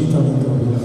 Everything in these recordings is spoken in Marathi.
चिंतन करूया.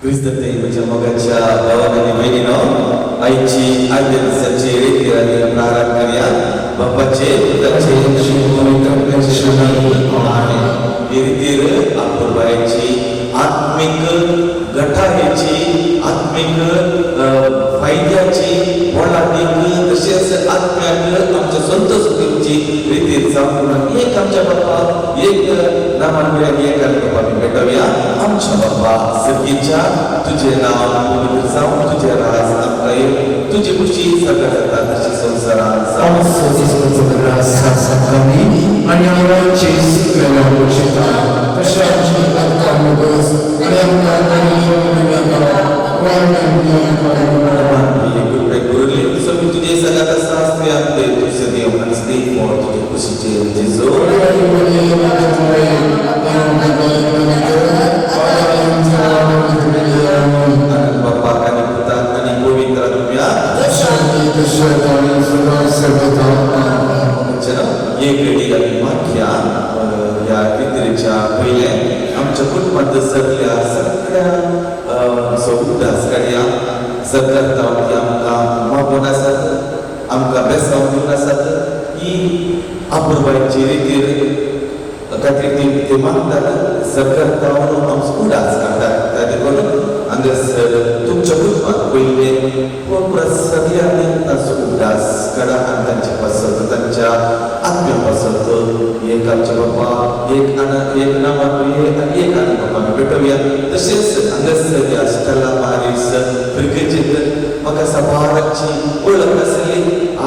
Kristete macam-macam bawa dari Medina, Aici ada sejari dari praran karya, Bapa C, dan C yang syukur dan syukur Allah. Diri-diri apa Aici, आत्मिक गठायची आत्मिक फायद्याची वडादिक तसेच आत्म्याक आमच्या संतोष तुमची रीती जाऊन एक आमच्या बाप्पा एक नामांकित एक बाप्पा भेटूया आमच्या बाप्पा सगळीच्या तुझे नाव पवित्र जाऊन तुझे राज आपले तुझी खुशी सगळ्यात तशी संसारात आणि आमची सगळ्या गोष्टींचा तशा कामगोस आणि Sampai tu dia sangat sastra yang dia tu sedia manis ni, mau tu dia positif, Jesus. रात्रीच्या पहिले आमच्या कुटुंबात सगळ्या उदास काडया सरकारता की आमकां मागून आसात आमकां बेसांव दिवन आसात ही अपूर्वाची रितीर खातीर ते मागतात सरकारता आमचो उदास काडटात ताजे करून हांगासर तुमच्या कुटुंबात पहिले सगळ्यांनी ताचो उदास काडा आनी तांचे पसंत तांच्या आत्म्या पसंत एक आमचे बाबा एक नामांतुये आनी एक आनी बाबा भेटोवया तशेंच हांगासर ह्या स्टेला मारीस भुरगेचेर म्हाका साबाराची वळख आसली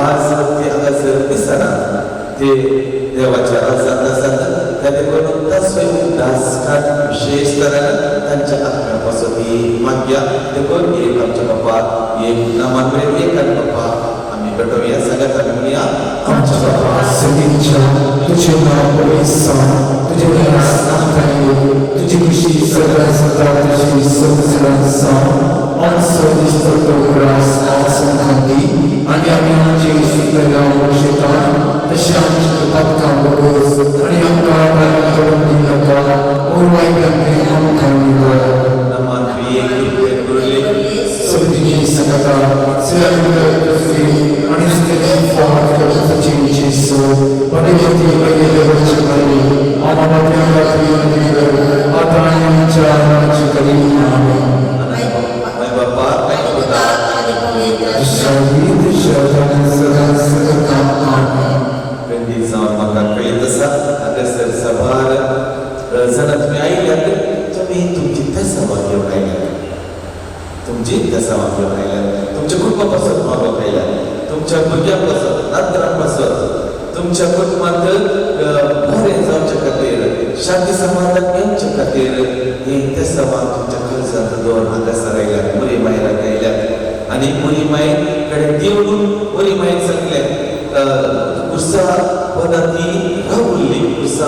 आज ते हांगासर दिसनात ते देवाच्या राजांत आसात ताजे करून ताचो उदास काड विशेष तरान तांच्या आत्म्या पसंती मागया देखून एक आमच्या बाबा एक नामांतुये एक आनी बाबा आमी भेटोवया सगळ्यात आमी म्हणया आमच्या बाबा सगळींच्या तुझे नाव पवित्र तुझे दास नामधारी तुझी खुशी सगळ्या सदा तुझी संसारांचा आमचो दिसतो तो ग्रास आसन खांदी आणि आम्ही आमची सुकलेल्या वर्षिता तशी आमची तुपातका बरोस आणि आमकां बरें करून दिनाका ओरवाय करपी आमकां निवड नामांतुये एक गुरुले सगळी संगता सेवा करपी आणि स्थिती फाट करपाची जेसू पवित्र पवित्र वचनांनी आम्हाला प्रेम आता आमच्या नामाची करी आमेन बाबा शांती शांती सदा सदा आमेन पेंडी जावन म्हाका कळीत आसा हांगासर सभार जाणां तुमी आयल्यात तुमी तुमची तेसावां घेवन आयल्यात तुमची तेसावां घेवन आयल्यात तुमच्या कुटुंबा पासत मागोवंक आयल्यात तुमच्या भुरग्यां पासत नातरां पासत तुमच्या कुटुंबांत बरें जावचे खातीर शांती समाधान येवचे खातीर ही तेसावां तुमच्या खर्चांत दवरून हांगासर आयल्यात मुरी मायराक आयल्यात आनी मुरी माय कडेन देवून मुरी मायेक सांगलें कुर्सा पदार्थी राहुल्ली कुर्सा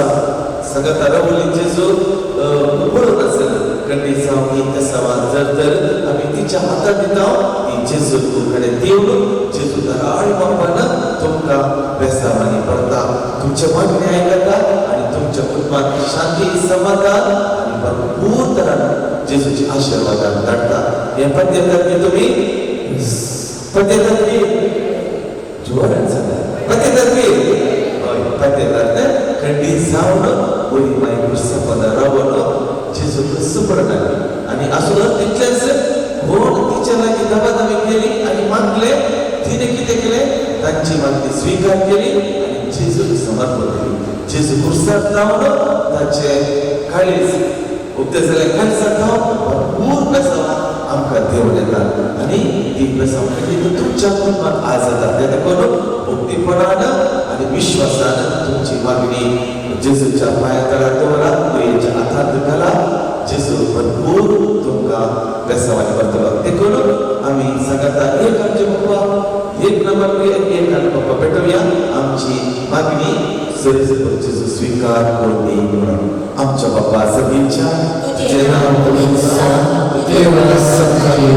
सगळ्यात राहुल्ली जेजू पळोवन आसले कंडी जावं ही तेसावां जर तर आमी तिच्या हातांत दिता ती जेजू कडेन देवून जेजू दराळ मापान तुमकां बेसावांनी पडटा तुमचे मागणी आयकता आनी तुमच्या कुटुंबांत शांती समाधान आनी भरपूर तरान जेजूची आशिर्वादान धाडटा हें पद्दत तुमी पद्दत जोरान सांगा पद्दत खंडी जावन बरी माय कुर्सा पदार रावलो जेजू सुपरनाली आनी आसलो तितलेंच कोण तिच्या लागीं दाबादाबी केली आनी मागले तिने कितें केलें तांची मागणी स्वीकार केली आनी जेजूक समर्पण केली जेजू कुर्सार जावन ताचे काळीज उक्ते जाल्या काळजांत भरपूर बेसावां आमकां देव येता आनी ती बेसावां खातीर तुमच्या कुटुंबांत आज जाता तें करून भक्तीपणान आनी विश्वासान तुमची मागणी जेजूच्या पांया तळार दवरा गुरयेच्या हातांत घाला जेजू भरपूर तुमकां बेसावांनी करतलो देखून आमी सांगता एक आमचे बाबा एक नामांतुये एक आनी बाबा भेटोवया आमची मागणी जेजू स्वीकार करून दी म्हणून आमच्या बाबा सगळींच्या तुझे नाव पवित्र तुझे वास सत्कार्य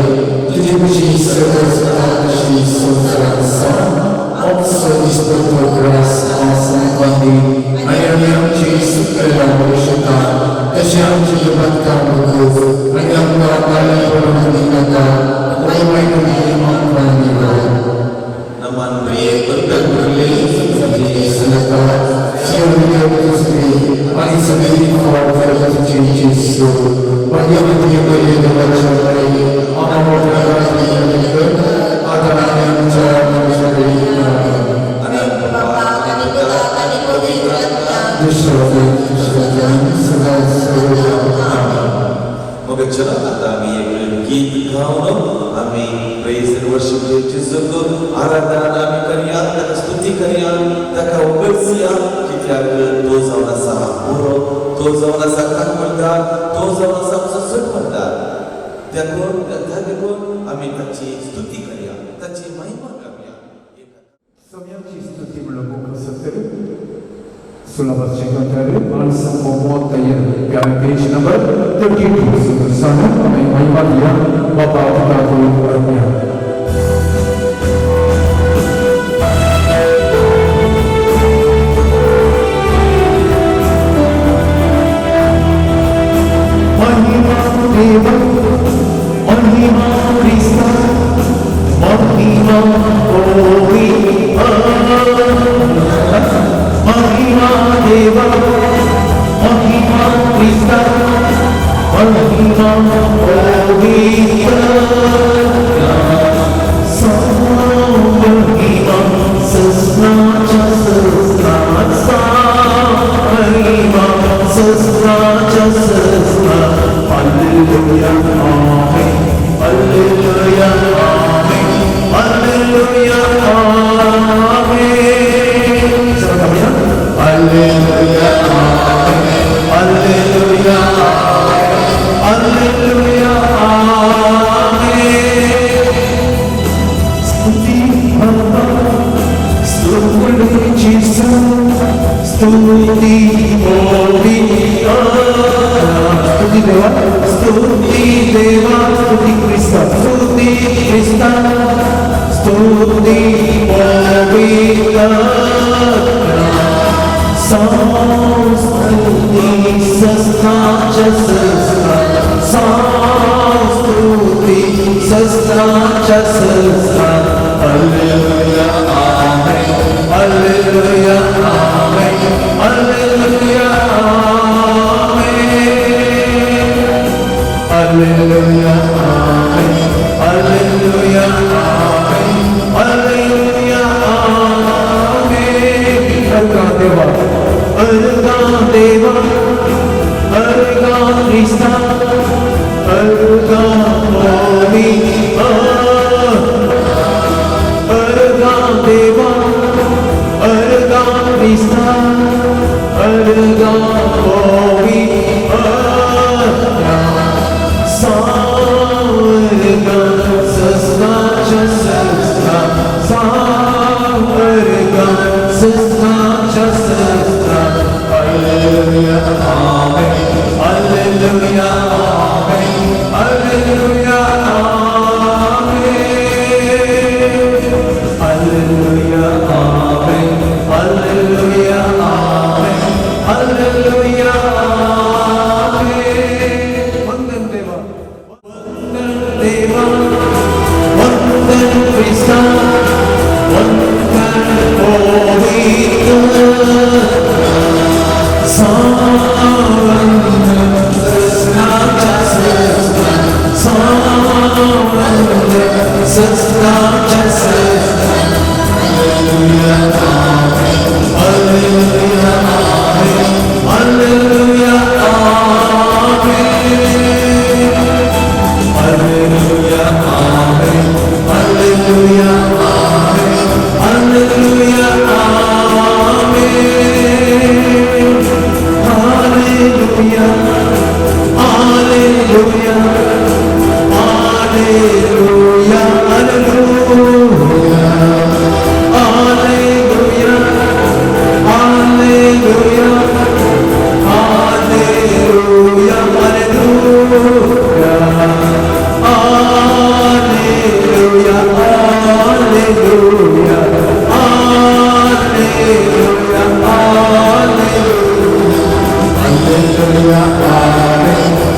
तुझी खुशी सगळ्या सदा तुझी संसारांचा आमचो दिसतो तो ग्रास आसन खांदी आणि आमी आमची सुकलेल्या वर्षिता तशी आमची तुपातका बरोस आणि आमकां बरें करून दिनाका ओरवाय करपी आमकां निवड नामांतुये सगळी संगता सेवा करपी आणि सगळी फाट करपाची जेसू पवित्र पवित्र वचनांनी आम्हाला प्रेम आता आमच्या नामाची करी मग चला आता आम्ही एक गीत गावन आम्ही प्रेज एंड वर्शिप जेजूक आराधना आम्ही करूया ताका स्तुती करूया ताका वगळसिया कित्याक तो जावन आसा बरो तो जावन आसा काकमळदार तो जावन आसा आमचो सटमळदार देखून आम्ही ताची स्तुती करूया ताची महिमा गावया Sogniamoci tutti quello che posso fare sulla voce contraria, al Salmo 41, piano page number 32, sul Salmo, mai Maria, Bapa Pitato, Armia. महिमा पवित्र महिमा सस्नाचा सस्ना महिमा सस्नाचा सस्ना हालेलुया आमेन हालेलुया आमेन हालेलुया आमेन sama-sama हालेलुया आमेन हालेलुया हालेलुया आमेन स्तुति Bapa स्तुति Yesus स्तुति Mulia स्तुति Dewa स्तुति Dewa स्तुति Kristus स्तुति Kristus स्तुति Pavitra स्तुति सस्नाचा सस्ना स्तुति सस्नाचा सस्ना हालेलुया आमेन हालेलुया आमेन हालेलुया आमेन हालेलुया आमेन हालेलुया आमेन हालेलुया आमेन अर्गा देवा अर्गा देवा अर्गा Krista अर्गा मोमी अर्गा देवा अर्गा Krista अर्गा मोमी सावर्गा सस्नाचा सस्ना सावर्गा सस्नाचा सस्ना हालेलुया आमेन हालेलुया आमेन हालेलुया आमेन हालेलुया आमेन हालेलुया आमेन हालेलुया आमेन वंदन देवा वंदन Krista वंदन पवित्र सस्नाचा सस्ना सस्नाचा सस्ना हालेलुया आमेन हालेलुया आमेन हालेलुया आमेन हालेलुया आमेन हालेलुया आमेन हालेलुया आमेन हालेलुया हालेलुया हालेलुया हालेलुया हालेलुया हालेलुया हालेलुया हालेलुया हालेलुया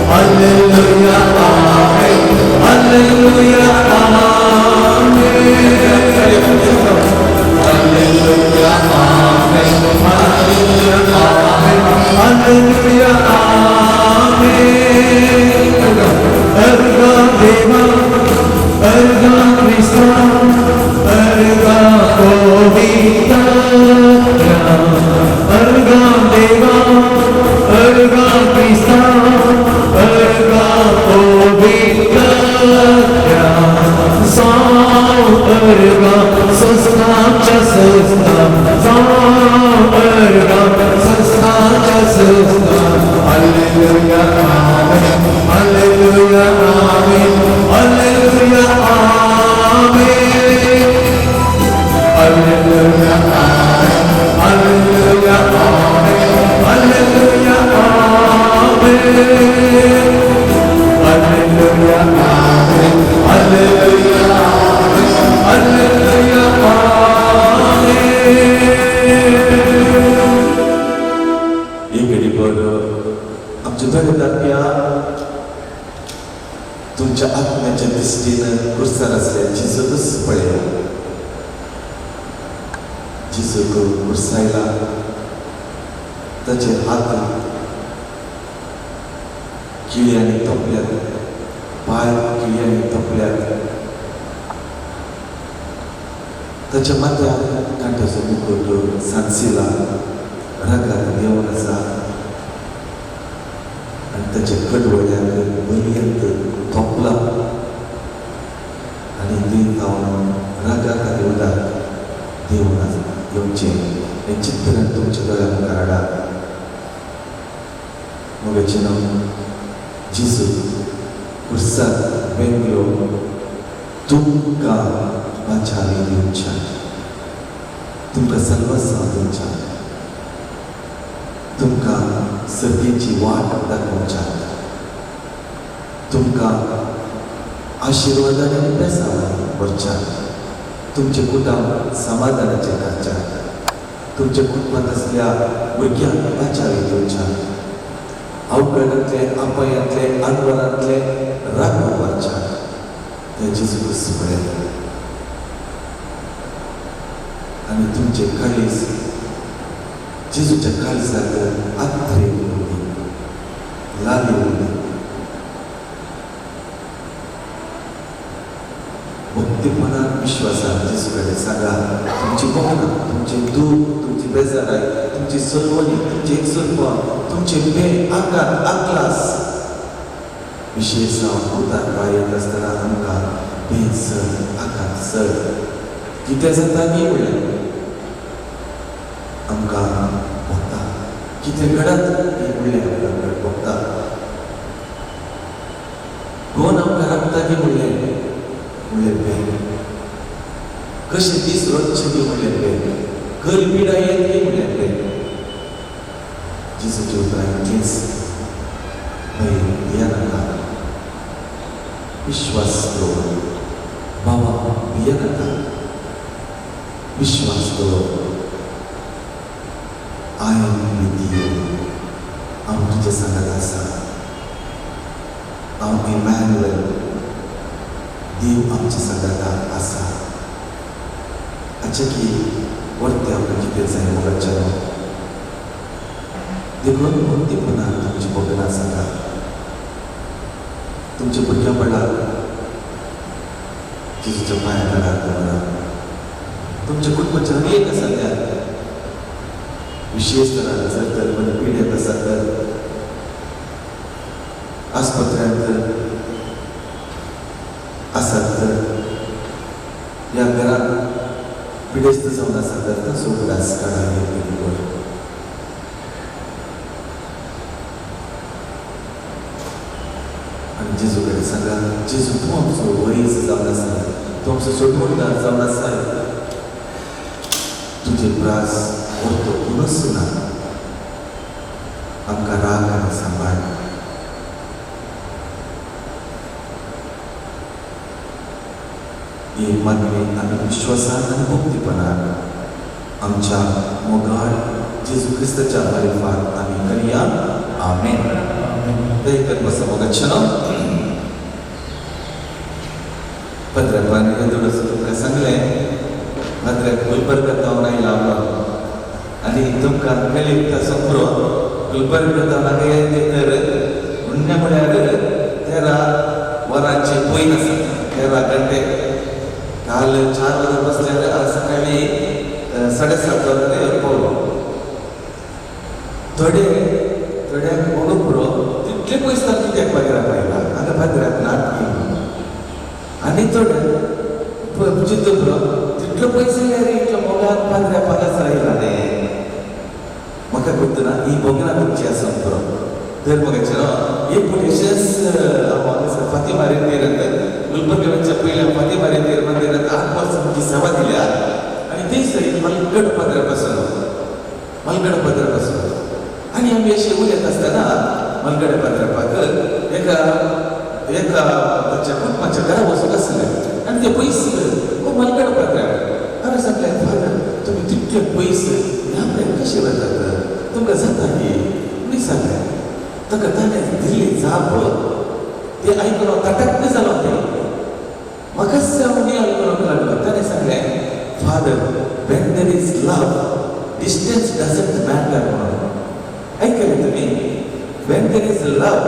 हालेलुया आमेन हालेलुया आमेन हालेलुया आमेन हालेलुया आमेन हालेलुया आमेन हालेलुया आमेन अर्गा देवा अर्गा Krista अर्गा पवित्र अर्गा देवा अर्गा Krista अर्गा पवित्र अर्गा सस्नाचा सस्ना अर्गा सस्नाचा सस्ना हालेलुया आमेन हालेलुया आमेन हालेलुया आमेन हालेलुया आमेन हालेलुया आमेन हालेलुया आमेन हालेलुया आमेन हालेलुया हालेलुया आमेन एक घडी बरं आमच्या धर्मदात्या तुमच्या आत्म्याच्या दृष्टीनं कुर्सार असल्याची सदस पळेल जिसू कुर्सायला ताचे हात किळ्यांनी तपल्यात, पाय किळ्यांनी तपल्यात. ताच्या माथ्यार कांट्याचो मुकुट सांसिला, रगात देवून आसा आनी ताच्या कडवळ्याक बलयंत तोपला आनी थंय जावन रगात आनी उदक देवून येवचें हें चित्रान तुमच्या दोळ्या मुखार हाडा. मोगाचें नांव जेजू कुर्साक बेंगलो तुमकां वाचावी दिवच्या, तुमकां सर्वस्व दिवच्या, तुमकां सर्गेची वाट दाखोवच्या, तुमकां आशिर्वादांनी पेसावणी भरच्या, तुमचे कुटुंब समाधानाचे करच्या, तुमच्या कुटुंबात असल्या भुरग्यांक वाचावी दिवच्या, अवघडांतले अपयांतले आनवरांतले राखण करच्या. ते जेजू क्रिस्त पळयता आनी तुमचे काळीज जेजूच्या काळजाक आत्रे उरली, लाली उरली. भक्तीपणान विश्वासान जेजू कडेन सांगा तुमची भावना, तुमचे दूख, तुमची बेजाराय, तुमची सलवणी, तुमचे एकसुरपण, तुमचे आकार आकलास विशेष जावन उतार पायत आसतना आमकां बेसर आकार सर कितें जाता न्ही म्हणलें आमकां भोगता, कितें घडत न्ही म्हणलें आमकां भोगता, कोण आमकां राखता न्ही म्हणलें बेग, कशें दीस रोजचे न्ही म्हणलें बेग, खंय पिडा येत न्ही म्हणलें बेग. जेजूच्या उतरां इतलींच भंय भिया नाका, विश्वास दवर, बाबा भिया नाका, विश्वास दवर. आय एम विथ यू, हांव तुजे सांगात आसा, हांव इमॅन्युएल, देव आमच्या सांगात आसा. हाचे की वरते आमकां कितें जाय मोगाचें देखून भक्तीपणान तुमची भोगना सांगा. तुमच्या भुरग्यां पडला जेजूच्या पांया काडार दवरा. तुमच्या कुटुंबाच्या अनेक आसा त्या विशेष तरान जर तर कोणी पिड्यात आसा तर आस्पत्र्यांत आसात तर ह्या घरांत पिडेस्त जावन आसा तर ताचो उगडास काडा. आनी जेजू कडेन सांगा जेजू तूं आमचो वैज जावन आसा, तूं आमचो सोडवणदार जावन आसा. तुजे प्रास व्हरतो कोणूच ना, आमकां राग आनी सांबाळ. ही मागणी आमी विश्वासान आनी भक्तीपणान आमच्या मोगाळ जेजू क्रिस्ताच्या मार्फत आमी करया. आमेन. दयकत बसा मोगाचें भद्रापान येदोळस तुमकां सांगलें भद्राक गुलबर्गा जावन आयला आनी तुमकां कलीग संप्रो गुलबर्गा जावन हांगा तर म्हणणे म्हळ्यार 13 वरांचे पयन आसा, 13 घंटे. काल 4 वरां बसल्यार आज सकाळी 7:30 वरांचेर पावलो. थोड्यांक म्हणून पुरो तितले पयस ना कित्याक बाजाराक आयला, हांगा बाजाराक नात आनी थोडे चिंतो पुरो तितलो पयस येयल्यार इतलो मोगान बाजाराक पागास आयला न्ही. म्हाका कळटना ही भोगना तुमची आसा पुरो. तर मोगाचें एक पुलिशस हांव फातिमा रेंदेर गुलबर्गाच्या पयल्या फातिमा रेंदेर मंदिरांत 8 वर्सांची सेवा दिल्या आनी थंयसर मलगड पाद्रा पासून आनी आमी अशें उलयत आसतना मलगड पाद्रापाक एका ताच्या कुटुंबाच्या घरा वचूंक आसलें आनी ते पयस मलगड पाद्राक हांवें सांगलें फादर तुमी तितले पयस ह्या कडेन कशें वतात, तुमकां जाता न्ही म्हणी सांगलें. ताका ताणें दिल्ली जाप ते आयकून ताटक्क जालो तें म्हाका सावनी आयकूंक लागलो. ताणें सांगलें father when there is love distance doesn't matter म्हणून. ऐकलें तुमी? when there is love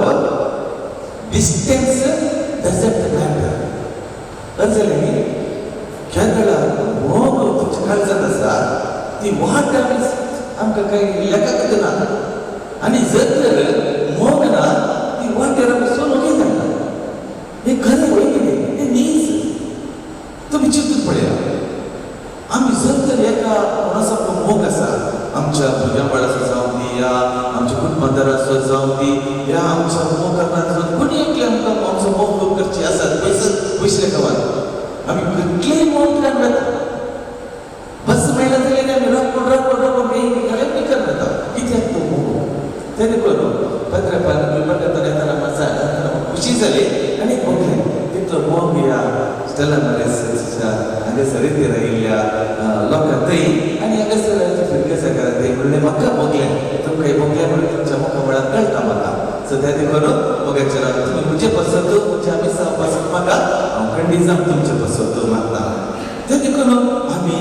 distance doesn't matter. जालें न्ही केन्ना मोग तुमच्या काळजात आसा ती वाट आमकां काही लेखाक ना. आनी जर तर मोग ना ती वाटेर आमी सोडून घेता. हे खरें वय कितें हें न्हीच. तुमी चिंतून पळया, आमी जर तर एका कोणाचो मोग आसा, आमच्या भुरग्यां बाळाचो जावं दी या आमच्या कुटुंबादाराचो जावं दी या आमच्या मोगान कोणी एकले आमकां आमचो मोग लोक करची आसात पयसले गांवांत आमी कसलेय मोग करनात. बस मेळ्ळा जाल्यार आमी रडून घालून निकल जाता. कित्याक तो मोग तेणे करून पत्रकार विभागांतल्यान येताना म्हाका खुशी जाली आनी बघलें तितलो मोग या स्टेला मॅरेजच्या हांगासर रितीन आयिल्ल्या लोकांक थंय आनी हांगासर भुरगे सगळ्यांक थंय म्हणलें म्हाका बघलें तुमकां हे बघलें म्हणून तुमच्या मुखामळार कळटा म्हाका. सो त्या करून मोगाचेर तुमी म्हजे पसंत म्हज्या मिसा पसंत म्हाका हांव खंडीत तुमचे पसंत मागता. तेणे करून आमी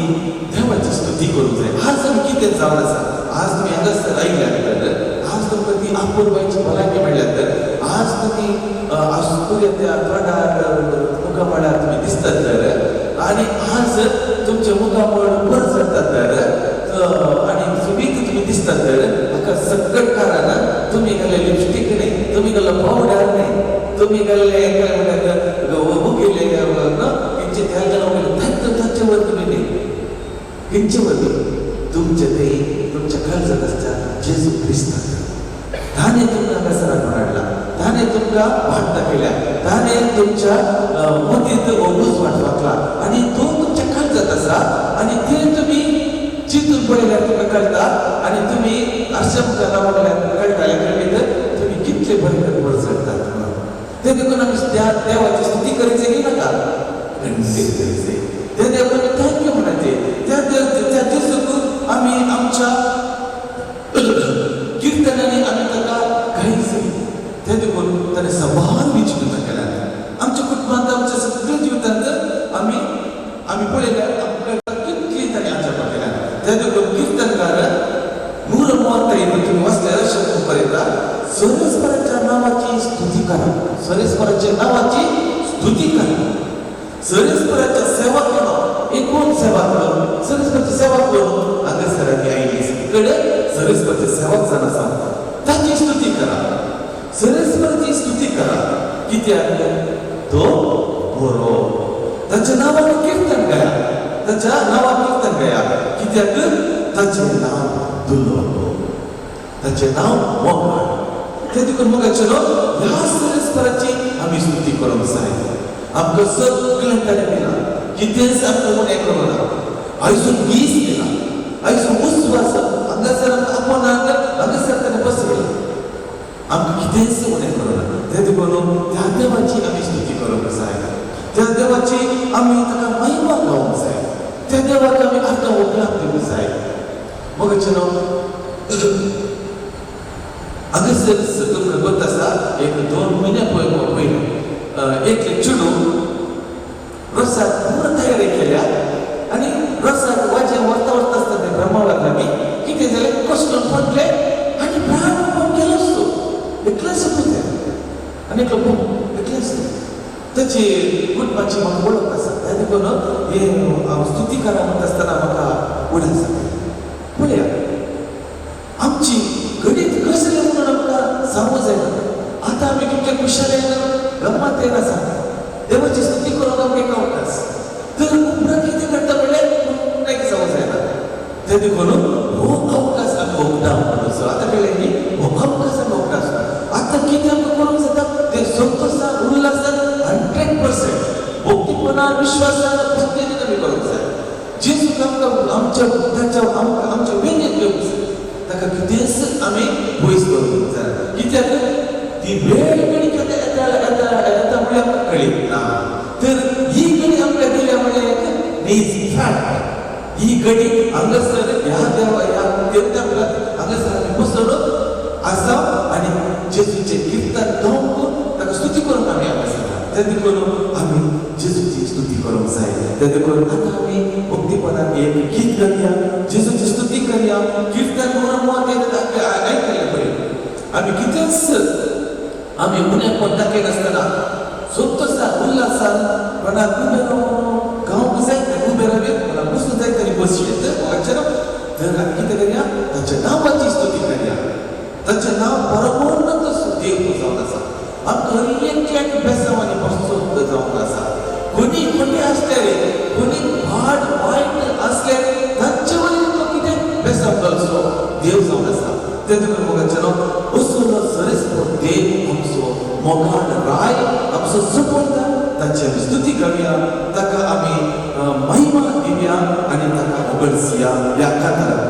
देवाची स्तुती करूंक जाय. आज आमी कितें जावन आसा, आज तुमी हांगासर आयल्यात तर आज तुमकां ती आपुरबायची भलायकी मेळ्ळ्या तर आज तुमी आसुऱ्या त्या तोंडार मुखामळार तुमी दिसतात तर आनी आज तुमचे मुखामळ वर सरतात तर आनी सुबीत तुमी दिसतात तर हाका सगळं कारण तुमी घाल्ले लिपस्टीक न्ही, तुमी घाल्लो पावडर न्ही, तुमी घाल्ले काय म्हणटात बुकेले खंयचे तेल घालून ताचे वर तुमी न्ही, खंयचे वर तुमचे ते तुमच्या काळजात आसता जेजू क्रिस्त. ताणे तुमकां हांगासर हाडला, ताणे तुमकां वाट दाखयल्या, ताणे तुमच्या मतींत उजवाड वाटला आनी तो तुमच्या काळजात आसा आनी ते तुमी चिंतून पळयल्यार तुमकां कळटा आनी तुमी आरशा मुखार रावल्यार कळटालें तर तुमी कितले बरें वर चडटात म्हणून. ते देखून आमी त्या देवाची स्तुती करीचे की नाका, खंडीत करीचे. त्या देवाक थँक्यू म्हणाचे. त्या दिसूक आमी आमच्या कीर्तनांनी आमी ताका गायचे. ते देखून ताणें सवाल विचारून केल्या आमच्या कुटुंबांत आमच्या सगळ्या जिवितांत आमी पळयल्यार आमकां कितली ताणें आमच्या केल्या. ते देखून कीर्तनकार नूर मोहत्ताईन तुमी वाचल्यार शब्द बरयता सर्वेस्पराच्या नांवाची स्तुती करा, सर्वेस्पराच्या नांवाची स्तुती करा. सर्वेस्पराच्या सेवा केलो. एक कोण सेवा करून सर्वेस्पराची सेवा करून हांगासर आयली कडेन सर्वेस्पराचे सेवक जावन आसा ताची स्तुती करा, सर्वेस्पराची स्तुती करा. कित्याक तो बरो. ताच्या नांवान कीर्तन गाया, ताच्या नांवान कीर्तन गाया. कित्याक ताचें नांव दुल्लो, ताचें नांव मोगाळ. ते देखून मोगाचेरो ह्या सर्वेस्पराची आमी स्तुती करूंक जाय. आमकां सगळें ताणें दिलां, कितेंच आमकां उणें करूं ना. आयसून वीस दिलां, आयसून उस्वास हांगासर आमकां हांगासर ताणें बसयलां. आमकां कितेंच उणें करूं ना. ते देखून त्या देवाची आमी स्तुती करूंक जाय. त्या देवाची आमी ताका महिमा गावूंक जाय. त्या देवाक आमी आतां वगळाक दिवंक जाय. मोगाचेरो हांगासर तुमकां गोत आसा एक 2 म्हयने पयलीं एक चेडू रोसाक पूर्ण तयारी केल्या आनी रोसाक वाजें वरता वरता आसता तें ब्रह्मावाक आमी कितें जालें कसलो पडले आनी प्राण गेलो असतो. एकलेच तें आनी एकलो एकलेच ताची कुटुंबाची म्हाका वळख आसा. त्या देखून हे हांव स्तुती करा म्हणटा आसतना म्हाका उडास जाता. पळया आमची गणीत कसलें म्हणून आमकां सांगूं जायना. आतां आमी कितले खुशाल येना गम्मत येना सांग देवाची स्तुती करूंक आमकां एक अवकाश. तर उपरांत कितें करता म्हणल्यार एक जावं जायना. ते देखून हो अवकाश आमी वखदां म्हणून आतां कळ्ळें न्ही हो अवकाश आमी वखदां. आतां कितें आमकां करूंक जाता तें संतोशान उल्हासान 100% भक्तीपणान विश्वासान भक्तीन आमी करूंक जाय. जेजूक आमकां आमच्या वेगेन घेवंक जाय. ताका कितेंच आमी पयस करूंक जाय. कित्याक ती वेळ घडी केन्ना येता म्हणल्यार आमकां कळीत ना. तर ही घडी आमकां दिल्या म्हणल्यार न्हीज फाट. ही घडी हांगासर ह्या देवा ह्या देवत्याक हांगासर आमी बसून आसा आनी जेजूचें कीर्तन गावूंक ताका स्तुती करूंक आमी हांगासर. ते देखून आमी जेजूची स्तुती करूंक जाय. ते देखून आतां आमी भक्तीपणान एक गीत गावया, जेजूची स्तुती करया. कीर्तन म्हणून आयकलें पळय आमी कितेंच आम्ही पुण्यात कोणता नसताना सोपतसा उल्हासान पण कुठं गाव कसं आहे उभे राहावे मला बसून जाईल तरी बस येतं वाचन तर आम्ही किती करूया त्याच्या नावाची स्तुती करूया त्याचं नाव परमोन्नत देव जाऊन असा आमच्या एक बेसावानी पासून जाऊन असा कोणी कोणी असल्याने कोणी भाड वाईट असल्याने त्यांच्यावरील तो किती बेसावतो देव जाऊन असा त्याच्यावर मोगाचं नाव उसुल सरस देव आमचो मोगाड राय आमचो सपोर्ट त्याची स्तुती करूया ताका आम्ही महिमा दिव्या आणि ताका उगडसिया या खाताला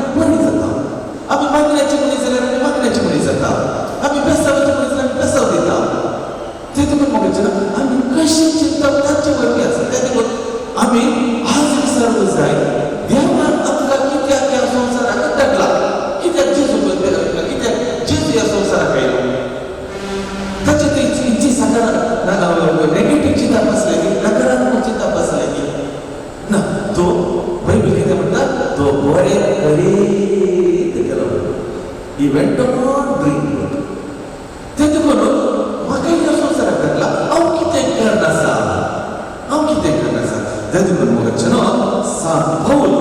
What बरे करीत गेलो. He went on doing good. ते देखून म्हाका ह्या संवसाराक लागला हांव कितें करनासा, हांव कितें करनासा. ते देखून मुखाचेनो सांत पौल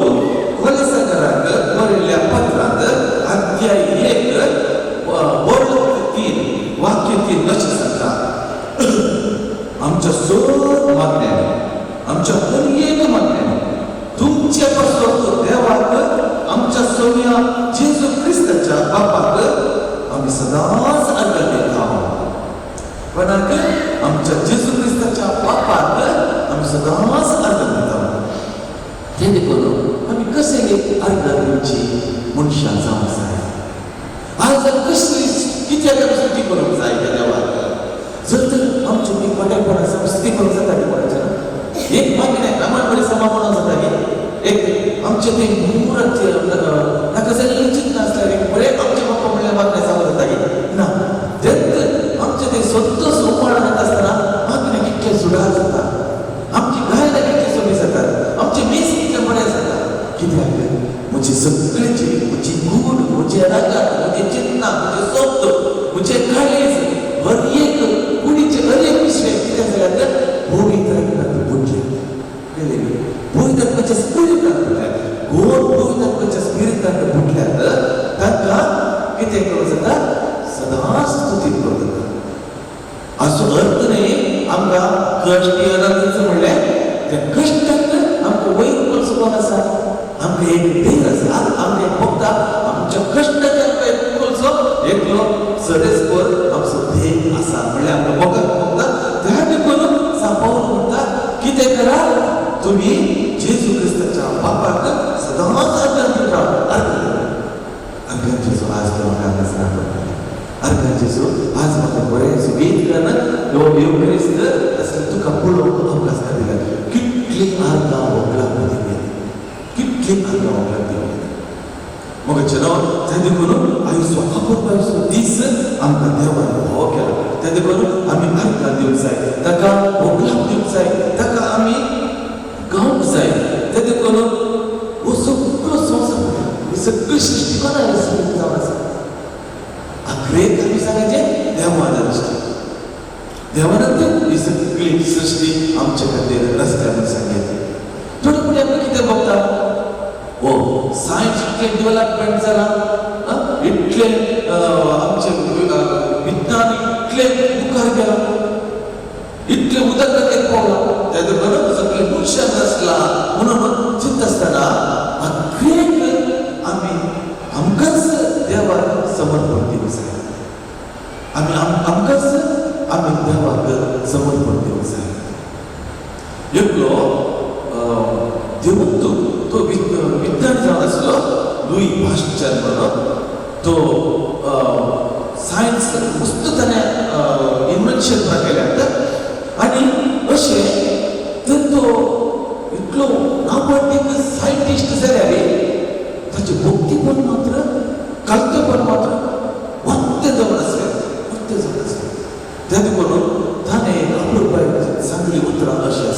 कोलेसाकाराक बरयल्ल्या पत्रांत अध्याय 1 वर्ण 3 वाक्य 3 अशें सांगता. आमच्या सोद मागण्याने, आमच्या हर एक मागण्याने तुमचे पासून देवाक आमच्या सोन्या जेजू ख्रिस्ताच्या बापाक आम्ही सदांच अर्घ दिता. कोणाक? आमच्या जेजू ख्रिस्ताच्या बापाक आम्ही सदांच अर्घ दिता. ते देखून आम्ही कसे अर्घ दिवची मनशां जावंक जाय. आज कसली कित्याक स्तुती करूंक जाय त्या देवाक. जर तर आमची एक मोठेपणा स्तुती करूंक जाता कोणाच्या एक मागणे प्रमाणपणे समापन जाता. एक आमचे ते मुहूर्त ताका जर लिखीत नासल्यार एक बरे आमचे बाप्पा म्हणल्यार मागणे जावं जाता ना. तेत आमचे ते स्वतः सोमाळान येता आसतना मागणे कितले सुडार जाता, आमची गायला कितली सोबी जातात, आमचे मेस कितले बरे जाता. कित्याक म्हजी सगळीची म्हजी गूण, म्हजे रागात, म्हजे चिंतना, म्हजे सोबत, म्हजे काळीज हर एक कुडीचे हर एक विषय कितें जाल्यार पवित्र आत्म्यान बुडले. पवित्रात्म्याच्या स्पिरिटान बुडल्या. गोड पवित्रात्म्याच्या स्पिरिटान बुडल्यात तांकां कितें करूं जाता? सदांच स्तुती करूं जाता. असो अर्थ न्ही आमकां कश्ट येनाच म्हणलें. त्या कश्टाक आमकां वयर वचूं कोण आसा? आमकां एक देव आसा. आमकां एक भोगता. आमच्या कश्टाक आमकां एक वचो एकलो सरेस्पर आमचो देव आसा म्हणल्यार आमकां भोगता. त्या देखून सांपवून म्हणटा कितें करा? तुम्ही जेजू ख्रिस्ताच्या बापाक सदांच अर्घ दिता. अर्घ जेजू आज म्हाका नसना अर्घ जेजू आज म्हाका बरें सुबेज करना युक्रिस्त असलें तुका पळोवंक अवकाश दिला. कितली अर्घां व्हंकलाक दिली, कितली अर्घां व्हंकलाक दिली. मगाचें नांव ते देखून आयचो आपुरबायचो दीस आमकां देवान भोव केला. ते देखून आमी अर्घां दिवंक जाय, ताका व्हंकलाक दिवंक जाय, ताका आमी गावंक जाय. ते देखून हो सगळो संवसार, ही सगळी सृश्टी कोणाक जावन आसा? आखरेक आमी सांगचें देवान सृश्टी. देवानंत ही सगळी सृश्टी आमचे खातीर रस्त्यार सांगितली. थोडे फुडें आमी कितें बघता? हो सायन्स इतलें डेव्हलपमेंट जाला, इतलें आमचें विज्ञान इतलें मुखार गेला, इतलें उदकाक पावला. त्या देखून सगळें मनशान आसला म्हणून चिंत आसतना आखरेक आमी आमकांच देवाक समर्पण दिवंक जाय. आमी आमकांच आमी देवाक समर्पण दिवंक जाय. एकलो देवूत तो विज्ञानी जावन आसलो लुई पाश्चर म्हणून. तो सायन्स मस्त ताणें इन्वेन्शन केल्यात आनी अशें तर तो इतलो नामवंतीक सायंटिस्ट जाल्यार ताचें भक्तीपण मात्र कल्पपण मात्र वत्ते जावन आसलें, वत्ते जावन आसलें. त्या देखून ताणें आपलो सांगली उतरां अशीं आसा.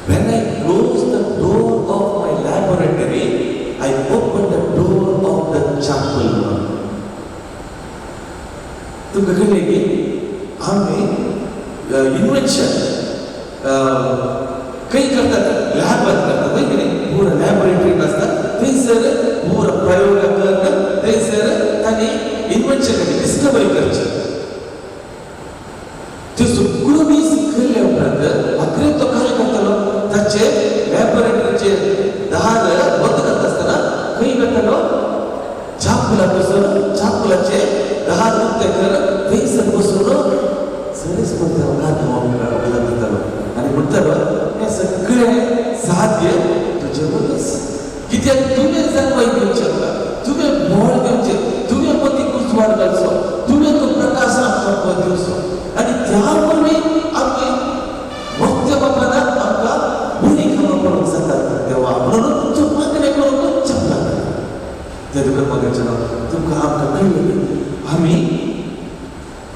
When I close the door of my laboratory, I open the door of the chapel. तुमकां कळ्ळें की आमी इन्वेन्शन खंय करतात? लॅबांत करतात पळय की न्ही. पुरो लॅबोरेटरींत आसता थंयसर पुरो प्रयोग करून थंयसर तांणी इन्वेन्शन डिस्कवरी करची. त्यो सगळ्यो दीस केल्ल्या उपरांत आखरेक तो काय करतलो? ताचे लॅबोरेटरीचे दार बंद करता आसतना खंय करतलो? चाकुलाक बसून चाकुलाचे दार उक्ते करून थंयसर बसून सरीस करतलो करतलो आनी म्हणटलो हें सगळें साध्य तुजे वरवीच. कित्याक तुवें जन्माय दिवचें आमकां, तुवें मोळ दिवचें, तुवें मदीं उजवाड घालचो, तुवें तो प्रकाश आमकां दिवचो. आनी त्या वरवीं आमी भक्त बापानाक आमकां बरी कामां करूंक जातात देवा म्हणून तुमच्यो मागणे करूंक जमता. त्या तुका मगाचें नांव तुमकां आमकां कळ्ळें आमी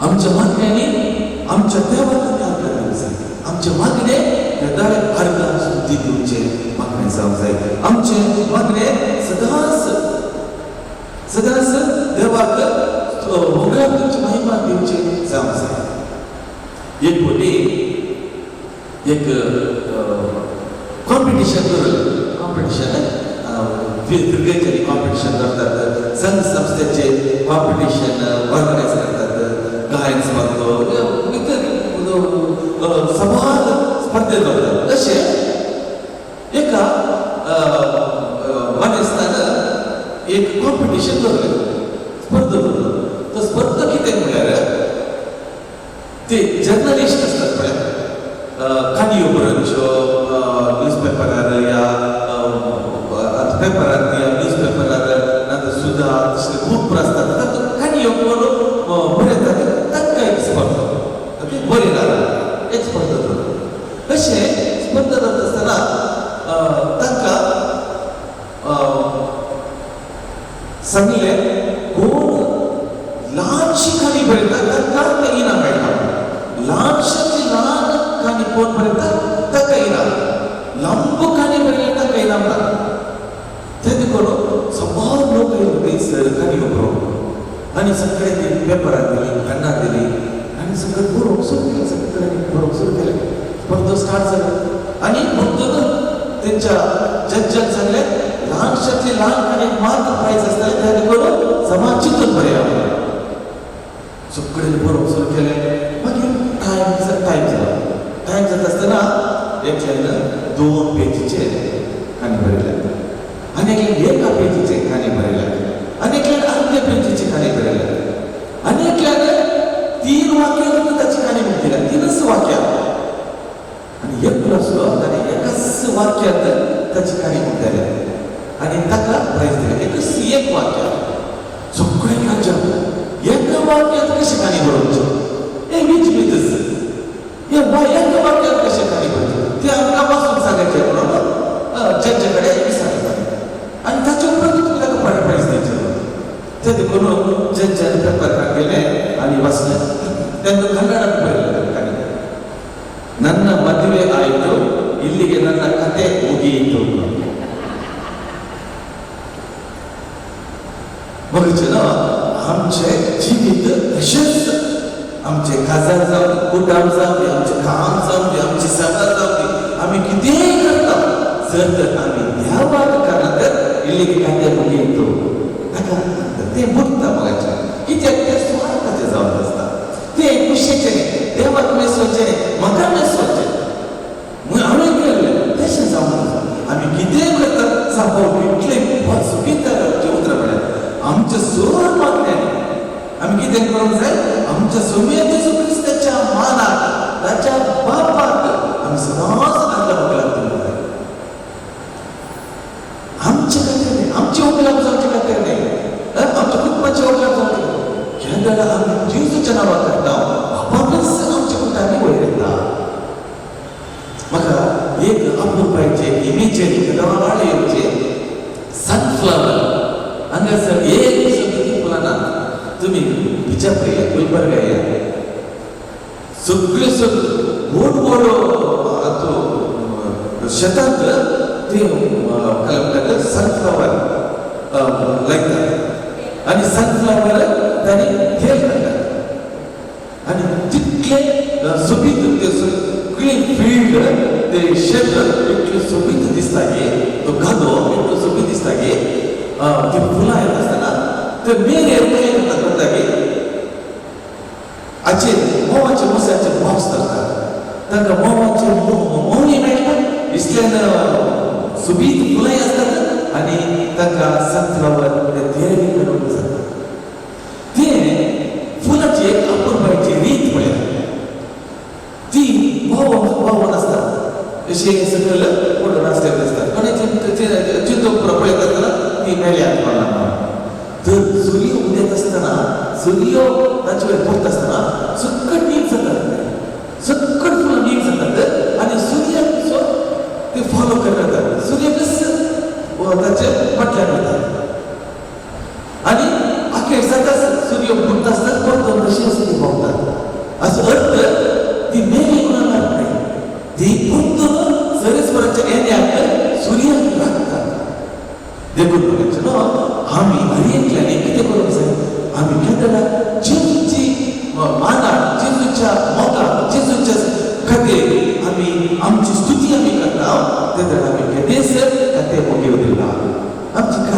आमच्या मागण्यांनी आमच्या देवाक आमी आर्गां दिवंक जाय. आमचे मागणे त्या दाराक आर्गां स्तुती दिवचे मागणे जावं जाय आमचे मागणे सदांच देवाक होगा तुमची महिमा दिवचे जावं जाय एक पोटी एक कॉम्पिटिशन क्रिकेटचे कॉम्पिटिशन करतात संघ संस्थेचे कॉम्पिटिशन ऑर्गनाईज करतात गायन स्पर्धा इतर संवाद स्पर्धे करतात तसे एका मानेस्तान एक कॉम्पिटिशन दवरलें स्पर्धा दवरलो तो स्पर्धा कितें म्हळ्यार ते जर्नलिस्ट असतात पळय काणयो बरोवच्यो न्यूजपेपरार या पेपरार या न्यूजपेपरार नाजाल्यार सुद्धा तसले खूब आसतात तातूंत काणयो बरोवन बरयतात ताका एक स्पर्धा बरयणार एक स्पर्धा दवरलो अशें स्पर्धा जाता आसतना तांकां सांगलें कोण ल्हानशी काणी बरयता ताका तें इनाम मेळटा ल्हानशाची ल्हान काणी कोण बरयता ताका इनाम लांब काणी बरयली ताका इनाम ना ते देखून सबार लोक येयसर काणी बरोवंक आनी सगळे ते पेपरार दिली खण्णां दिली आनी सगळें बरोवंक सुरू केलें सगळ्यांनी बरोवंक सुरू केलें स्पर्धा स्टार्ट जालो आनी म्हणटकच तेंच्या जजान सांगलें ल्हानशाची ल्हान काणयेक मात्र प्रायज आसतालें ते देखून समाज चिंतून बरया सगळ्यांनी बरोवंक सुरू केलें मागीर टायम जाता आसतना एकल्यान 2 पेजीचेर काणी बरयल्या आनी एकल्यान 1 पेजीचेर काणी बरयल्या आनी एकल्यान अर्ध्या पेजीचेर काणी बरयल्या आनी एकल्यान 3 वाक्यां ताची काणी बरयल्या 3च वाक्यां आनी एकलो आसलो ताणें एकाच वाक्यांत ताची काणी बरयल्या आनी ताका प्रायज दिलें एक वाक्य सगळ्यांक अजाप एका वाक्यांत कशें काणी बरोवची हे वीच एका वाक्यांत कशें काणी बरोवची ते आमकां वाचून सांगचें म्हणून जजे कडेन विचारलें आनी ताचे उपरांत तुमी ताका प्रायज दिवचें ते देखून जजान पेपर गेलें आनी वाचलें तेन्ना कन्नडांत बरयलें काणी ನನ್ನ ಮದುವೆ ಆಯಿತು ಇಲ್ಲಿಗೆ ನನ್ನ ಕತೆ ಮುಗಿಯಿತು बघितलं आमचे जीवित असेच आमचे काजार जाऊ दे कुटाम जाऊ दे आमचे काम जाऊ दे आमची सभा जाऊ दे आम्ही कितीही करतो जर तर आम्ही देवाक करणार तर इल्ली काते मुगीतो ते मुक्त बघायचे कित्याक ते स्वार्थाचे जावन आसता ते खुशेचे देवाक मेसोचे म्हाका मेसोचे हांवें केल्लें तशें जावन आमी कितेंय करता सांपोव इतले सुखीत उतर पडल्यात आमच्या सोर मागण्याने आम्ही कितें करूंक जाय आमच्या सोम्या जेजू क्रिस्ताच्या मानाक ताच्या बापाक आमी सदांच आदर वगलाक दिवंक जाय आमचे खातीर न्ही आमचे वगलाक जावचे खातीर न्ही आमच्या कुटुंबाचे वगलाक जावचे ह्या वेळार आमी जेजूच्या नांवां करता बापाकच आमच्या कुटांनी वयर येता म्हाका एक अपुरबायचे इमेजीन रावाळेचे सनफ्लावर हांगासर एक सगळी फुलां तुम्ही बिजापूर या गुलबर्गा या सगळे व्हड व्हड शेतांत ते सनफ्लावर लायतात आनी सनफ्लावर तांणी तेल काडटात आनी तितले सोबीत ते सगळी फील्ड ते शेत इतले सोबीत दिसता गे तो गादो इतलो सोबीत दिसता गे ती फुलां येत आसतना ते मेरेन करता गे हाचे मोवाचे मुसाचे बॉक्स धरतात तांकां मोवाचे मोवणी मेळटा इतल्यान सोबीत फुलांय आसतात आनी तांकां सनफ्लावर ते तेल करून जाता ते फुलाची एक अपुरबायची रीत म्हळ्यार ती वावन आसता अशें सगळें पडून आसलेले आसतात कोणी चिंतून पळयता आसतना ती मेल्यात कोणाक तर सूर्य उदेत आसतना सूर्य ताचे वयर पडटा आसतना सकट नीट जातात सकट फुलां नीट जातात आनी सूर्याचो ते फॉलो करतात सूर्य कसो ताचे फाटल्यान वतात आनी अखेर जाता सूर्य बुडटा आसतना परतून तशी ती भोंवतात हाचो अर्थ ती मेली म्हणून ती परतून सरस्वराच्या बघायचं आम्ही हरियाणल्याने किती करू आम्ही केंद्राला जेजूची माना जेजूच्या मोगा जेजूच्या खातीर आम्ही आमची स्तुती आम्ही करता तेन्ना आम्ही केदेसर ते मोगी दिला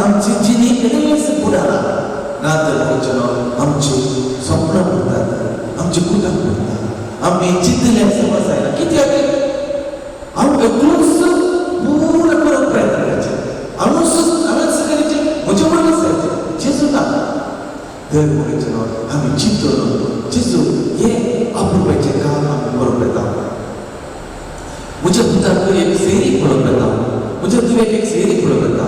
आमची जिणी केदेस बुडाला ना तर बघायचं आमची स्वप्न बुडतात आमची कुटां बुडतात आम्ही चिंतले समजायला किती हांव एकलोच पूर्ण करून प्रयत्न करायचे हांवें सगळ्यांचे म्हजे वांगडा जायचे जेजू ना तर बघायचं आम्ही चिंतून जेजू हे अपुरबाचें काम आमी करूंक येता म्हज्या पुताक एक फेरी पळोवंक येता म्हज्या तुवेक एक फेरी पळोवंक येता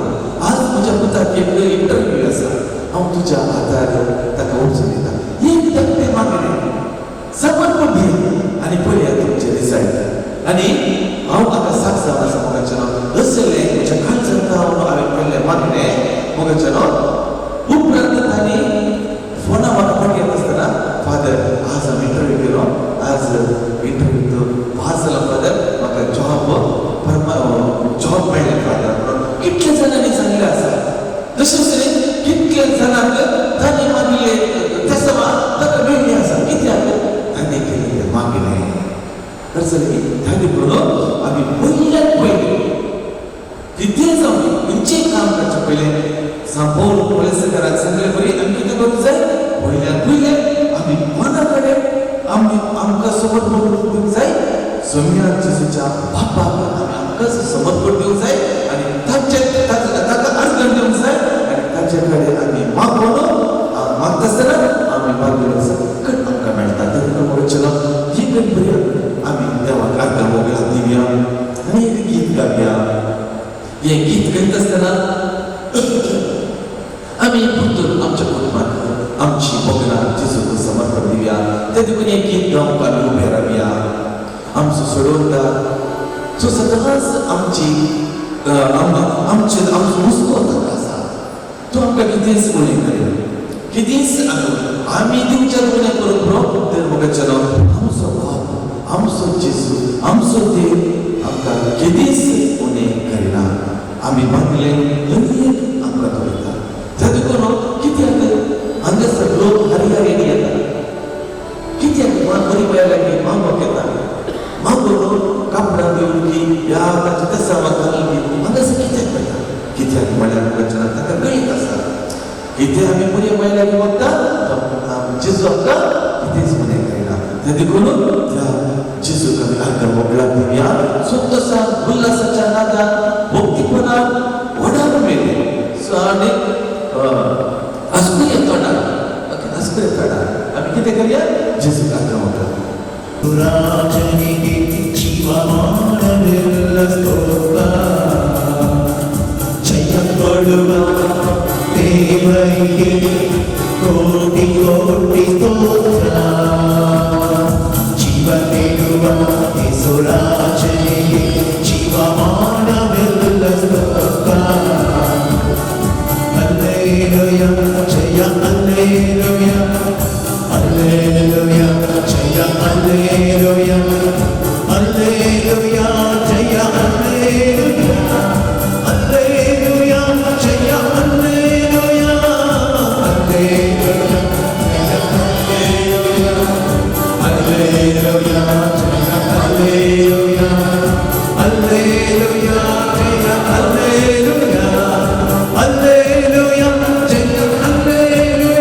आज म्हज्या पुताक एक इंटरव्यू आसा हांव तुज्या हातार ताका वचून दिता एक धाकटें मागणें समर्पण दी आनी पळया तुमचें रिजल्ट आनी हांव आतां साक्ष जावन आसा मोगाचें असलें म्हज्या काळजांत हांवें केल्लें मागणें मोगाचें उपरांत तांणी फोना म्हाका पाठयत आसतना फादर आज हांवें इंटरव्यू केलो आज इंटरव्यू पास जाला फादर म्हाका जॉब मेळ्ळें फादर कितले जाणांनी सांगलें आसा तशेंच तरेन कितले जाणांक तांणी मागिल्लें तें समान ताका मेळ्ळें आसा कित्याक तांणी केल्लें मागणें दरअसल ध्यान करून आम्ही पहिल्यात पहिले कितें जावं खंयचेंय काम करचे पयलें सांपोवन पुलिसकाराक सांगलें बरी आमी कितें करूंक जाय पयले आमी मना कडेन आमकां समर्पण दिवंक जाय सोम्या जेजूच्या बापाक आमी आमकां समर्पण दिवंक जाय आनी ताका अर्पण दिवंक जाय आनी ताचे कडेन आमी मागता आसतना आमी मागलें सकट आमकां मेळटा तेन्ना म्हणचें ही गणपती आम्ही देवाक अर्घ मोगला दिवया आनी एक गीत गावया हें गीत गायत आसतना आमी परतून आमच्या कुटुंबाक आमची मोगलां जेजूक समर्पण दिवया ते देखून एक गीत गावंक आमी उबे रावया आमचो सोडवणदार जो सदांच आमचो हुस्को ताका आसा तो आमकां कितेंच उणें करिना कितेंच आमी दिवच्या उणें करूंक पुरो तर मोगाचें आमचो बाप आमचो जेजू आमचो देव आमकां केदीच उणें करिना आमी मागलें अनेक आमकां कळटा त्या देखून कित्याक हांगासर लोक हरियारेन येता कित्याक बरी वेळ लागली मागोवंक येता मागोवन कापडां दिवन की या ताच्या दसावाक घालून की हांगासर कित्याक पळयता कित्याक म्हळ्यार वचना ताका गळीत आसा कितें आमी बरी वेळ लागली वखदा जेजू आमकां कितेंच उणें करिना त्या देखून जेजूक आमी अर्घ मोगला दिवया संतोषान उल्हासाच्या नादान भक्तीपणान व्हडान मेळ्ळे आनी आसकुया तोंडार आमी कितें करया जेजूक अर्घ मोगला पुराजनिके जीवमानविल्ल स्तोत्र जयपडुवा देवैके कोटि कोटि स्तोत्र जीवनेरुवा येसुराजनिके जीवमानविल्ल स्तोत्र Alleluia जय Alleluia Alleluia जय Alleluia Alleluia जय Alleluia Alleluia जय Alleluia Alleluia Alleluia Alleluia जय Alleluia Alleluia Alleluia जय Alleluia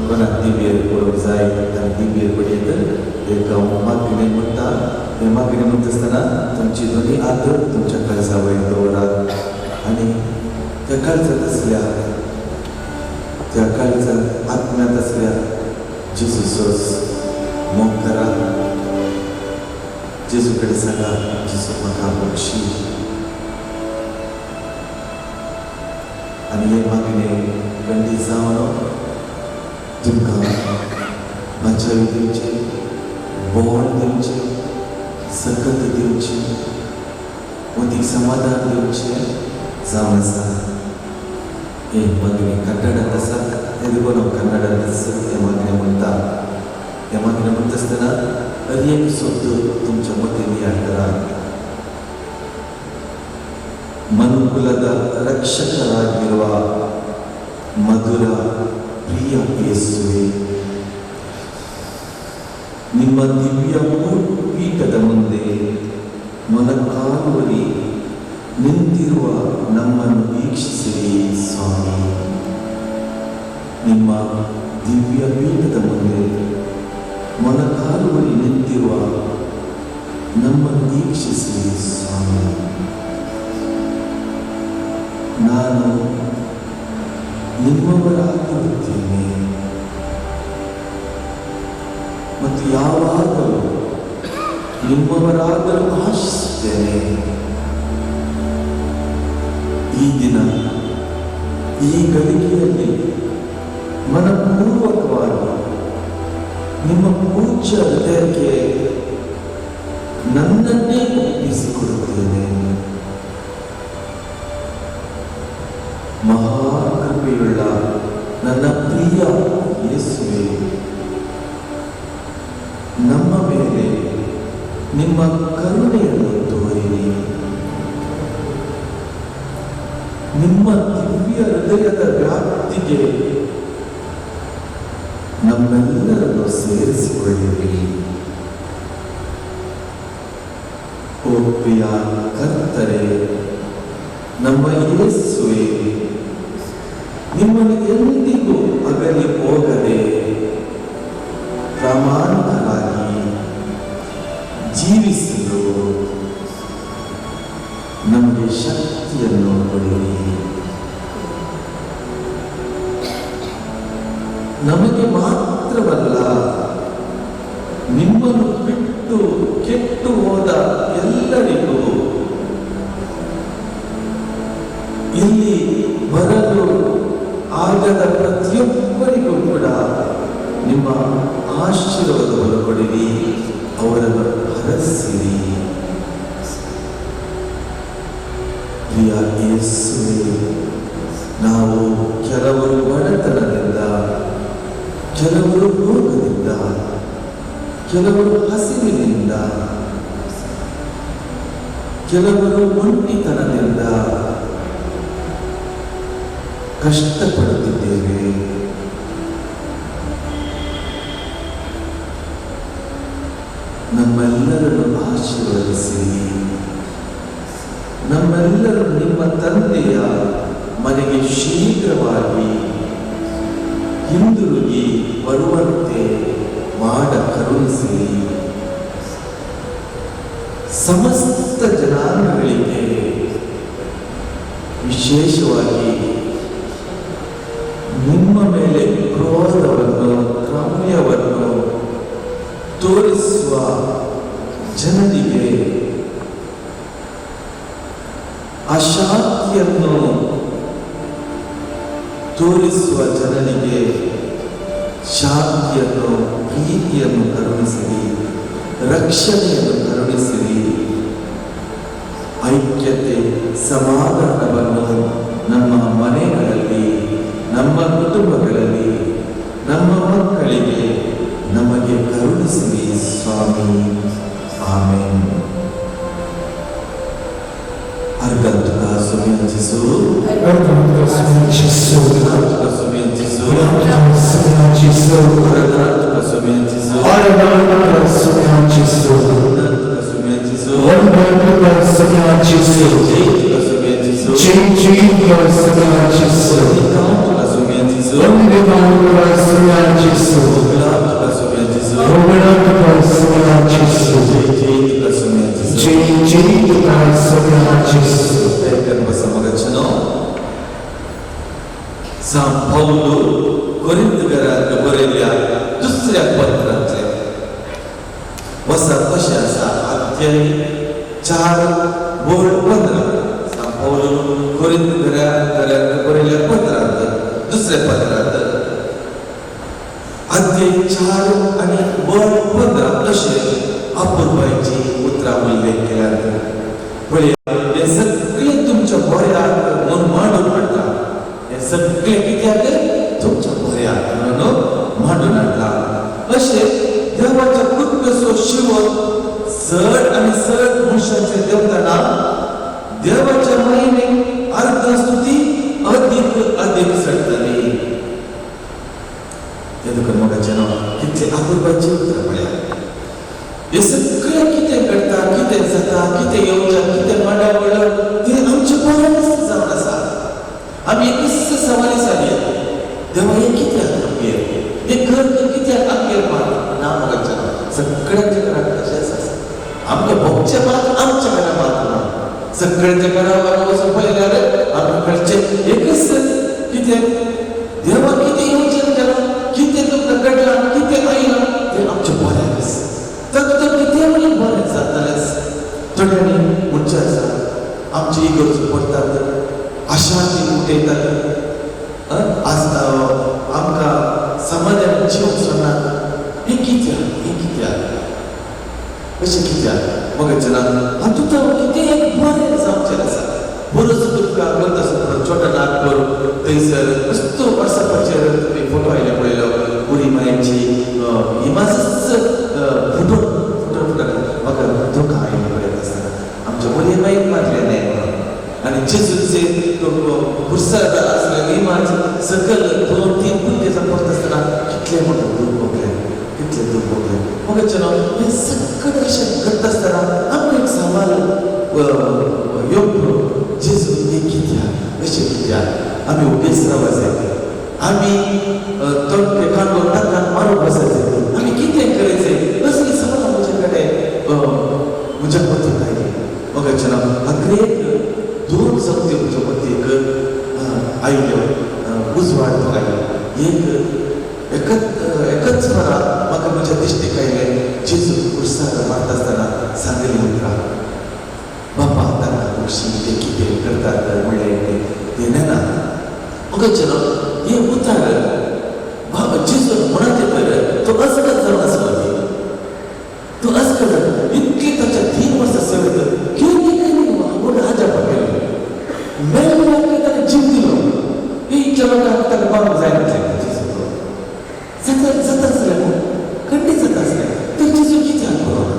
पण दिव्य पळोवंक जाय आनी दिव्य पळयत एक मागणी म्हणटा हे मागणी म्हणटा आसतना तुमची दोनी हात तुमच्या काळजा वयर दवरात आनी त्या काळजांत आसल्या त्या काळजांत आत्म्यांत आसल्या जेजूचोच मोग करात. जेजू कडेन सांगा, जेजू म्हाका बक्षी. आनी हे मागणे खंडीत जावन तुमकां बचाव दिवचे, बोवाळ दिवचे, सकत दिवचे, मदीं समाधान दिवचे जावन आसा. हे मागणी कन्नडांत आसा ते देखून हांव कन्नडांत हे मागणे म्हणटा. हे मागणे म्हणटा आसतना एक शब्द तुमच्या मतींत हाडटात. ಮನುಕುಲದ ರಕ್ಷಕರಾಗಿರುವ ಮಧುರ ಪ್ರಿಯ ಯೇಸುವೆ, ನಿಮ್ಮ ದಿವ್ಯ ಪೀಠದ ಮುಂದೆ ಮೊಣಕಾಲೂರಿ ನಿಂತಿರುವ ನಮ್ಮನ್ನು ವೀಕ್ಷಿಸಿರಿ ಸ್ವಾಮಿ. ನಿಮ್ಮ ದಿವ್ಯ ಪೀಠದ ಮುಂದೆ ಮೊಣಕಾಲೂರಿ ನಿಂತಿರುವ ನಮ್ಮನ್ನು ವೀಕ್ಷಿಸಿರಿ ಸ್ವಾಮಿ. ನಾನು ನಿಮ್ಮವರಾಗಿರುತ್ತೇನೆ ಮತ್ತು ಯಾವಾಗಲೂ ನಿಮ್ಮವರಾಗಲು ಆಶಿಸುತ್ತೇನೆ. ಈ ದಿನ ಈ ಗಳಿಗೆಯಲ್ಲಿ ಮನಪೂರ್ವಕವಾಗಿ ನಿಮ್ಮ ಪೂಜ್ಯ ಹೃದಯಕ್ಕೆ ನನ್ನನ್ನೇ ಒಪ್ಪಿಸಿಕೊಡುತ್ತೇನೆ. ಮಹಾಕೃಪೆಯುಳ್ಳ ನನ್ನ ಪ್ರಿಯ ಯೇಸುವೆ, ನಮ್ಮ ಮೇಲೆ ನಿಮ್ಮ ಕರುಣೆಯನ್ನು ತೋರಿರಿ. ನಿಮ್ಮ ದಿವ್ಯ ಹೃದಯದ ವ್ಯಾಪ್ತಿಗೆ ನಮ್ಮೆಲ್ಲರನ್ನು ಸೇರಿಸಿಕೊಳ್ಳಿರಿ. ಓ ಪ್ರಿಯ ಕರ್ತರೇ, ನಮ್ಮ ಯೇಸುವೆ, ನಿಮ್ಮನ್ನು ಎಂದಿಗೂ ಅಗಲಿ ಹೋಗದೆ ಪ್ರಾಮಾಣಿಕರಾಗಿ ಜೀವಿಸಲು ನಮಗೆ ಶಕ್ತಿಯನ್ನು ಕೊಡಿರಿ. ನಮಗೆ ಮಾತ್ರವಲ್ಲ, ನಿಮ್ಮನ್ನು ಬಿಟ್ಟು ಕೆಟ್ಟು ಹೋದ ಎಲ್ಲರಿಗೂ ಇಲ್ಲಿ ಬರಲು ಆಗದ ಪ್ರತಿಯೊಬ್ಬರಿಗೂ ಕೂಡ ನಿಮ್ಮ ಆಶೀರ್ವಾದವನ್ನು ಕೊಡಿರಿ, ಅವರನ್ನು ಹರಸಿರಿ. ಪ್ರಿಯ ಯೇಸುವೆ, ನಾವು ಕೆಲವರು ಬಡತನದಿಂದ, ಕೆಲವರು ರೋಗದಿಂದ, ಕೆಲವರು ಹಸಿವಿನಿಂದ, ಕೆಲವರು ಒಂಟಿತನದಿಂದ ಕಷ್ಟಪಡುತ್ತಿದ್ದೇವೆ. ನಮ್ಮೆಲ್ಲರನ್ನು ಆಶೀರ್ವದಿಸಿ, ನಮ್ಮೆಲ್ಲರೂ ನಿಮ್ಮ ತಂದೆಯ ಮನೆಗೆ ಶೀಘ್ರವಾಗಿ ಹಿಂದಿರುಗಿ ಬರುವಂತೆ ಮಾಡ ಕರುಣಿಸಿ. ಸಮಸ್ತ ಜನಾಂಗಗಳಿಗೆ ವಿಶೇಷವಾಗಿ ನಿಮ್ಮ ಮೇಲೆ ಕ್ರೋಧವನ್ನು, ಕ್ರಮ್ಯವನ್ನು ತೋರಿಸುವ ಜನರಿಗೆ, ಅಶಾಂತಿಯನ್ನು ತೋರಿಸುವ ಜನರಿಗೆ ಶಾಂತಿಯನ್ನು, ಪ್ರೀತಿಯನ್ನು ಕರುಣಿಸಿರಿ, ರಕ್ಷಣೆಯನ್ನು ಕರುಣಿಸಿರಿ. ಐಕ್ಯತೆ, ಸಮಾಧಾನವನ್ನು ನಮ್ಮ ಮನೆಗಳಲ್ಲಿ, ನಮ್ಮ ಕುಟುಂಬಗಳಲ್ಲಿ, ನಮ್ಮ ಮಕ್ಕಳಿಗೆ ನಮಗೆ ಕರುಣಿಸಿರಿ ಸ್ವಾಮಿ. ಆಮೆನ್. ಅರ್ಗಂತುಕ ಸುಮಿಂಚಿಸು, Arganta sumincisu, ಅರ್ಗಂತುಕ ಸುಮಿಂಚಿಸು, Arganta sumincisu, ಅರ್ಗಂತುಕ ಸುಮಿಂಚಿಸು, Arganta sumincisu, ಅರ್ಗಂತುಕ ಸುಮಿಂಚಿಸು, Arganta sumincisu, ಜೈತುಕ ಸುಮಿಂಚಿಸು, Cincinga sumincisu, ಅರ್ಗಂತುಕ ಸುಮಿಂಚಿಸು, Arganta sumincisu, बरयल्या दुसऱ्या पत्रांतले वचन कशें आसा अध्याय 4:15 सांग कोरिंथीयांक बरयल्या पत्रांत दुसऱ्या पत्रांत अध्याय 4:15 अशें अपुर्बायची उतरां उल्लेख केल्यात. हे सगळे तुमच्या बऱ्याक म्हूण मांडून हाडटा. हे सगळे कित्याक तुमच्या बऱ्याक म्हणून मांडून हाडटा. अशें देवाच्या कृपेचो शिवो चड आनी चड मनशांचेर देवताना देवाच्या महिमेक अर्थ स्तुती अदीक चडटली. ते तुका मोगाचें न्हू कितले अपुर्बायची उतरां पळया. हे सगळें कितें घडटा, कितें जाता, कितें येवचें, कितें मांडावळ तें आमचे बरें जावन आसा. आमी एकच सवाली सादी देवा हें कित्याक आमगेर, हें घर कित्याक आमगेर मात ना मोगाचें सगळ्यांच्या घरांत तशेंच आसा. आमकां भोगचें मात आमच्या घरा मात ना. सगळ्यांच्या घरावर वचून पळयल्यार आमकां कळचें एकच कितें देवा कितें येवचें जालां, कितें तुमकां घडलां, कितें आयलां तें आमचें बरें आसा. तर कितें म्हणून बरें जातालेंच. थोड्यांनी म्हणचें आसा आमची इगर्जो पडटात, आशांती उठयतात, आमकां समाजान जीव सोडनात. हें कित्याक अशें कित्याक मोगाचें ना. हातूंत कितें एक बरें जावचें आसा. बरोच तुमकां ग्रंथ आसा छोटा नागपूर थंयसर मस्तो वॉट्सॅपाचेर तुमी फोटो आयले पळयलो उडी मायेची ही मातसो फुटून म्हाका दुखां आयलें पळयत आसतना आमच्या उडी मायेक मारलें न्हय म्हणून. आनी जेजूचे खुर्साद आसले इमाज सकल 2-3 भुरगे जावपाक आसतना कितलें मोठें दूख भोगलें, कितलें दूख भोगलें. मोगाचें न्हू हें सगळें अशें करता आसतना आमकां एक सवाल येवंक जेजू हें कित्याक अशें कित्याक आमी उपेस रावपाक जाय. आमी तोंडे काडून नाकान मारूंक वचपाचें, आमी कितें करचें असली सवाल म्हजे कडेन म्हज्या मतीक आयली. मोगाचें न्हू हांवें 2 सक्ती म्हज्या मतीक आयल्यो उजवाड तो आयलो. एकच वरां म्हाका म्हज्या दिश्टीक आयलें जेजू खुर्साद मारता आसतना सांगली उतरां बापा ताका खुशी ते कितें करतात म्हणलें तें ना. मोगाचें न्हू हें उतार बाबा जेजू म्हणत तर तो अस्कत जावन आसलो. तो अस्कत इतली ताच्या 3 वर्सां सेवेत केली म्हणून आजा पडलेलो मेळ्ळें ताणें जीव दिलो. इतल्या लोकांक ताका बाबा जाय नासलें. जाता आसलें खंडीत जाता आसलें तर जेजू कित्याक कळना.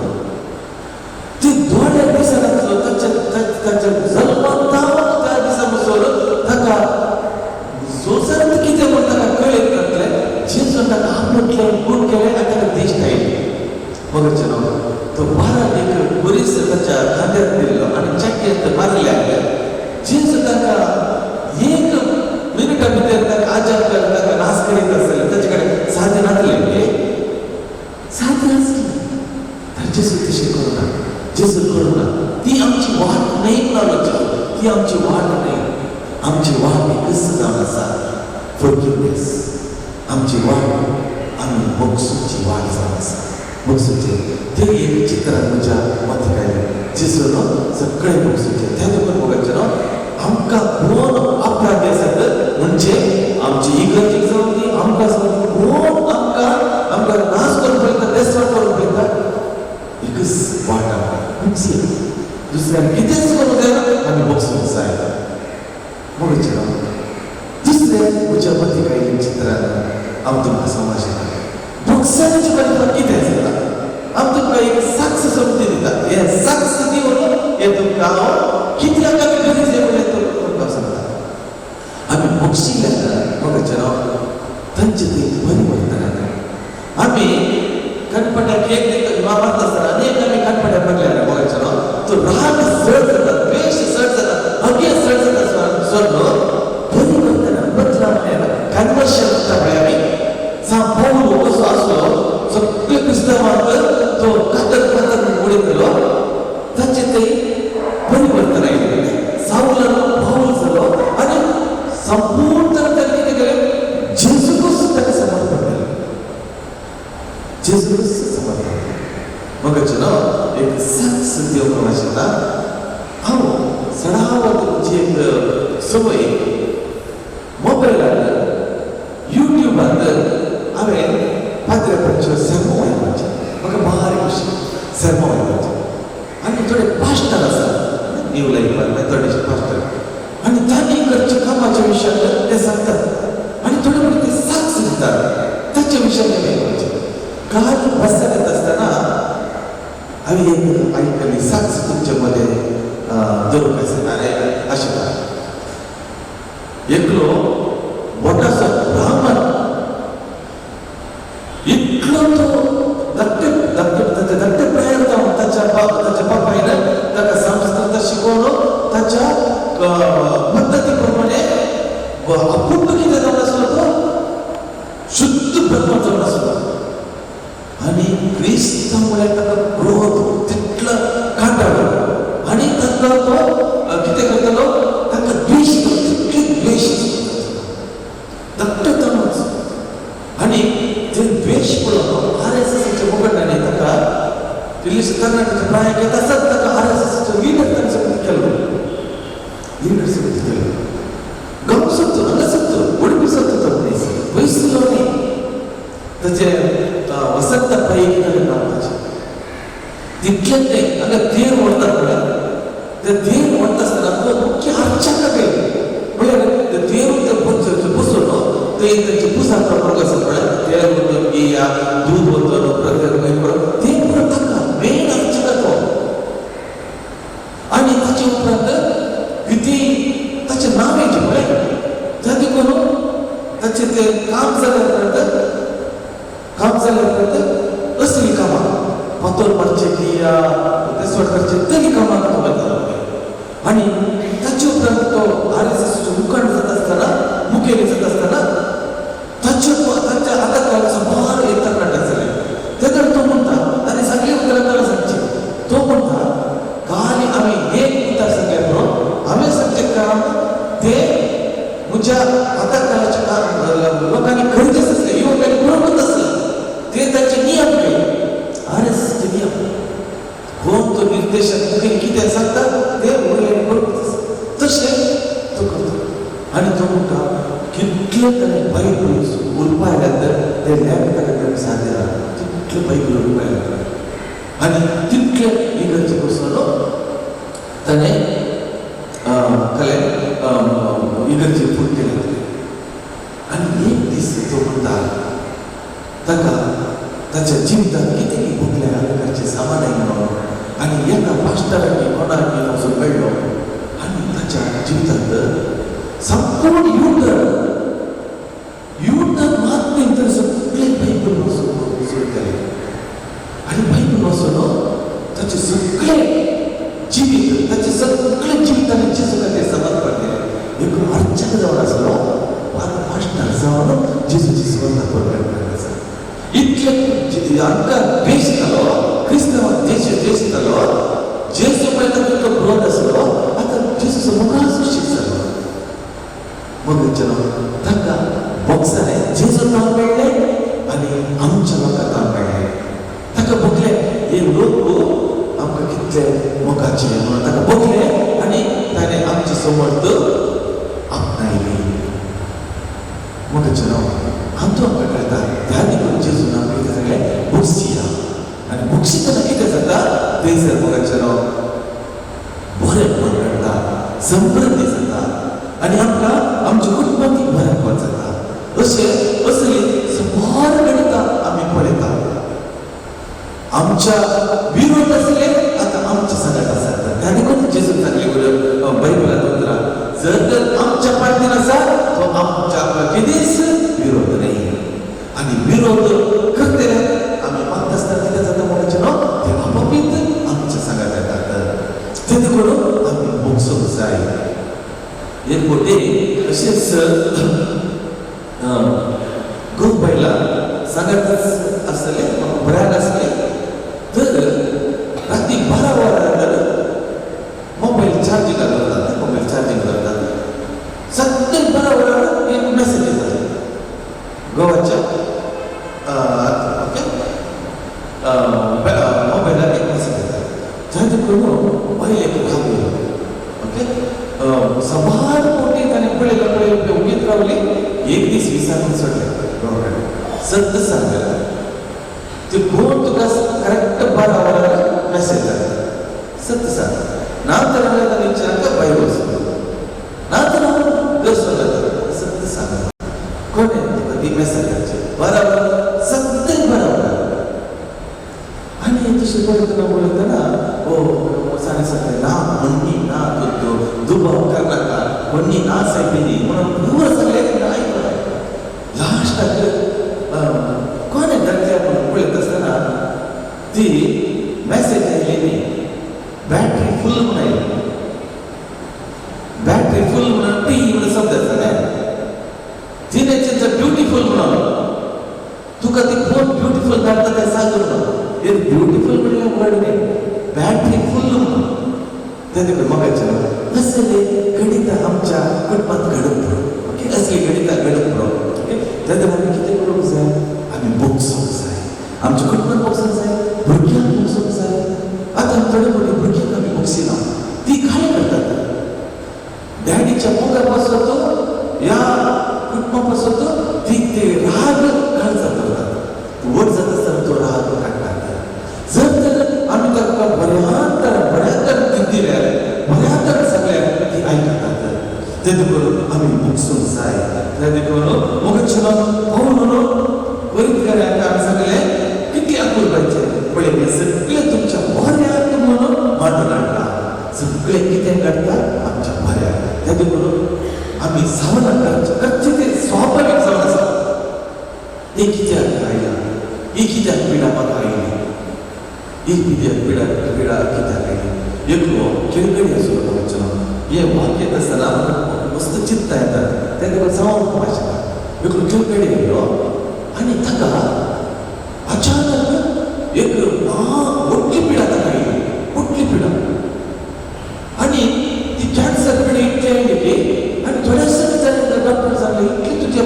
ते दोड्या दिसांतलो ताच्या जल्मांत त्या दिसा बसून ताका जोजांत कितें म्हूण ताका कळ्ळें नासलें. जेजून ताका आपणांतल्यान खूण केलें आनी ताका दिश्ट आयली. मोगाचें न्हू तो 12 बरीच ताच्या खांद्यार दिल्लो आनी चाकयेंत मारल्यार जेजू ताका 1 मिनिटा भितर ताका आजार ताका नाश करीत आसलें. ताचे कडेन साधन आसलें साधन आसलें तर जेजू तशें करूना. जेजू करूना. ती आमची वाट न्हय नॉलेज, ती आमची वाट न्हय. आमची वाट एकच जावन आसा फॉरगिवनेस. आमची वाट आमी मोक्षाची वाट जावन आसा. मोक्षाचे ते एक चित्रां म्हज्या मतीक आयलें. जेजू न्हू सगळें मोक्षाचे त्या देखून मोगाचें न्हू आमकां 2 अपराधी आसात म्हणजे आमची इगर्जीक जावं ती आमकां कोण आमकां नाश करून पळयता, देसवाड करून पळयता. एकच वाट आमकां दुसऱ्याक कितेंच करूं जायना आमी मोक्षाक जाय. मोगाचें न्हू दुसरें म्हज्या मतीक आयिल्लें चित्रां हांव तुमकां समजता. मोक्षाची परंपरा कितें जाता हांव तुमकां एक साक्ष समती दिता. हें साक्ष दिवन हें तुमकां हांव कित्याक आमी गरजेचें म्हणलें तुमकां सांगता. आमी मोक्षी गेल्यार मोगाचें न्हू तांचें तें परिवर्तन जाता. आमी कणपट्याक एक दिता मारता आसतना अनेक आमी कणपट्याक पडल्यार मोगाचें न्हू तो राग चड जाता, द्वेश चड जाता, अगे चड जाता न्हू परिवर्तन बदलाव कन्वर्शन म्हणटा पळय आमी. पाऊल कसो आसलो सगळे क्रिस्तवांक तो कातर उडयतलो ताचें तें परिवर्तन आयलें. सावलान पाऊल जालो आनी संपूर्ण ताणें कितें केलें जेजूकच ताका समर्पण केलें. जेजू समजता मग एक साक्ष देव प्रवाशाला हांव सदांची एक सवय मोबायलार युट्यूबार हांवें पाद्र्यापाचे सर्म वाचपाचे म्हाका बारीक अशें सर्म वाचपाचे आनी थोडे पास्टर आसा न्यू लायफार मेथोडिस्ट पास्टर आनी तांणी करचे कामाच्या विशयान ते सांगतात आनी थोडे थोडे ते साक्ष दितात ताच्या विशयान वाचपाचे काल बसत येत असताना आम्ही एक ऐकली साक्ष तुमच्या मध्ये दवरूंक आसा आशिल्लो एकलो मोठासो ब्राह्मण इतलो तो धाकटे प्रायार जावन ताच्या बापायन ताका संस्कृत शिकवलो ताच्या पद्धती प्रमाणे अपूर्ण कितें जावन आसलो तो शुद्ध ब्रह्म जावन आसलो आणि क्रिस्तामुळे ताका क्रोध तितलो काटाळो आणि ताका तो कितें करतालो ताका द्वेष तितले द्वेष धाकटेपणाच आणि ते द्वेष पळोवन RSSच्या मुखारांनी ताका दिल्ली कर्नाटकाच्या प्रायाक येता आसत ताका RSSचो लीडर तांणी समिती केलो गांव सोदतो हांगा सोदतो उडपी सोदतो तो मनीस पयसलो न्ही ताचे वसंत पैक नावाचे तितलेंच न्ही हांगा देव व्हरतात म्हळ्यार ते देव व्हरता आसतना तो मुख्य अर्चक गेलो म्हळ्यार देव बसलो ते ताची पुजा करपाक आसत म्हळ्यार तेल वतन या दूध वतन प्रत्येक ते पुरो ताका मेन अर्चक तो आनी ताचे उपरांत कितें ताचें नांव येचें म्हळ्यार जाती करून ताचें तें काम जाल्यार असली कामां फातर मारचे की या तेसवट करचे तरी कामां तो वयतालो आनी ताचे उपरांत तो RSSचो मुखार जाता आसतना मुखेली जाता आसतना ताच्या आतां सुमार एक कर्नाटक जाले तेन्ना तो म्हणटा आनी सगळी उतरां सांगची तो म्हणटा काल आमी एक उतर सांगले म्हणून हांवें सांगचें काम ते म्हज्या आतां काळाच्या लोकांनी गरजेच आसले युवकांनी बरोबर आसले ते तांचे नियम केले RSSचे नियम कोण तो निर्देशक मुखेल कितें सांगता ते उरलें बरोबर तशें तो करता आनी तो म्हणटा कितले ताणें बायबल उरपाक घातले ते लॅब ताका साथ दिला तितले बायबल उरपाक घातले आनी तितले इगर्जे बसलो ताणें इगर्जे फूट केले आनी एक दीस तो म्हणटा ताका ताच्या जिवितांत कितें भोगलें आलें सामान आयलो आनी एका पास्टरांनी कोणाक असो मेळ्ळो आनी ताच्या जिवितांत संपूर्ण युटर्न मात नंतर सगळे बायबल वाचून सुरू केले आनी बायबल वाचून ताचे सगळे जिवीत ताचे सगळे जिवितांनी जेजू खातीर समर्पण केलें एक अर्चक जावन आसलो पास्टर जावन जेजूची सुवात परगट आसा इतले हांकां द्वेश जालो क्रिस्तांवाक द्वेश जालो जेजू पळयता तो क्रोध आसलो आतां जेजूचो मुखार सुशीक जालो मग ताका बॉक्सांनी जेजू नांव मेळ्ळें आनी आमच्या लोकांक नांव मेळ्ळें ताका बघलें हे लोक आमकां कितले मोगाचे म्हणून ताका बघलें आनी ताणें आमची समर्थ आपणायली मोगाचें नांव आमचो आमकां कळटा त्या देखून जेजू नांव कितें सांगलें बुक्सिया आनी बुक्सितना कितें जाता थंयसर मोगाचें नांव बरेंपण मेळटा समृद्धी जाता आनी आमकां आमच्या कुटुंबांत बरेंपण जाता अशें असली सुमार गणितां आमी पळयता आमच्या विरोध आसले आतां आमच्या सगाट आसात त्या देखून जेजू सांगले बायबलांत उतरां जर तर आमच्या पार्टीन आसा तो आमच्या कितेंच विरोध नाही आनी विरोध करते आमी मागता आसतना कितें जाता म्हणचे न्हू ते आपोआपीत आमच्या सांगात येतात ते देखून आमी मोगसूंक जाय एक फावटी अशेंच खूब बायलां सांगात आसतले बऱ्याक आसले तर राती 12 वरांनंतर मोबायल चार्जिंगाक घालतात मोबायल चार्जिंग करतात सद्दां 12 वरांनी एक मेसेज येता गोवाच्या सत्य सांगायला ते कोण तुका करेक्ट बरोबर मेसेज जाता सत्य सांग ना तर विचार बाहेर बसतो ना तर सत्य सांगा कोण आहे तुका ती मेसेज बरोबर सत्य बरोबर आणि तसे बोलताना हो सांगितलं ना म्हणणी ना तो दुभाव करणारा म्हणणी ना साहेबी म्हणून दूर सगळे नाही लास्ट कोण आहे घरच्या बोलत असताना ती मेसेज आलेली बॅटरी फुल म्हणाली बॅटरी फुल म्हणून ती म्हणून समजायचं नाही तिने ब्युटिफुल म्हणून तुका ती कोण ब्युटिफुल काढता काय सांगू हे ब्युटिफुल म्हणलं वर्ड नाही बॅटरी फुल त्याने मगायचं असले गणित आमच्या कुटुंबात घडत ओके असले गणित घडत ओके त्याच्यामध्ये किती बरोबर आहे आम्ही बुक्स आहे आमच्या कुटुंबात बुक्स आहे भुरग्यांक बुक्स आहे आता थोडे मोठे भुरग्यांक आम्ही बुक्स ना ती काय करतात डॅडीच्या मुखापासून तो या कुटुंबापासून तो ती ते राग घालतात वर जात असताना तो राग काढतात जर तर आम्ही त्या भऱ्यांतर दिल्या भऱ्यांतर सगळ्या ती ऐकतात ते करून आम्ही बुक्सून जाय ते करून मग पाहून वरील करायला आम्ही सगळे किती आकुल पाहिजे पहिले सगळे तुमच्या भऱ्यात म्हणून मांडून आणला सगळे किती काढतात आमच्या भऱ्या ते करून आम्ही सावध कच्चे ते स्वाभाविक जाऊन असतात एकीच्या खायला एकीच्या पिढा पाहिली एकीच्या पिढा पिढा कित्या खायली एक खेळकडी असो बघायचं हे वाक्य असताना मस्त चित्त येतात त्याच्यावर जाऊन भाषा एक खेळकडी गेलो आणि थका अचानक एक मोठी पिढा खायली मोठी पिढा आणि ती कॅन्सर पिढी इतकी आहे की आणि थोड्याशा विचारायला डॉक्टर सांगले की तुझ्या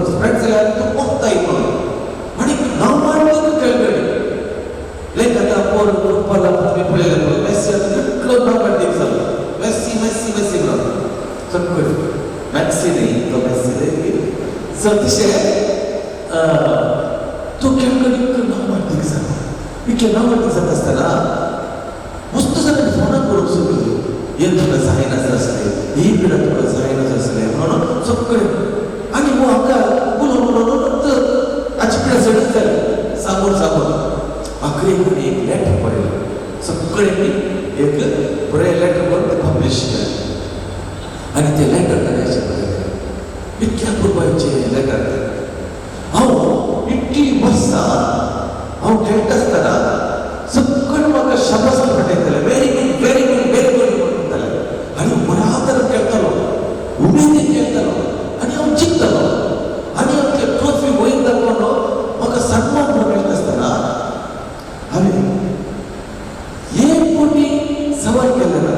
स्प्रेड झाला तो मोठा आहे म्हणून आणि नाव मांडलं तर खेळकडी लेख आता पोर पला पळेल मेस्सी आता क्लब नाव काढते चालू मेस्सी मेस्सी मेस्सी म्हणून सगळं मॅक्सी नाही तो मेस्सी नाही अतिशय तो खेळकडी नाव मांडते सांग इतके नाव मांडते जात असताना मस्त सगळं फोना करून सुरू हे तुला जायनाच असले ही पिढा तुला जायनाच असले म्हणून सगळे आणि मग आमका बोलून तर आजची पिढा जडत झाली सांगून आखरी एक लेटर पडेल सगळे एक बरे लेटर करून पब्लिश केलं आणि ते लेटर करायचे पडेल इतक्या रुपयाचे लेटर हांव इतकी मस्त हांव खेळत असताना सगळं म्हाका शाबास पडयताले very good very good very good म्हणटाले आणि बऱ्या तरेन खेळटालो उमेदीन खेळटालो आणि हांव जिखतालो आणि हांव ते ट्रॉफी वयर दाखोवन म्हाका सन्मान मेळटा आसतना हांवें 1 कोटी सवाल केले ना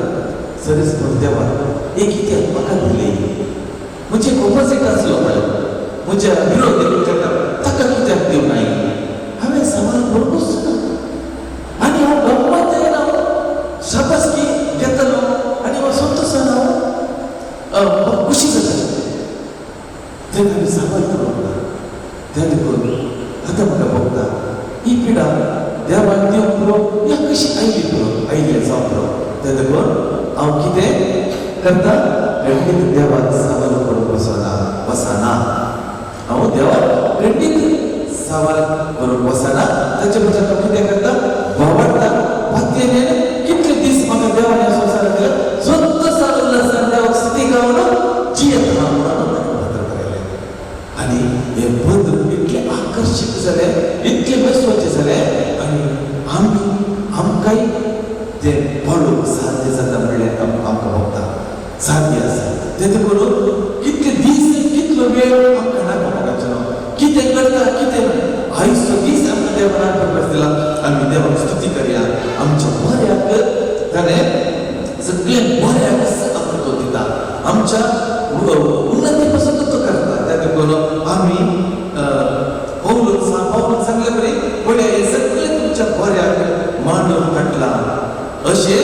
सरस देवा एक कित्याक म्हाका दिली म्हणजे ऑपोजीट आसलो म्हज्या विरोधी ताका कित्याक दिवं ना हांवें सवाल करूंकच ना आणि हांव गंमत येना शाबासकी घेतलो आणि हांव संतोशान हांव खुशी जातालें तेन्ना हांवें सवाल करूंक ना तेन्ना करून आतां म्हाका भोगता ही पिढा देवान दिवंक पुरो या कशी आयली पुरो आयली जावं पुरो तेन्ना करून हांव कितें करता खंडीत देवाक सवाल करूंक वचना हांव देवाक खंडीत सवाल करूंक वचना ताचे बद्दल हांव कितें करता वावरता भक्तीने कितले दीस म्हाका देवान ह्या संवसारांत दिला सद्दां उल्हासान देवाक स्तुती गावन जियेत राव म्हणून पत्र बरयलें आणि हे पद इतले आकर्षक जाले इतले म्हत्वाचे जाले आणि आमकांय ते पळोवंक साध्य जाता म्हणल्यार आमकां भोगता साध्य आसा तें करून कितले दीस कितलो वेळ आमकां नाका कितें करता कितें आयचो दीस आमकां देवान पर्पज दिला आमी देवाक स्तुती करया आमच्या बऱ्याक ताणें सगळे बऱ्याक आमकां तो दिता आमच्या उन्नती पासून तो करता तें करून आमी पावलून सांगले बरे पळय हे सगळे तुमच्या बऱ्याक मांडून हाडला अशें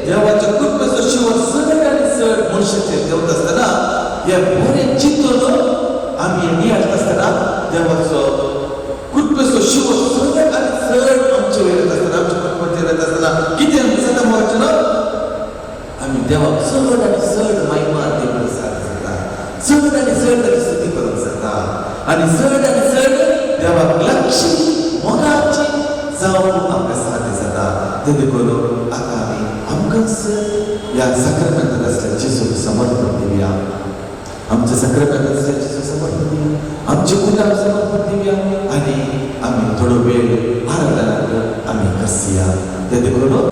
देवाच्या कृपेचो शिवर चड आनी चड मनशाचेर देंवता आसतना हे बरें चिंतून आमी नियाळटा आसतना देवाचो Joshua servant and servant आमच्या वेळेत असताना आमच्या कुटुंबाच्या वेळेत असताना किती आमचा मोर्चा ना आम्ही देवा सर्वंट आणि सर्वंट महिमा देवाला सांगतात सर्वंट आणि सर्वंट स्तुती करून सांगतात आणि सर्वंट आणि सर्वंट देवाक लक्ष्मी मोगाची जाऊन आमकां साथ जाता ते देखून आता आम्ही आमकांच या सक्रमेंटात असल्या जेजूक समर्पण दिवया आमच्या सक्रमेंटात असल्या जेजूक समर्पण दिवया आमचे उदार समर्पण दिवया आणि आम्ही थोडो वेळ आराधनाक आम्ही करूया ते देखून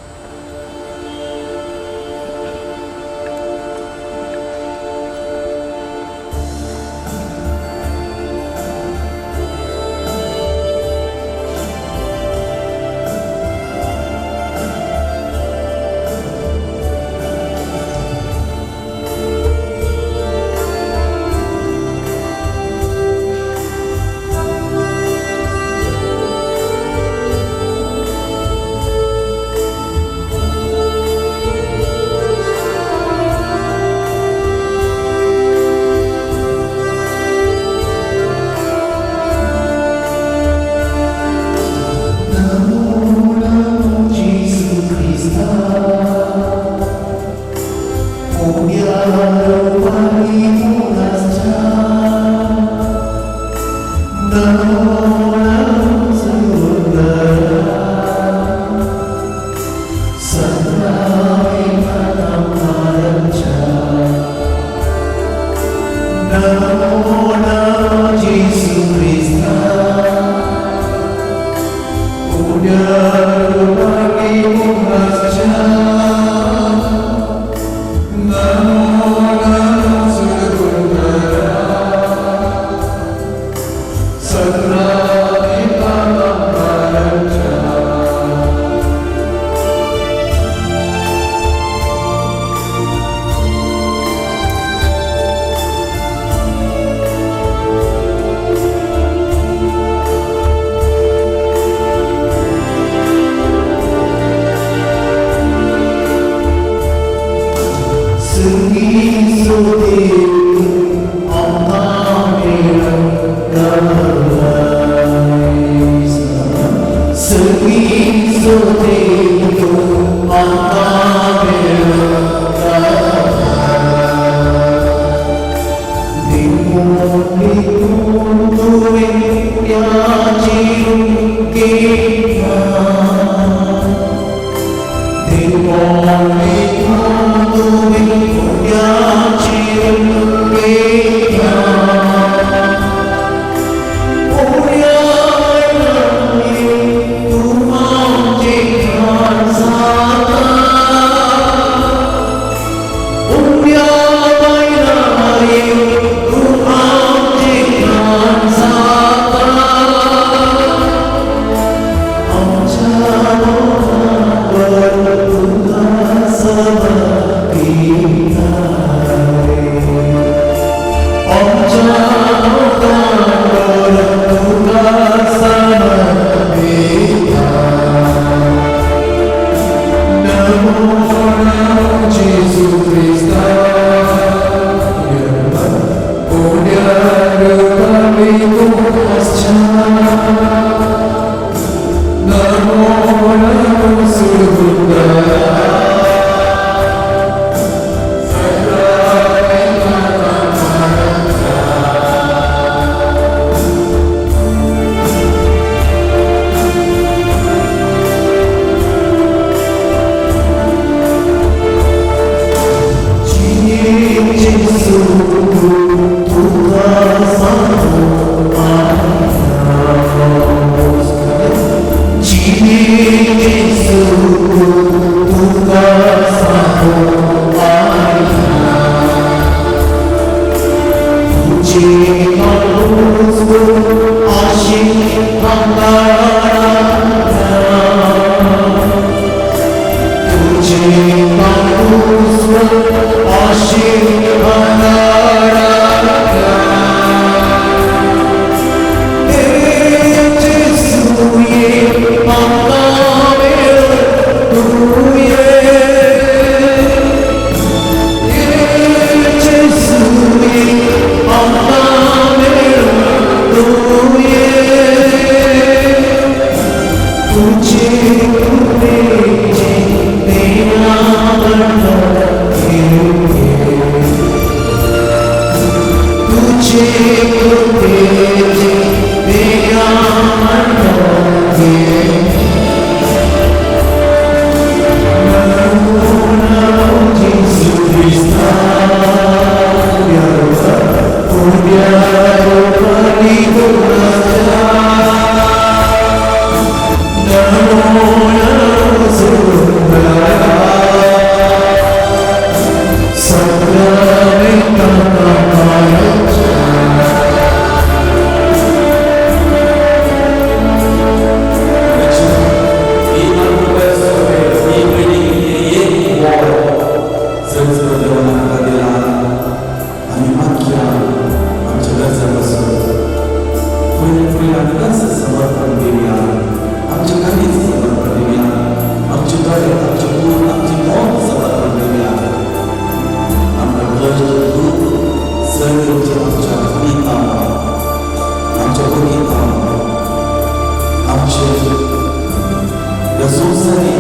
संसारी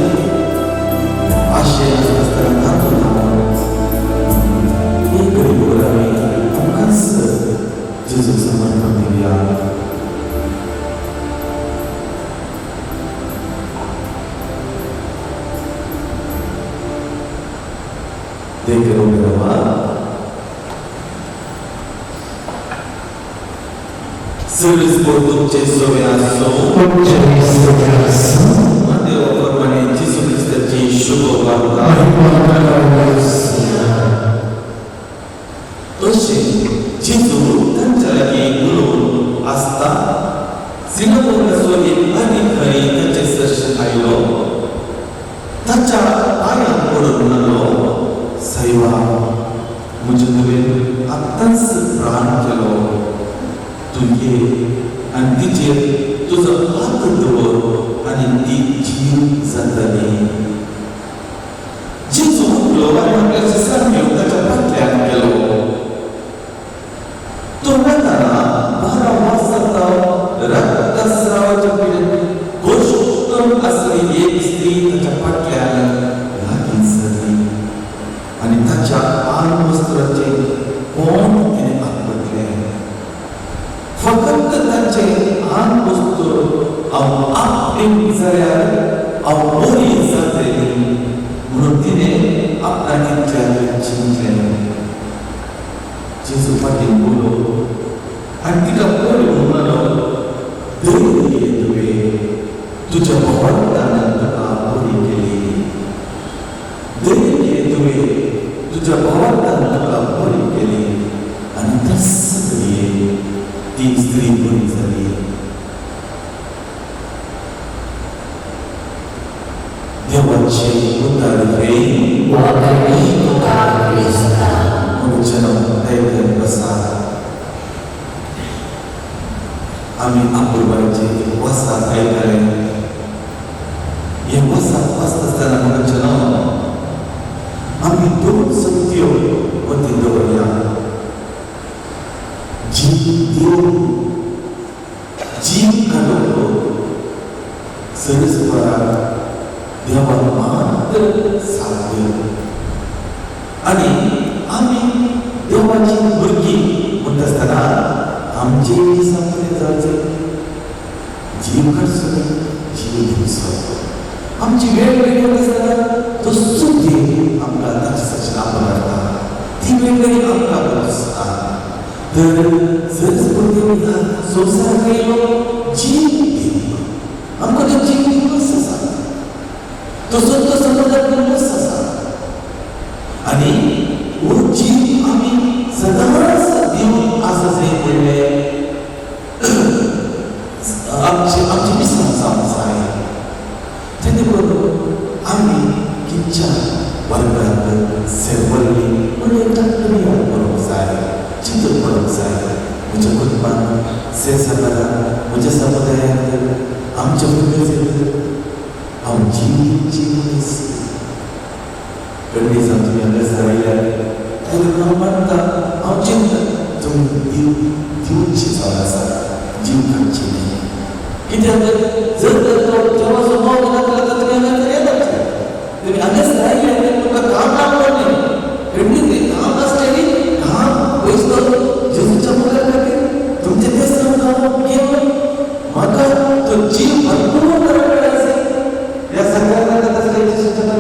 आशय असताना एक गरीब आमकांच जेजू समर्पण दिवया. ते करून देवा Service por tutte soveranzo, Oggi sovrano, Matteo Formane, Gesù Cristo ci sciugo ma guarda. riguardano sia. Oggi Gesù tangiaragi guru asta, Singapore soli anikari tanjasas ayo, tanca ayam korunalo, saiwa, mujudul atans pran kelo. तुझे आणि तिचे तुझं हात दवर आणि ती जीव जातली. जेजू लोकांनी आपल्या शिष्यांनी त्याच्या पाठल्यान केलो. तो म्हणताना 12 वर्षाचा रक्तस्रावाच्या पीडेत गोष्ट असलेली एक स्त्री त्याच्या पाठल्यान लागीन झाली आणि त्याच्या अंगवस्त्राचे कोण तिने आपटले. फक्त त्यांचे आन वस्तू आपली विचारल्या बोरी जातली म्हणून तिने आपल्या जिंकले. जेजू पाटील बोलो आणि तिला बोल म्हणालो, देवी तुवे तुझ्या भगवंतानं तुका बोरी केली. देवी तुवे तुझ्या भगवंतानं तुका बोरी केली आणि तसली ती स्त्री बरी झाली. देवाचे उद्धार होईल. आम्ही अपूर्वाचे वसात ऐकले. हे वसात वाचत असताना म्हणून आम्ही 2 सत्य वती दवरया. जीव काढतो सरस्वरा देवा मात्र साध्य आणि आम्ही देवाची भुरगी म्हणत असताना आमचे सामने जायचे. जीव काढतो जीव घेऊन आमची वेळ वेगळी होत असताना तो सुद्धी आमका त्याच्यासाठी आपण ती वेगळी आमका बोलत असतात. तर सरस्वती संसार केलो जीव घेतलो. आमका तो जीव घेऊनच असा तो स्वतः समाजात घेऊनच असा आणि वो जीव आम्ही सदाच देऊन असं जे बोलले आमची विश्वास आहे. जेणेकरून आम्ही किंच्या वर्गात सेवली म्हणून बरोबर आहे. चिंतन बरोबर आहे. मुझे कुटुंबात सेसला मुझे समुदायात आमच्या मुलीचे आमची कधी सांगतो यांना सरायला तर म्हणता आमची तुम्ही जीवन शिकवला असा जीव खायची नाही. किती जर जेव्हा स्वभाव केला तर तुम्ही अगेच राहिले तुला काम नाही कधी काम असते काम वैष्णव जेजूच्या मुलांमध्ये तुमचे ते काम केलं माका तो जीव भरपूर करायचा या सगळ्यांना त्याची सूचना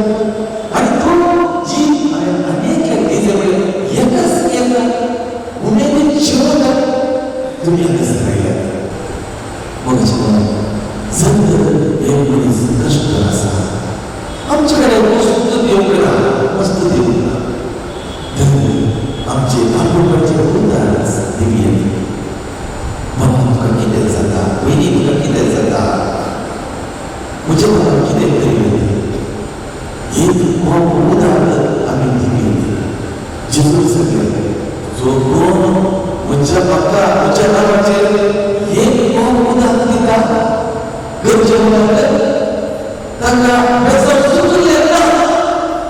आणि तो जीव अनेक एकच एका उमेदीत जीवन तुम्ही अगेच राहिले. मग जर एक मुलीच कष्ट असा आमच्याकडे मस्त देवकडा मस्त देवकडा आमचे आठवड्याचे उदाहरण देवी म्हणून तुका कितें जाता वयनी तुका कितें जाता म्हजे म्हाका कितें तरी एक उदाहरण आमी दिली. जेजू सांगले जो कोण म्हज्या म्हाका म्हज्या नांवाचेर एक उदाहरण दिता गरजे तांकां बेजार सुचून येता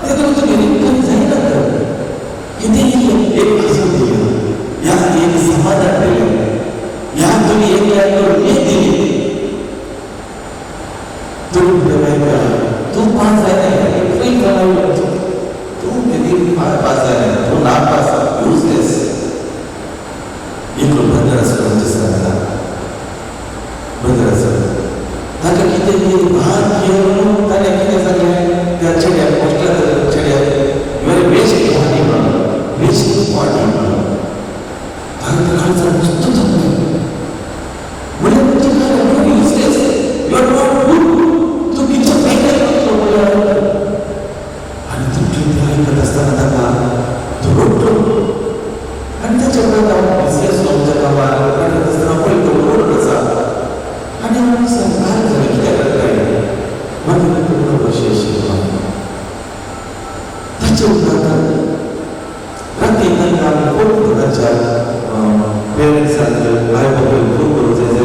ते तुमचे घरी कमी जायना. कितें एक आसूं दिली ह्या एक समाधान दिलें ह्या तुमी एक दिली तुम्ही Jadi bahagia tanya kita saja dia ceria postal ceria very basic body tangan terasa betul boleh bercakap dengan useless you are not good to kita better to boleh ada terjadi hari kata setara turun anda coba tahu bisnis orang cakap ada setara boleh turun rasa ada orang sangat dari kita berkaya mana kita bersyukur tak coba nanti kita pun belajar parents saja ayah bapa guru saja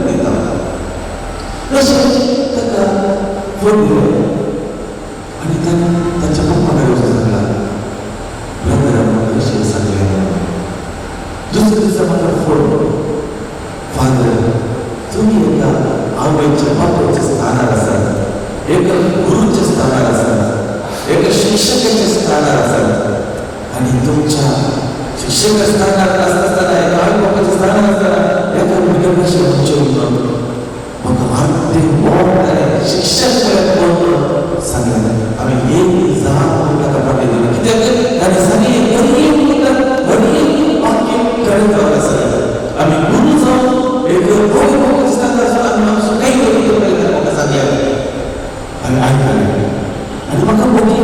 kita rasa kita pun ada tak cepat pada usaha kita belajar manusia saja justru sama pun father तुम्ही एकदा आवडीच्या बापाच्या स्थानावर असाल एका गुरुच्या स्थानावर असाल एका शिक्षकाच्या स्थानावर असाल आणि तुमच्या शिक्षक स्थानावर असताना एका आई बापाच्या स्थानावर असताना एका मुलाशी उंचवून मग आमचे मोठे शिक्षक बोलतो सांगा आम्ही एक जाण मुलाला पाठवलं किती आणि सगळे घरी वाक्य करत असतात आम्ही गुरु जाऊ एक बहुत स्थानावर असताना काही गोष्टी करायला सांगितल्या आणि आणि मग मोठी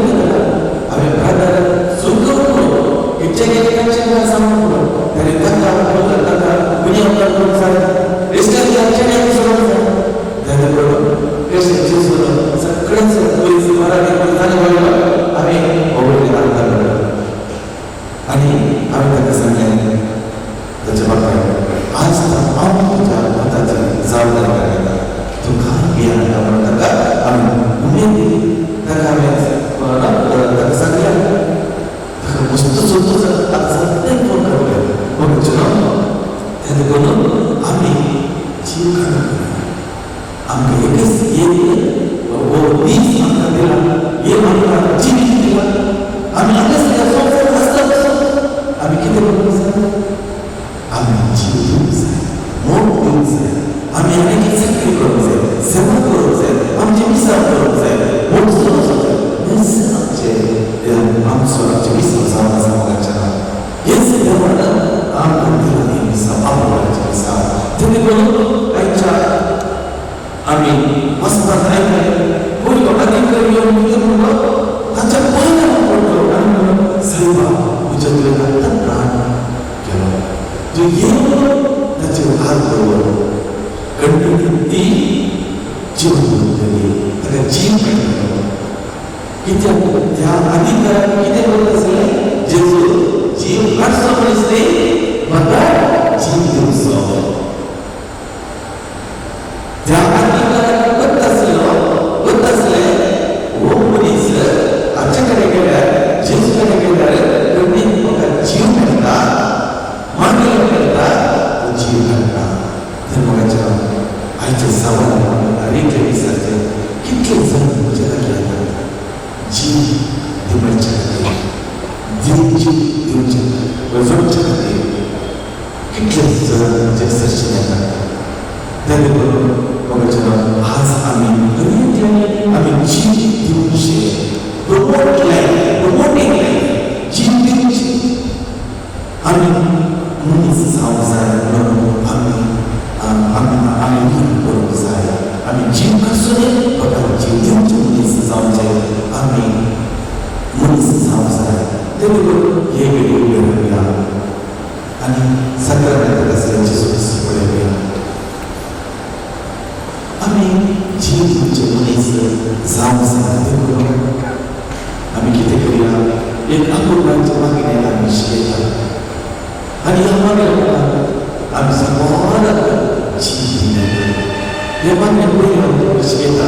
आम्ही प्रार्थना सुरू करू इच्छा केल्याच्या सांगतो तरी त्यांना कुणी आपल्याला सांग रिस्टर याच्या सुरू त्यानंतर कसे जीवन सगळ्यांच पोलीस मराठी झालं आम्ही ओळखले आणि आम्ही त्यांना सांगितलं त्याच्या बाबतीत आज आमच्या मताची जबाबदारी करायला तो काय या म्हणतात आम्ही उमेद त्याला सांगितलं वस्तू सुद्धा सत्य फोन करतो मग त्याने बोलून आम्ही जीव काढतो आम्ही एकच ये म्हणून जीव दिला आम्ही आम्ही किती बोलतो आम्ही जीव देऊ मोठ देऊ आम्ही अनेक सक्रिय करू सेवा करू आमचे विचार करू मोठ सुरू आमचे विश्वास समाजाच्या हेच देवाला आम्ही विश्वास तुम्ही बोलून आमच्या आम्ही मस्त ऐकले कोणी अधिकारी येऊन त्याच्या पहिला बोलतो सेवा उजवलेला प्राण केला जो येऊन त्याचे हात बरोबर कंटिन्यू जीवन त्याला जीव किती त्या अधिकाराने किती बोलत असेल जे जीव घट समजते बघा जीव दिवस त्या अधिकाराने बघत असले वो पोलीस आमच्याकडे गेल्या जेजूकडे गेल्या कोणी बघा जीव घडला मागे घडला तो जीव घडला तर बघायच्या आईचे सवाल अनेक विसरते कितले जण तुझ्या गेला जीव देवाच्या देवची वजनच्या कितले जण जे सर्चने त्याने बघायच्या आज आम्ही जीव देऊची प्रमोटिंग लाईफ जीव देऊची आम्ही मुलीच संसार म्हणून आम्ही बरोबर जाय आम्ही जीव कसून बघा जीव देऊची मुलीच जाऊन जाय आम्ही मुलीच संसार ते हे वेगळे आणि सगळ्यांना कसं सुरू आम्ही जीव देऊची मुलीच जाऊन जाय आम्ही किती करूया एक अपूर्वाच्या मागण्याला आम्ही शिकला आणि आम्हाला आम्ही सर्वांना जीव हे मान्य करून शिकला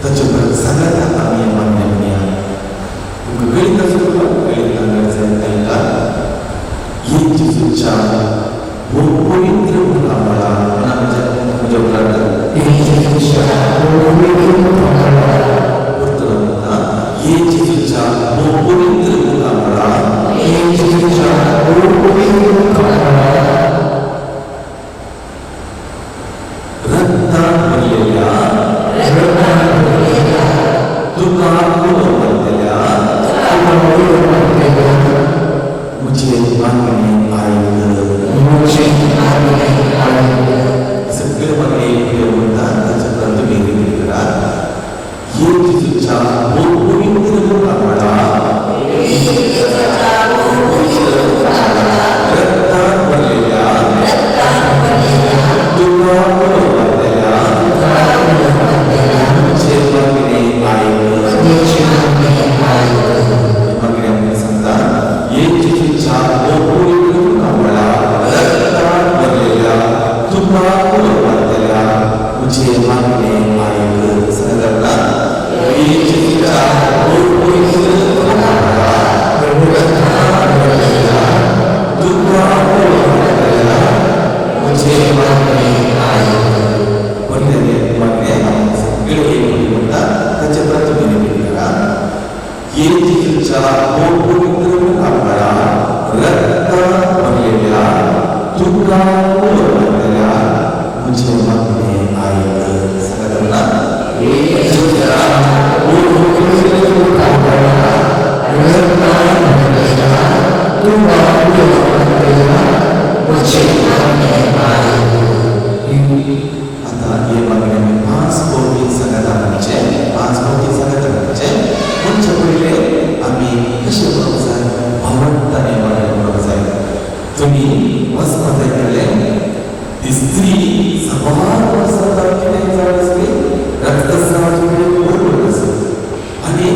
त्याच्यावर सगळ्यांना आम्ही मान्य करूया गणित गणित ये जीजूच्या पवित्र मुलाला ये जीजूच्या पवित्र मुलाला रक्तात भरलेल्या मुझे मांगने आए सगळ्यांना वीजेचा पूर्वोत्तर होणारा दुर्गा मुझे मांगने आए कोणत्याने मागणे सगळे म्हणता त्याच्या प्रतिबिंबित करा येथीलच्या पूर्वोत्तर होणारा रक्त भरलेल्या दुर्गा मुझे मांगने आए सगळ्यांना येथीलच्या पूर्वोत्तर होणारा रक्त भरलेल्या दुर्गा मुझे मांगने आए आता ये मागणे मी 5 कोटी सगळ्यांचे 5 कोटी सगळ्यांचे पुढच्या पहिले आम्ही कसे बरोबर भगवंताने मला बरोबर तुम्ही वाचता ऐकले ती स्त्री सभार वर्षात केले जात असते रक्तस्रावाचे बरोबर असते आणि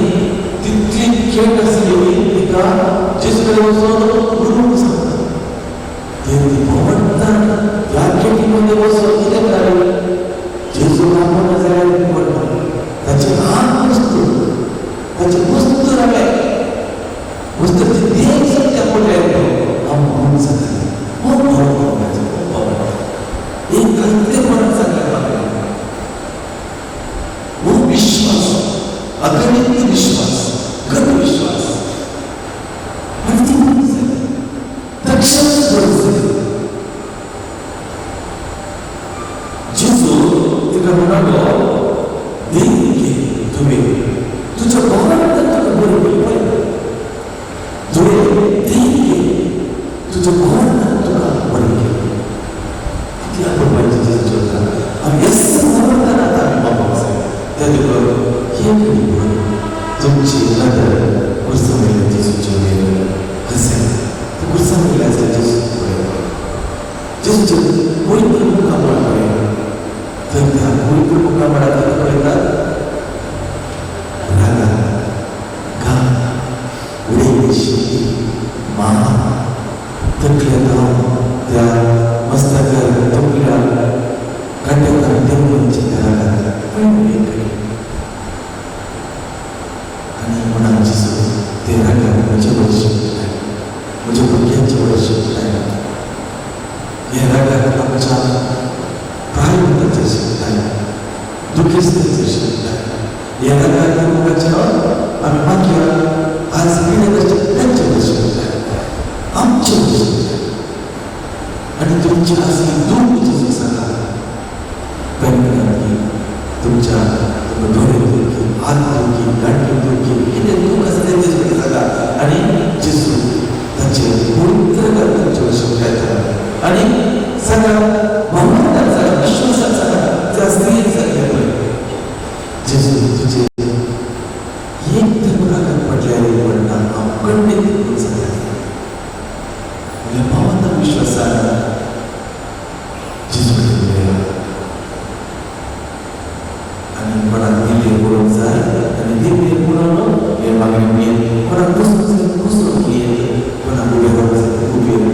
तितकी खेळ असली एका जिसकडे गुरु सांगतात ते भगवंता या खेळीमध्ये बसून इथे करावे जेजू आपण जायला पडतो त्याची लहान वस्तू त्याची वस्तू राहावे वस्तूची देह सत्य बोलले हम म्हणून सांगतात हो बरोबर एक करते म्हणून सांगतात वो विश्वास अगणित विश्वास गत विश्वास आणि ती तक्षण जेजू तिला म्हणालो देईन तुम्ही तुझ्या भावाला तुला बरोबर पाहिजे तुझे देईन तुझ्या भावाला तुला बरोबर किती आपण पाहिजे जेजूला आम्ही असं म्हणताना आता आम्ही बाबा त्याच्याबरोबर हे तुमची नजर गुरसामीला जेजूची असेल तर गुरसामीला असेल जेजूच्या पवित्र मुखामुळे तर त्या पवित्र मुखामुळे रागा गा उडेशी महा तकल्या त्या मस्तकावर तकल्या कंट्याचा देवांची रागात आणि मनाची ते रागा म्हणजे वर्ष म्हणजे मुख्याचे वर्ष या रागात आमच्या प्रायमताचे शब्द आहे दुःखिस्ताचे शब्द आहे या रागात आम्ही मागे आज पिढ्याचे त्यांचे शब्द आहे आमचे शब्द आहे आणि तुमच्या असली दुःख सांगा तुमच्या डोळे दुःखी हात दुःखी गाठी दुःखी किती दुःख असं त्यांचे सांगा आणि जेजू त्याचे पवित्र तुमच्या शब्द आणि सगळा भगवंताचा विश्वासाचा त्या स्त्रीचा जेजू तुझे एक धर्मरागात पडल्याने म्हणता अखंडित करून सांगितले भावांना विश्वासाला जेजूकडे मिळाला आणि मला दिले बोलून जाय आणि दिले बोलून हे मागणी मी मला पुस्तक येईल मला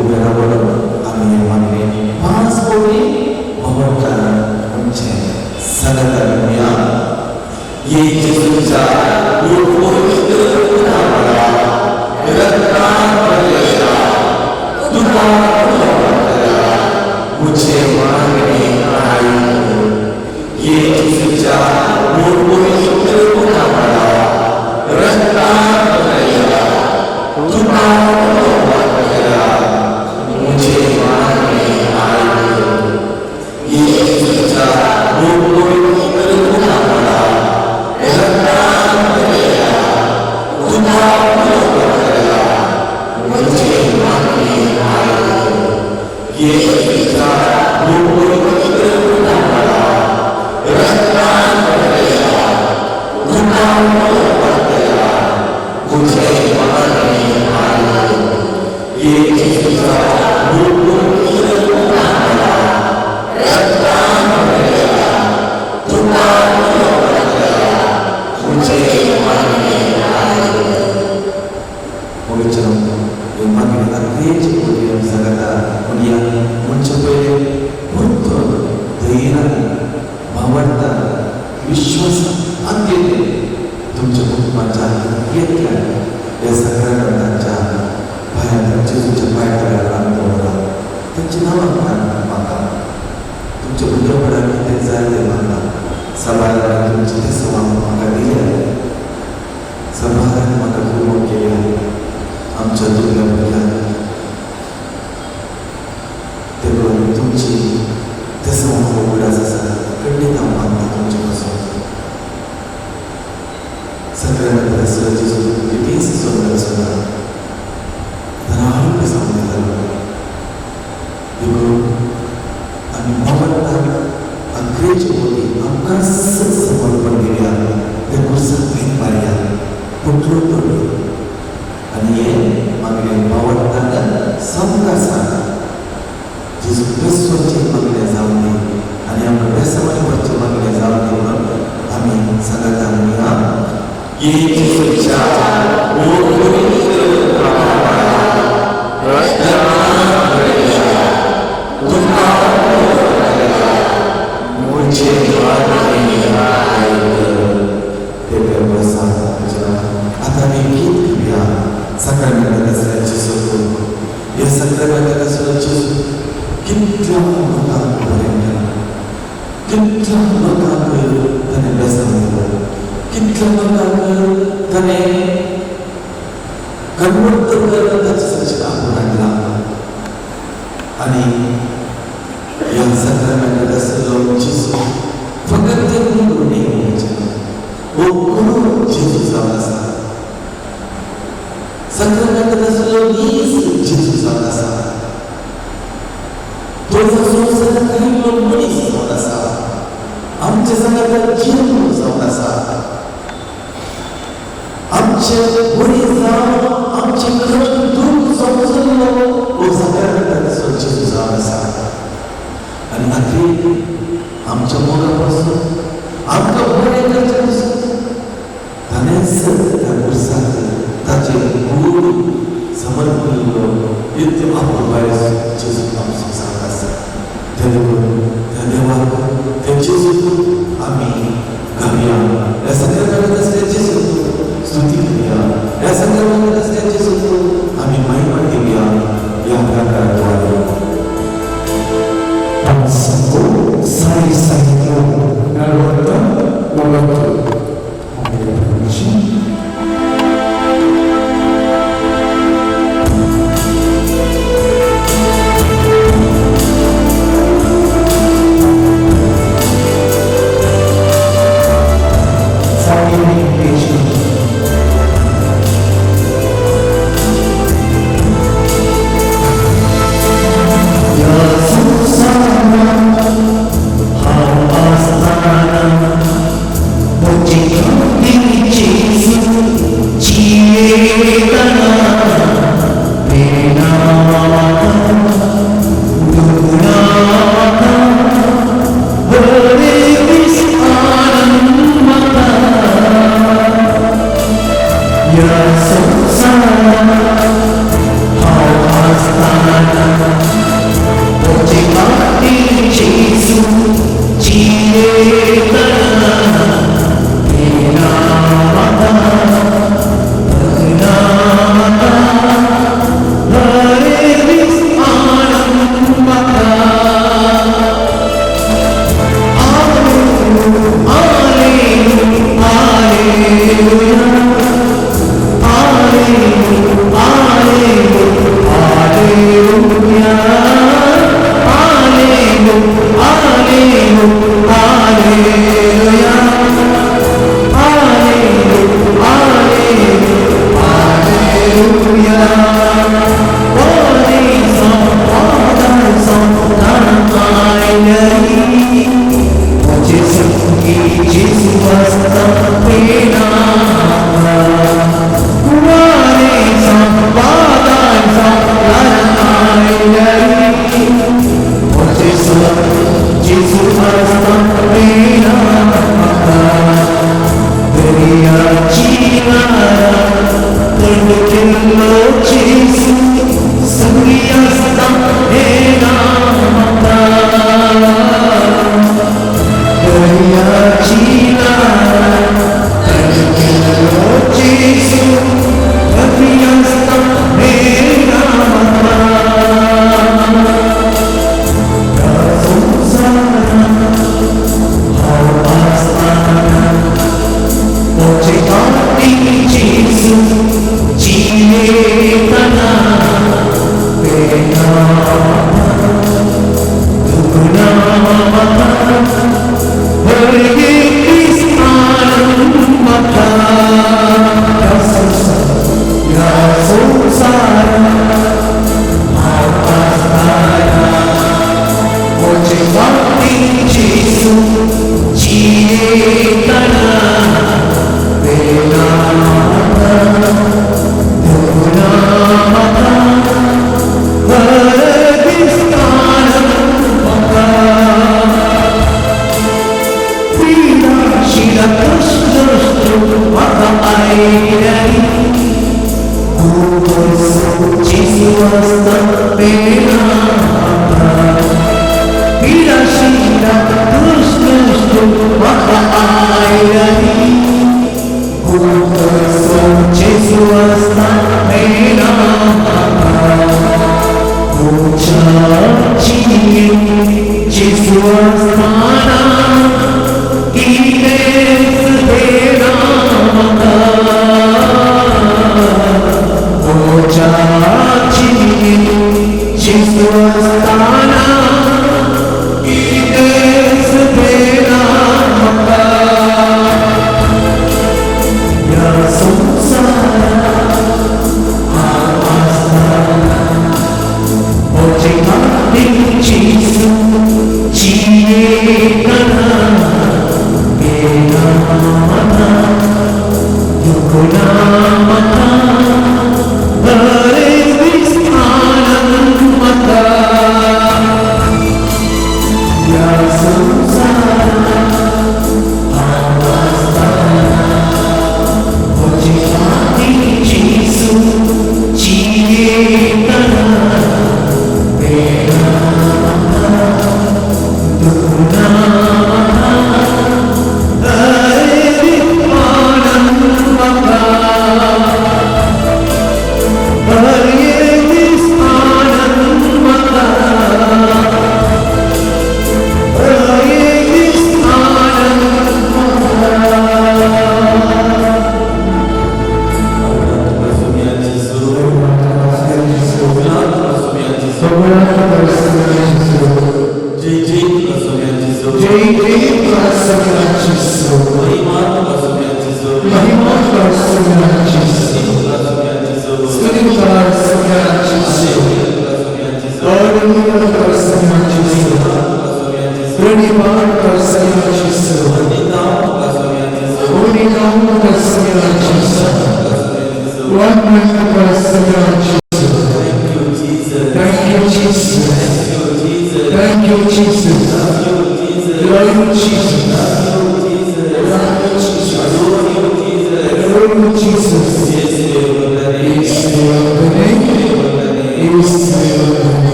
उभे राहून आम्ही हे मागणे 5 कोटी भगवंताला आमचे सगळ्या ये जेजूचा पवित्र नामाला रक्तात भरलेला दुर्गा मुझे मांगने आई ये जेजूचा पवित्र नामाला रक्तात भरलेला दुर्गा मुझे मांगने आई ये जेजूचा पवित्र नामाला भावना घेतल्या या सगळ्यांच्या भयानक जेजूच्या पायाला आणतो त्यांची नावांकन मागा तुमच्या उद्योगपडाने ते जायला मागा समाजाने तुमची ते समान मागा दिले समाजाने मागा पूर्ण केले आमच्या दुर्गा ते करून तुमची ते समान उघडाच असा खंडित मागता तुमच्यापासून सगळ्यांना असं जेजू किती सुंदर सुद्धा धनारूप सांगितलं आम्ही भगवंताक अंग्रेज होती आमकां समर्पण दिल्या ते कुर्साक भेट मारया पुटलो पडलो आनी हे मागणे भगवंताक समका सांगा जेजू क्रिस्तोचे मागणे जावन दी आनी आमकां बेसवाचे मागणे जावन दी म्हणून आमी सांगत आमी येशूच्या आता मी गीत घेऊया सकाळी दसऱ्याची सुरू या सकाळी दसऱ्याची कितल्या लोकांपर्यंत कितल्या लोकांक त्याने व्यसन दिलं कितल्या लोकांक त्याने कन्वर्ट करून त्याच्यासाठी आपण आणला आणि या सकाळी दसऱ्याला जिसू फक्त ते गुरु नाही वो गुरु जेजू जावन आसा सगळ्यांना दसलो नीस जेजू जावन आसा तो संसार काही लोक मनीस जावन आसा आमचे संघात जीव जावन आसा आमचे बरी जावन आमचे कष्ट दूर समजलो वो सगळ्यांना दसलो जेजू जावन आसा आणि आखरी आमच्या मोगापासून आमकां बरें करचें त्या पुरसाक ताचे गुरु समर्पण इतके आपुलबायेस जेजू आमचो सांग आसा त्या देवाक त्या जेजूक आमी घालया ह्या सगळ्या दसऱ्या जेजूक स्तुती करुया ह्या सगळ्या दसऱ्या जेजूक आमी महिमा दिवया या प्रकाराद्वारे Sai garota, garoto.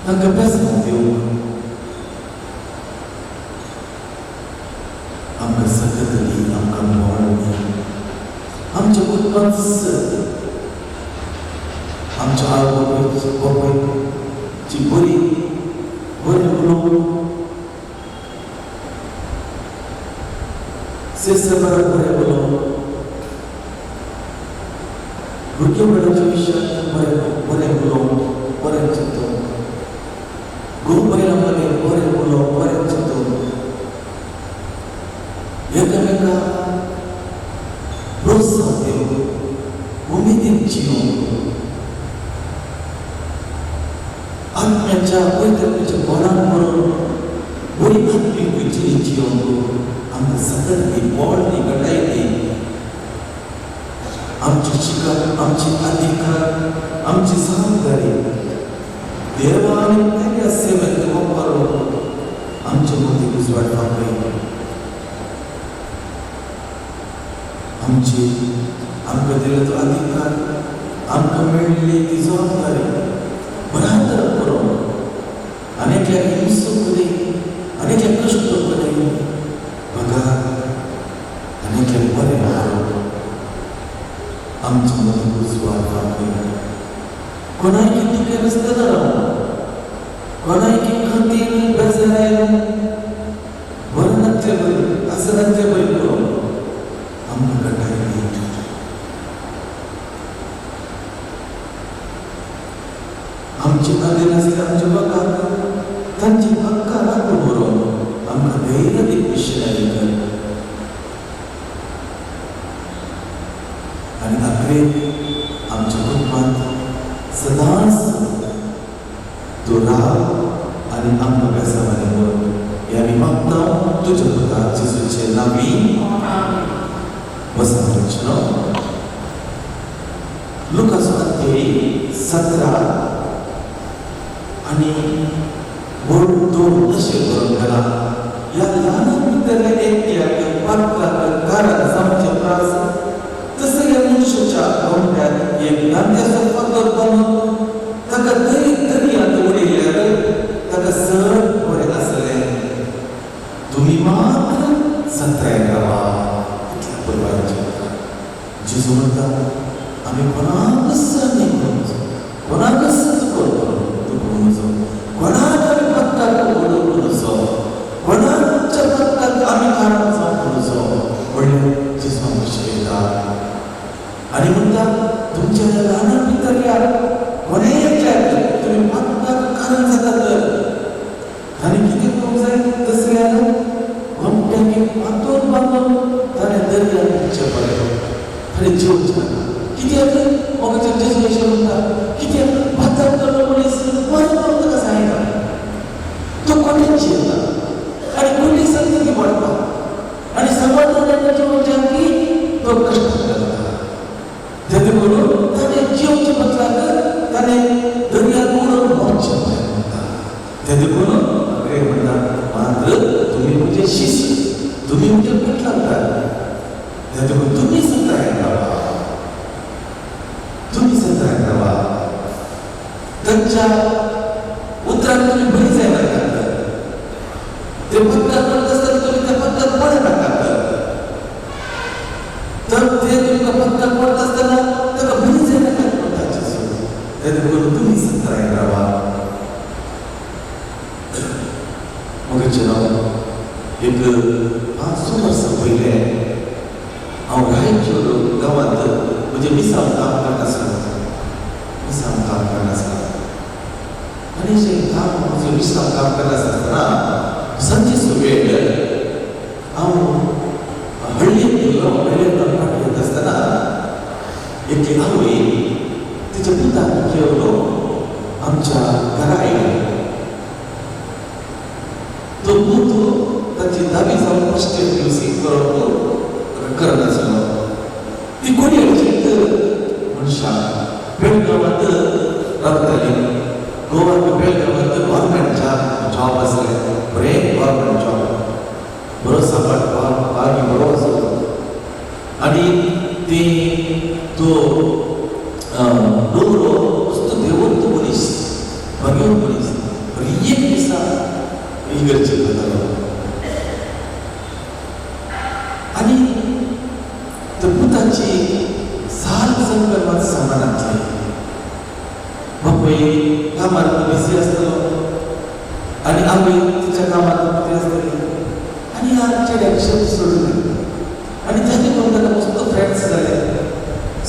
Angka pesa Deus. Angka sakatali angka morni. Amcha utpansa. Amcha algo kopai ciburi belum sesama belum Burki berjuang belum cinta guru belum cinta ya mereka berusaha umidin cium Anca orang boleh hati kucing cium Amca sadar di bawah di kedai di Amca cikar, amca adika, amca sahabat Dewa ini mereka sebenarnya comparu Amca mati kusuat pakai Amca dia tu adika Amca meli di sahabat berhantar kurang, anak yang musuh kudai, anak yang kesulitan kudai, maka anak yang berada, amcum itu suara kami. Konai kita kerana sedara, konai kita kantin berserai, bernak jebel, asaran jebel kurang, amca kaya itu. Amci adina sedang coba kata tanci hakka aku borong amka daerah di missionary ani akhir amci kumat sedas doa ani amka bersama dengan yani makna tujuh kata Yesus Nabi bersama dengan Lukas ayat 17 Ani bodoh nasi berkala, yang lain kita lihat dia kepada negara sampai perasa, tersayang mencuca orang yang nanti sesuatu bangun, tak dari atau boleh lihat, tak ser boleh asal, demi mana santai kawa, kita berbaca, Yesus berkata, kami pernah besar ni, pernah besar tu. Wana dapat kunuso, wana cepat kami karena sama kunuso, boleh Yesus bercerita. Ani muda, tujuan anak kita lihat, wana yang jadi, tu patah karena sadar. Ani kita kumsai tersiaran, orang yang patut bangun, tanya dari yang cepat, tanya jauh jangan. Kita ada, orang cerdas macam mana? Kita patah kalau boleh semua. तो कोणी चिंता आणि कोणी संगती वाढवा आणि समाधानाची जागी तो कष्ट करता त्याने बोलून त्याने जीवचे बदला कर त्याने दुनिया पूर्ण मोक्ष मिळवता त्याने बोलून अरे म्हणता मात्र तुम्ही म्हणजे शिष्य तुम्ही म्हणजे म्हटला त्याने बोलून तुम्ही संताय करावा त्यांच्या उत्तरात तुम्ही बळी जायला ते पत्ता करत असताना तुम्ही त्या पत्त्यात पडे नका तर ते तुम्ही पत्ता पडत असताना त्याला बळी जायला काय पत्ताचे त्याने बोलून तुम्ही संताय करावा मग एक 500 वर्ष पहिले हांव रायचूर गावात म्हणजे मिसाळ काम करत आसलो आणि जे काम मिसाळ काम करत आसतना संजे सुवेळ हांव हळ्ळेंत गेलो हळ्ळेंत पाठयत आसतना एक आवय तिच्या पुताक घेवन आमच्या घरा आयली तो पूत ताची दावी जावन फर्स्ट दिवसी करत आसलो ती कोणी मनशां बेळगांवांत रावताली गोवात बेळगांवांत गव्हर्मेंट जॉब आसले बरे गव्हर्मेंट जॉब बरो सांबाळ बागी बरो आसलो आनी ती तो दोरो असतो देवंत मनीस भगवंत मनीस पण एक दिसा इगर्जेक जातालो आनी त्या पुताची साल संकट मात सामानांतली बापूय कामार बिझी आसतलो आनी आमी तिच्या कामार बिझी आसतली आनी ह्या चेड्याक शब्द सोडले आनी ताचे करून ताका मस्त फ्रेंड्स जाले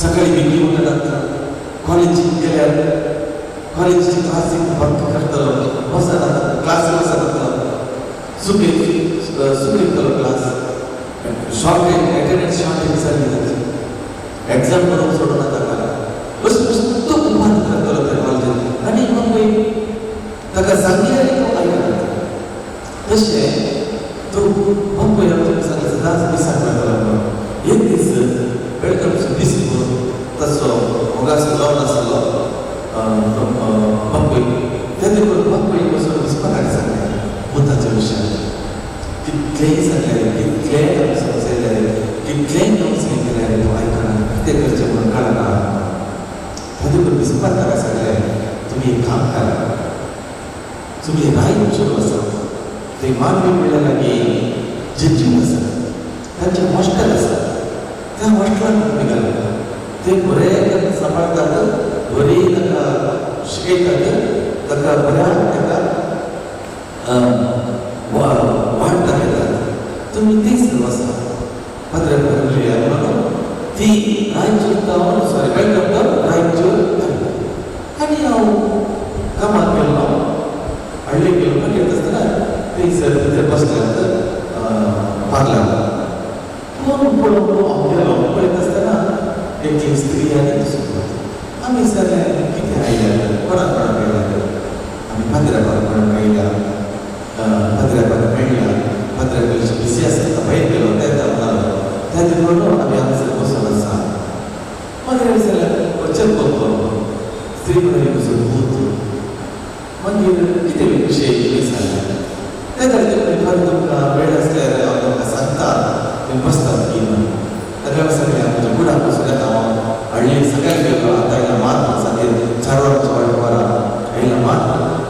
सकाळी बेगीन उठतात कॉलेजीक गेल्यार कॉलेजीची क्लास बंक करतलो वचत क्लास वचत चुकयतलो क्लास शॉर्टेज एटेंडन्स शॉर्टेज जाल्ली ताची एग्जाम करून सोडून ताका बस तो उपात करतलो त्या कॉलेजीत आनी मग ताका सांगलें आनी तो आयकना तशें तो पप्पय आमच्या सांगले सदांच दिसाक लागलो एक दीस वेलकम दीस तसो मोगाचो जावन आसलो पप्पय तेन्ना करून पप्पय बसून दिसपाक सांगलें भुताच्या विशयान कितलेंय सांगलें कितलेंय समजयलें कितलेंय कावन्सिलींग केलें तो आयकना कितें करचें म्हणून कळना तेन्ना करून दिसपाक ताका सांगलें तुमी एक काम करा तुमी रायत सुरू आसा ते मानवी म्हणल्या लागीं जजीव आसा तांचे हॉस्टेल आसा त्या हॉस्टेलांत तुमी घाला ते बरें सांबाळटात बरी ताका शिकयतात ताका बऱ्या ताका वाडटा घेतात तुमी ती सुरू आसा पत्र म्हणून ती रायचूर जावन सॉरी वेलकम रायचूर आनी हांव कामाक गेल्लो हळ्ळेक गेलो येत आसतना थंयसर थंय बसल्यात पार्लार पळोवन हांव गेलो पळयत आसतना एक स्त्री आनी दिसून आमी विचारलें कितें आयल्या कोणाक कोणाक आयल्या आमी पाद्र्याक कोणाक आयल्या पाद्र्याक मेळ्ळ्या पाद्र्याक बिजी आसता भायर गेलो तेन्ना म्हणालो त्या देखून आमी हांगासर बसून आसा मागीर विचारलें वचत पळोवप स्त्री म्हणाली बसून भूत मागीर कितें विशय विचारलें त्या तरेन खरें तुमकां वेळ आसल्यार हांव तुमकां सांगता तुमी बसतात की ताका सगळें आमच्या गुडाक बसून येता हांव हळ्ळेक सगळ्याक गेलो आतां आयला मात सांगेन 4 वरां आयला मात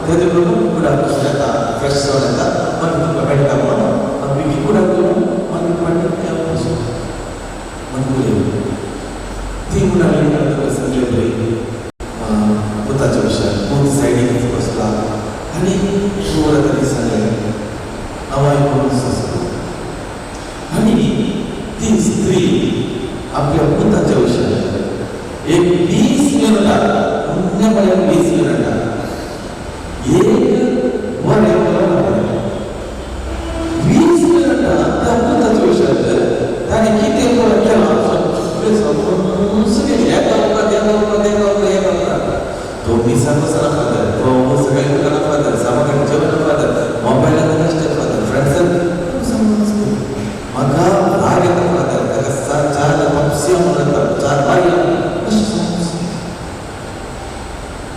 त्या देखून गुडाक बसून येता फ्रेश जावन येता मागीर तुमकां मेळटा म्हणून आमी बेगीन गुडाक येवन मागीर फाटीं बसून मागीर ती म्हणाली तुका सांगलें बरी भुताच्या विशयान भूत सायडीक बसला आनी वर तरी सांगलें हांव आयकून आसलो आनी ती स्त्री आपल्या भुताच्या विशयान एक 20 मिनटां पुण्य म्हळ्यार 20 मिनटां एक वर येवलो 20 मिनटां त्या भुताच्या विशयान ताणें कितें केलां सगळें तो मिसा बसना फादर तो सगळ्या दुकाना फादर सामाकडे जेवण फादर मोबायलात नसते फादर फ्रेंड्स म्हाका राग येता फादर ताका 4 पक्षी म्हणटात 4 बाय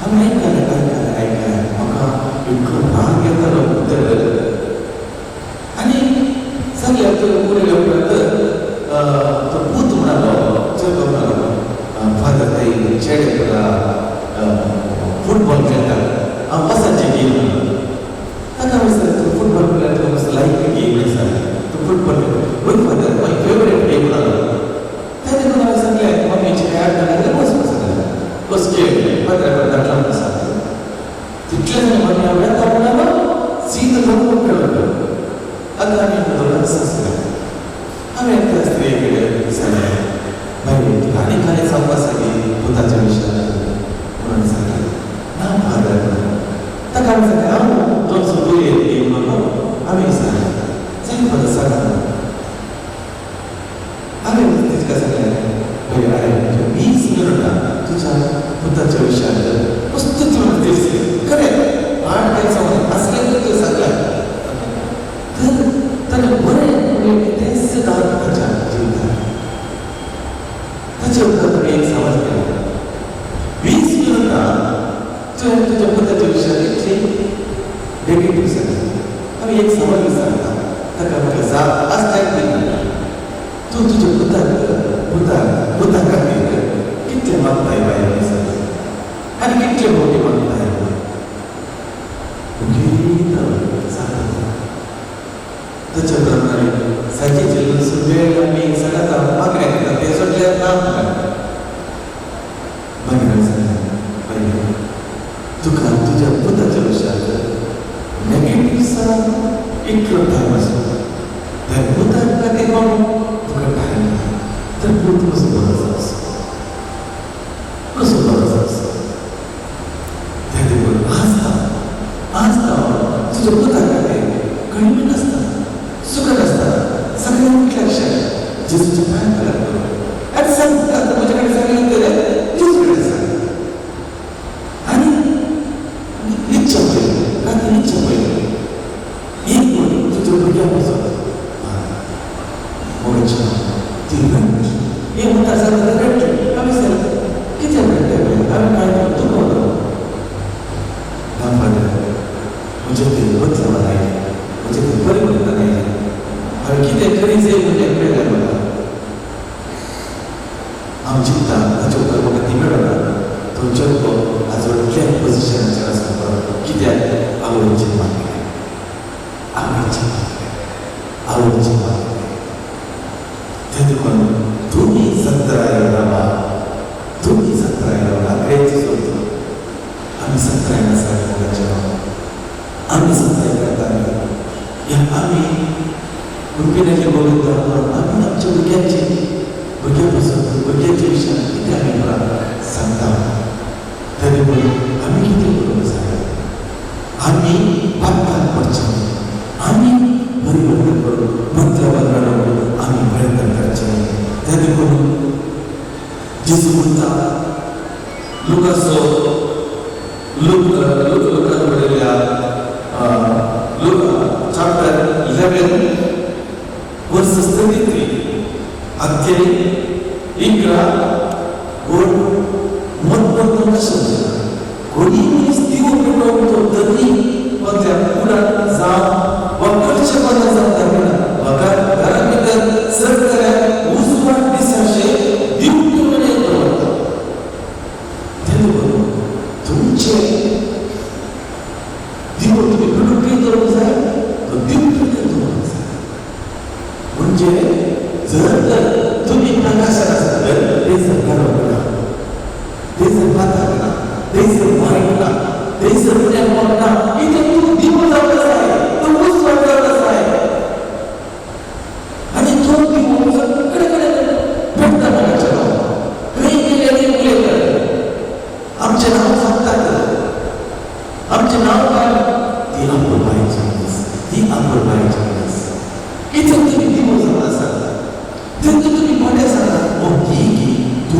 आमी आयकलें म्हाका इतलो राग येतालो भितर आनी सगळ्या फुडें येवपर्यंत तो भूत म्हणालो चलो म्हणालो फादर ताई चेडे फुटबॉल खेळटात हांव वसाचें गेम म्हणून ताका विचारलें तूं फुटबॉल खेळटा तुका मातसो लायक गेम विचारलें तूं फुटबॉल वय फादर माय फेवरेट गेम म्हणून त्या देखून हांवें सांगलें मम्मीचे खेळ जाल्यार वच सांगलें बस खेळ फादर धाडला आसा तितले जालें मम्मी हांव येता म्हणालो सीद जावन खेळलो आतां आमी दोन आसले हांवें त्या स्त्री कडेन विचारलें बाय तुका आनी कांय सांगपा सांगी भुताच्या विशयान म्हणून सांगलें ना फादर ताका हांवें सांगलें हांव दोन सुटोरी येयली म्हणून हांवें विचारलें जाय फादर सांग हांवें तिका सांगलें पळय हांवें 20 मिनटां तुज्या भुताच्या विशयान मस्त तुवें दिसलें खरें आठ काय सांगलें असलें तुवें सांगलें तर ताणें बरें कितेंच दान ताच्या जिवितांत ताचे उपरांत एक समज केलो 20 मिनटां तुवें तुज्या भुताच्या विशयान इतली नेगेटीव सांगलें आमी एक समज विचारता ताका म्हटलें जाप आसताय दिना तूं तुज्या भुता खातीर कितलें मागताय बाय विचारलें आनी कितले मोटी मागताय लिहितं सांगतं त्याच्याप्रमाणे साजीचे वेळ आम्ही सगळ्यात मागण्या करतात ते सगळ्या नाम तुका तुझ्या पुताच्या विषयात नेगेटिव्हचा इतकं टाइम असतो त्या पुतांना ते म्हणून तुका टाइम तर पुत कसं बोलायचं असतं कसं बोलायचं असतं त्याने बोल आज तुझ्या पुताकडे कळमी नसतात सुखत असतात सगळ्या कुठल्या क्षण जेसूच्या पायात लागतो आणि सांगतात माझ्याकडे सांगितलं तर जेसूकडे सांग आणि निश्चय होईल का निश्चय होईल एक म्हणून तुझ्या भुग्यापासून मोडच्या तीन घंटे हे म्हणतात सांगतात घंटे आम्ही सांगतो किती घंटे आम्ही काय करतो कोण म्हणजे ते बदलावा नाही म्हणजे ते परिवर्तन नाही आणि किती कधीच म्हणजे मिळालं मला आमची ताजोबर बघा ती मिळवला तो जन्म आजवर क्या पोझिशनच्या असतो किती आवडीची मागणी आवडीची मागणी ते दुकान तुम्ही सत्तरायला ग्रेची सोडतो आम्ही सत्तरायला सांगितलं आम्ही सत्ताय करता या आम्ही रुपयाचे बोलत आम्ही आमच्या बुग्याच्या विषयात किती आम्ही मला सांगता तरी बोलून आम्ही किती बोलून सांगा आम्ही पाठपाठ पडतो आम्ही परिवर्तन करू मंत्रावर लढवून आम्ही प्रयत्न करायचे त्याने बोलून जिसू म्हणता लोकांवरल्या chapter 11 verses 33 अध्याय 11 वर महत्त्वपूर्ण शब्द कोणी स्थिर पेटवतो तरी कोणत्या पुढे जाऊन वक्रच्या पदाचा धरला बघा घरामध्ये सरकऱ्या उजवा दिशाशे दिवटून येतो त्यामुळे तुमचे दिवट तुम्ही कडून करून जाईल तो दिवटून येतो म्हणजे जर तुम्ही प्रकाशात असाल ते सरकारला ते सरकारला ते सरकारला ते सरकारला इथे तू दिवस जातच आहे तो उजवा जातच आहे आणि तो दिवस कडे भेटता मला काही केलेले मुले आमचे नाव सांगतात आमचे नाव काय ती अमृतबाई इथे तुम्ही दिवस जात असाल तिथे तुम्ही मोठे सांगा की तू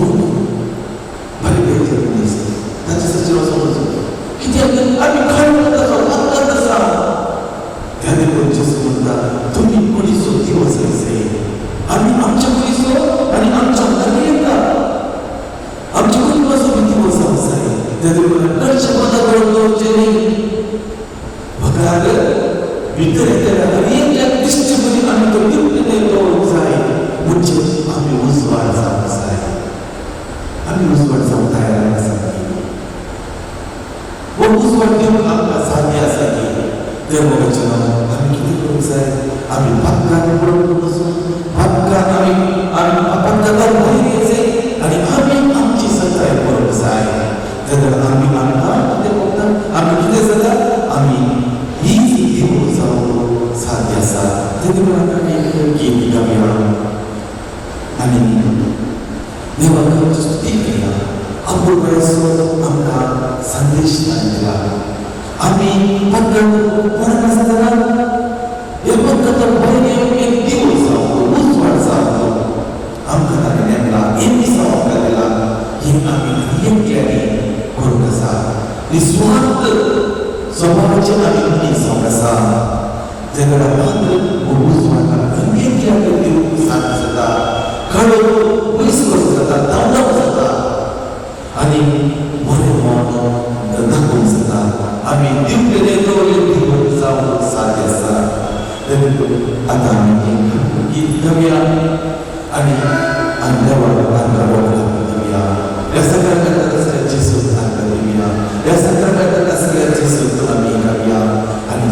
भले भेटत त्याच्या सचिव समजतो किती आम्ही खंड तसा त्याने कोणचे म्हणतात तुम्ही कोणी सो दिवस आम्ही आमच्या पोलिसो आणि आमच्या घरी येतात आमच्या कुटुंबासोबत दिवस आहे त्याने बघा विद्यार्थ्याला हरियाच्या दृष्टीमध्ये आम्ही तो दिवस आहे म्हणजे आम्ही उजवाड जात आहे आम्ही उजवाड जाऊ तयार असावी व उजवाड देऊन आपला साध्यासाठी देवाच्या आम्ही किती करूच आहे आम्ही पक्काने बरोबर बसून पक्काने आम्ही अपक्काला बाहेर यायचे आणि आम्ही आमची सत्ता बरोबर आहे त्याला आम्ही आम्ही किती जातात आम्ही ही देव जाऊ साध्य असा गेली गाव्या आणि देवाला स्तुती केला अमृतसोबत आमका संदेश दिला आम्ही पक्का असताना हे पक्का तर पहिले एक दिवस जाऊ उजवाड जाऊ आमका नेमला यांनी सवाल केला हे आम्ही केले करून कसा निस्वार्थ स्वभावाचे आम्ही समजा जगाला मात्र उजवाडा अंगेत केला साथ जाता खडो वैसवर जाता दावला जाता आणि मोरे मोठं दाखवून जाता आम्ही दिवलेले दिवस जाऊन साधे असतात आता आम्ही गीत गाऊया आणि अंगावर गाऊया या सगळ्या जेसूत देऊया या सगळ्या असलेल्या जेसूत आम्ही गाऊया आणि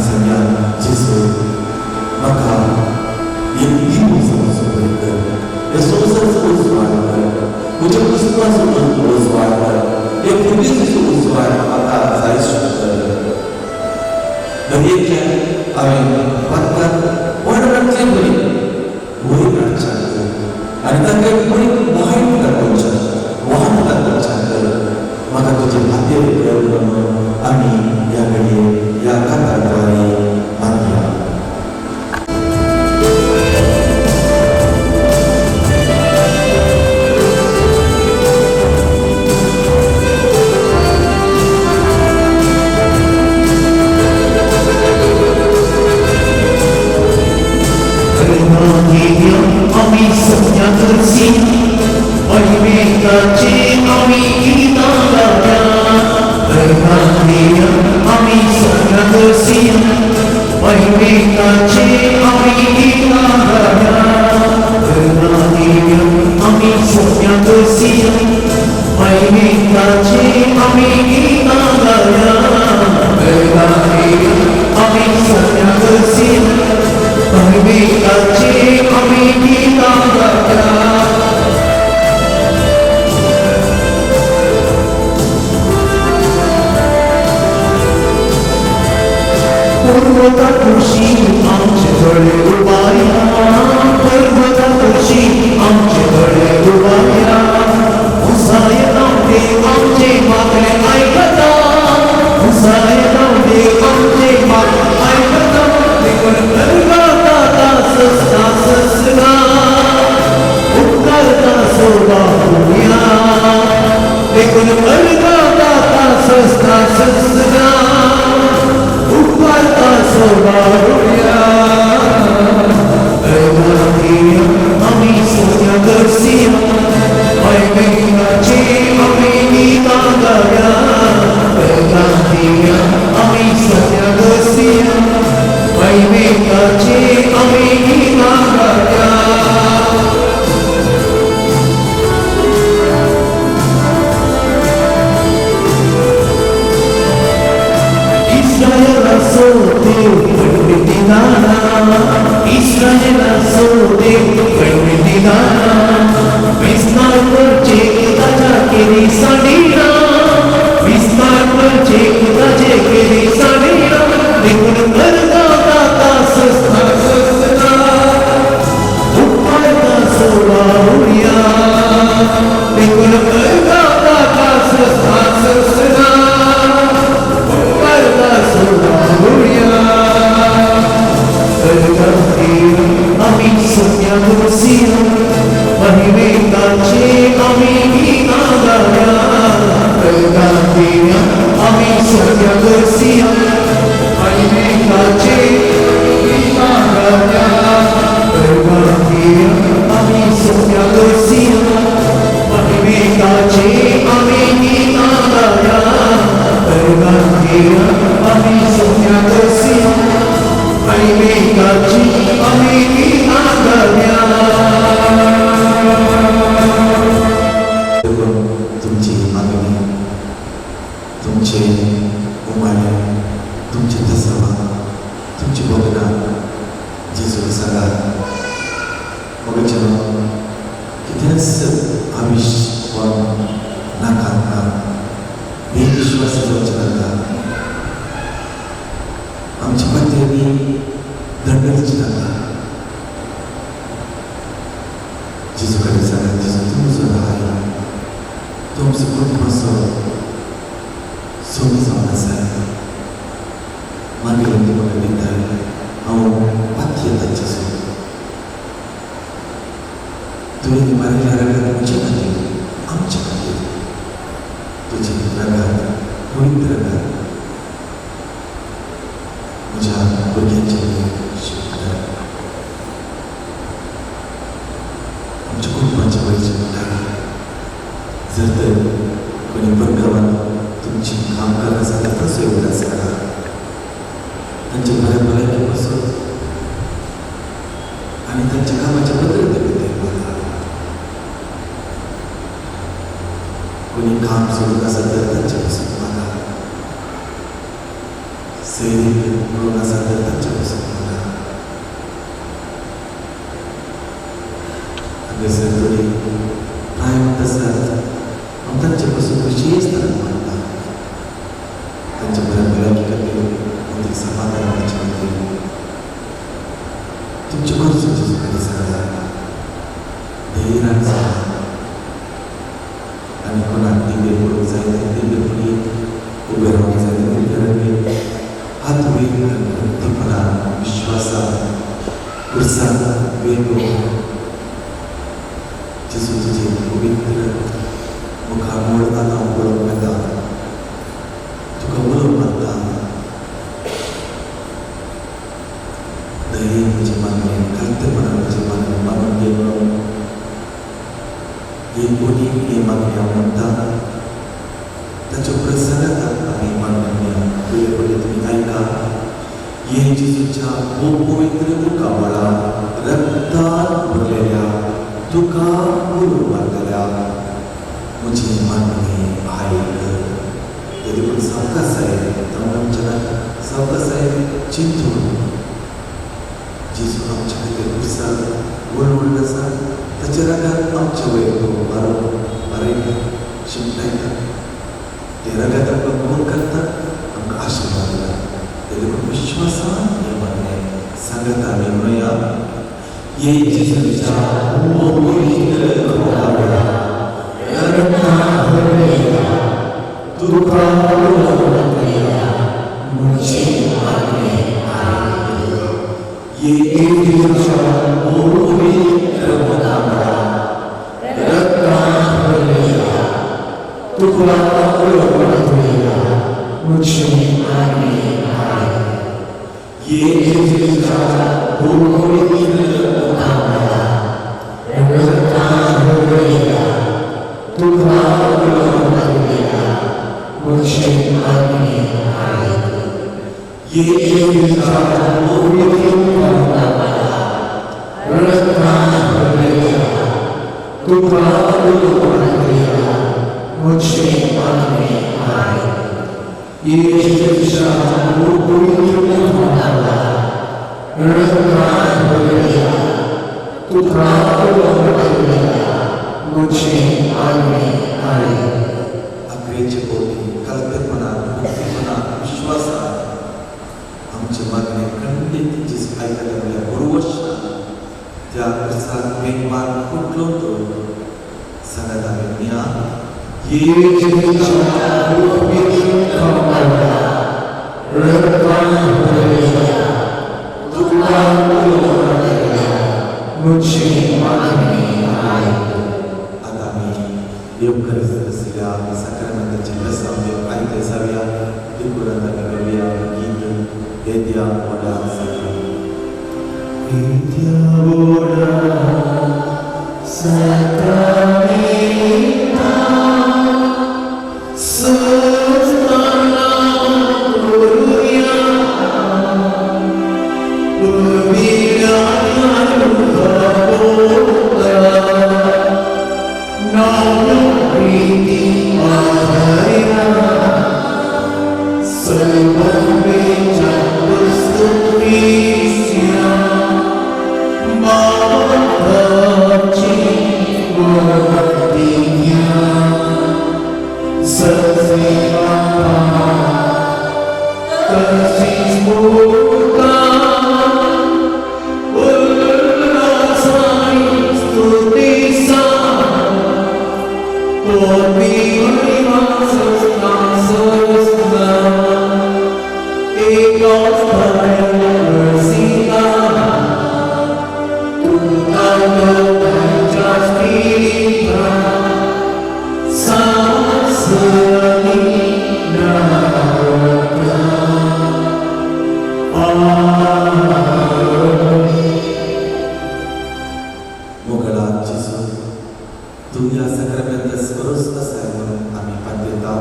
너희에게 아멘 받다 원하는 분이 우리 알지 않고 아니 tapi 우리 뭐하는 걸 보자 뭐하는 걸 보자 maka tujuh hati berdoa amin ya bagi ya kata Tuhan amin. Ami sesnya bersih, Ami kaci, Ami kita gaya. Berhati Ami sesnya bersih, Ami kaci, Ami kita gaya. Berhati Ami sesnya bersih, Ami kaci, Ami kita gaya. Berhati Ami sesnya bersih. Ami kaci, Ami kita gaya. Perwata kursi आमचे डोळे उभाया पर्वता kursi आमचे डोळे उभाया उसाय नावडे आमचे मागणे ऐकता उसाय नावडे आमचे मागणे ऐकता देखून करता सस्ता ससगा उपकारता सोबा होया देखून करता सस्ता ससगा उपकारता सोबा होया Ami sesnya bersih, Ami kaci, Ami kita gaya. Bergantian Ami sesnya bersih, Ami kaci, Ami kita gaya. Israel rasul berdidana, Israel rasul berdidana, Misnar bercek taja kiri sadira, Misnar bercek taja kiri sadira, Dekun berkata sesna sesna, Upaya surahuya, Dekun berkata sesna sesna. Ami sesnya bersih, Ami kaci, Ami kita gaya. Bergantian Ami sesnya bersih, Ami kaci, kita gaya. Bergantian Ami sesnya bersih, Ami kaci, Ami kita gaya. Bergantian Ami sesnya bersih, Ami kaci, Ami kita gaya. तुमची मागणी तुमचे उमाळे तुमची दसवा तुमची बघना जेजू सांगा बघायचं कितेंच आमिष वा नाका बेविश्वास जावचे नाका आमच्या पत्नी दंडच नाका जेजू कडेन सांगा जेजू तुमचो राहाय तुमचो कुटुंबाचो सोबी जावन आसा मागीर तुमकां दिता हांव पाती येता जेजू तुवें मारिल्ल्या रागार म्हजे खातीर आमचे खातीर तुजे रागार पवित्र रागार म्हज्या भुरग्यांचे शिकता आमच्या कुटुंबाच्या वयचे म्हणटा जर तर कोणी परगांवान तुमची कामगार आसा जाल्यार तसोय उगडास करा तांचे बऱ्या भलायकी पासून आनी तांच्या कामाच्या बद्दल ते बोला कोणी काम सोडून आसा तर तांचे पासून मागा सैरीक म्हणून आसा तर तांचे पासून मागा हांगासर थोडी प्रायवेट आसात तांचे पासून कशी आसता म्हणटा तांच्या बऱ्या भलायकी खातीर हांव ती समाधान समाधानाची होते तुमच्या गरजेची सुखाने सांगा धैर्याने सांगा आणि कोणाला दिवे पडून जायला दिवे पडी उभे राहून जायला हात वेग भक्तीपणा विश्वासा उत्साह वेग जिसू तुझे पवित्र मुखामोड आता ओळख करता तुका ओळख करता धैर्य म्हणजे मानणे खालतेपणा म्हणजे मानून घेणं हे कोणी हे मागण्या म्हणतात त्याच्या प्रसंगात आम्ही मागण्या वेळेपणे तुम्ही ऐका ये जिसूच्या पवित्र मुखामळा रक्तात भरलेल्या तुका बोलून मारलेल्या मुझे मानणे ऐक यदि कोण सावकाश आहे तर आमच्या सावकाश आहे चिंतून जिसू आमच्या खातीर उत्साह वळवळ आसा त्याच्या रागात आमच्या वयर मारून शिमटा येतात ते रागात आमकां फोन करतात आमकां आशिर्वाद दितात यदि कोण विश्वासान हे मानणे सांगता आमी म्हणूया ये जिसूच्या पवित्र मुखामळा रक्तात भरलेल्या तुका बोलून मारलेल्या मुझे मानणे ये जिसूच्या पवित्र मुखामळा रक्तात भरलेल्या तुका बोलून मारलेल्या मुझे मानणे ये जिसूच्या पवित्र मुखामळा रक्तात भरलेल्या तुका बोलून मारलेल्या मुझे मानणे ये जिसूच्या पवित्र मुखामळा रक्तात भरलेल्या तुका बोलून मारलेल्या मुझे मानणे ये जिसूच्या पवित्र मुखामळा रक्तात भरलेल्या तुका बोलून मारलेल्या मुझे मानणे अग्रेचे पोटी कल्पना भक्तीपणा विश्वासा आमचे मागणे खंडित जिस ऐकल्या पूर्वश त्या प्रसाद वेगवान कुठलो तो सांगत आम्ही निया ये जिसूच्या पवित्र मुखामळा रक्तात भरलेल्या तुका बोलून मारलेल्या मुझे मानणे आता आम्ही देव करत असलेल्या साक्रामेंटाची रसाव ऐकले जाऊया देवपुरात आम्ही गाऊया गीत वेद्या ओढा वेद्या ओढा साक्रामेंटा सस्ताना करूया पवित्र तू या साक्रामेंटात स्पर्श असाय म्हणून आम्ही पात्रता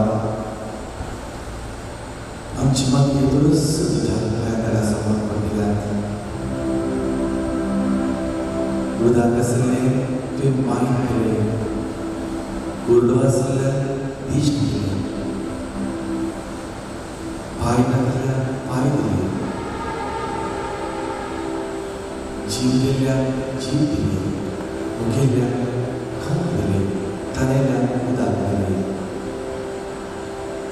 आमची मागणी दुरुस्त तुझ्या पायाला समर्पण केल्यात उदाक असले तुवें माहीत केले कोरडो असल्यार दिश दिले पाय नासल्यार पाय दिले जीव गेल्यार जीव दिले मुखेल्यार खाऊ दिले तानेल्यार उदाक दिले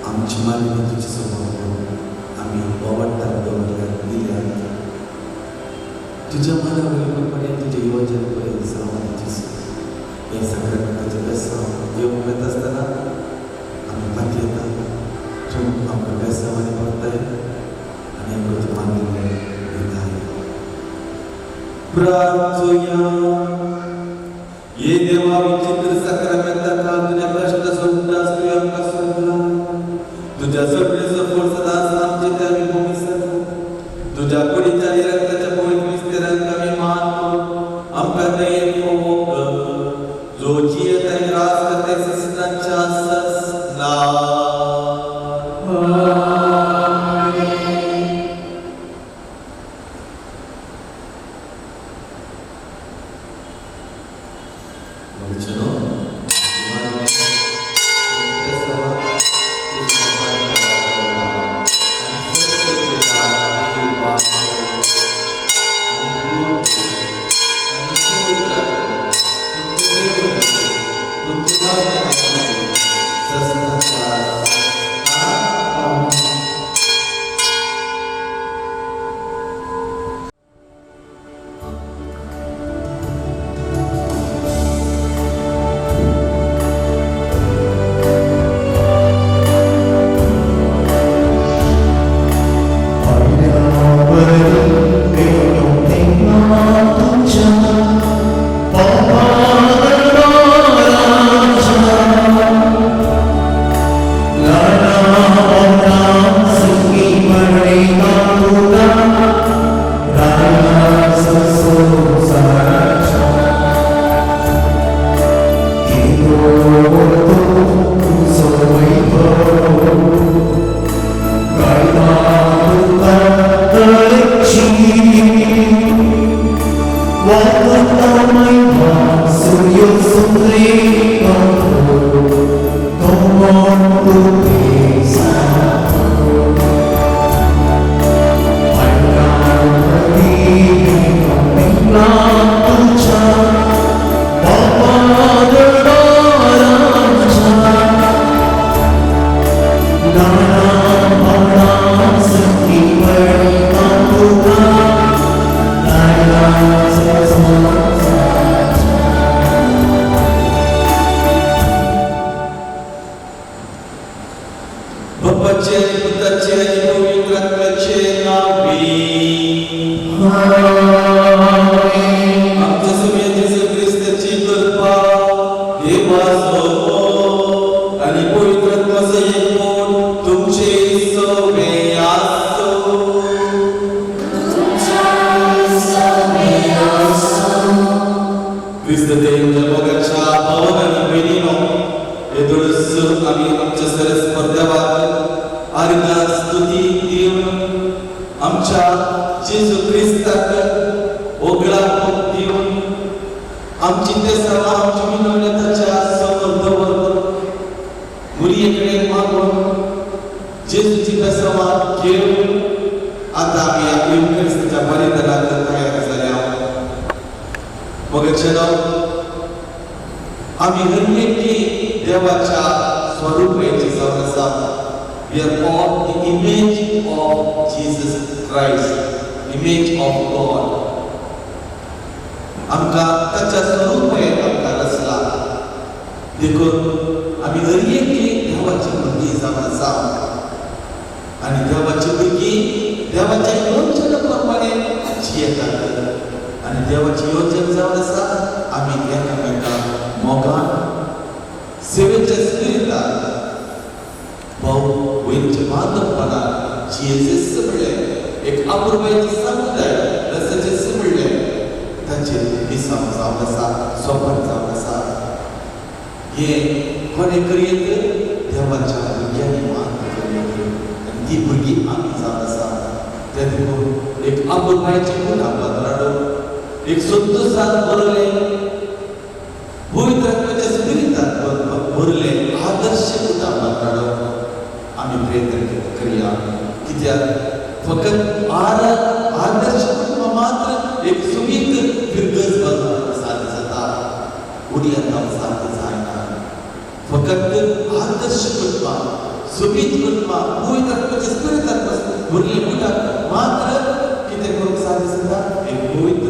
आमची मागणी तुझे समोर आम्ही ओवाळटात दवरल्या तुझ्या मनाप्रमाणे तुझ्या योजनेपर्यंत जाऊन या सगळ्यांच्या कसं येऊन येत असताना आम्ही पाठी येतात तू आमच्या व्यवसायामध्ये पडताय आणि आमचं मानलेलं येत आहे. प्रार्थूया ये देवा विचित्र सक्रमेंटांना तुझ्या कष्ट सुद्धा आमका सोडला तुझ्या सगळे सफळ सदा आमचे त्या भूमी सर तुझ्या कुडीच्या रक्ताच्या पोळीत विस्तारांका मी मानतो आमका दयेन मोग जो जियत आणि राज करते सस्तांच्या ससला मात्र किती करून साधे सुद्धा एक पवित्र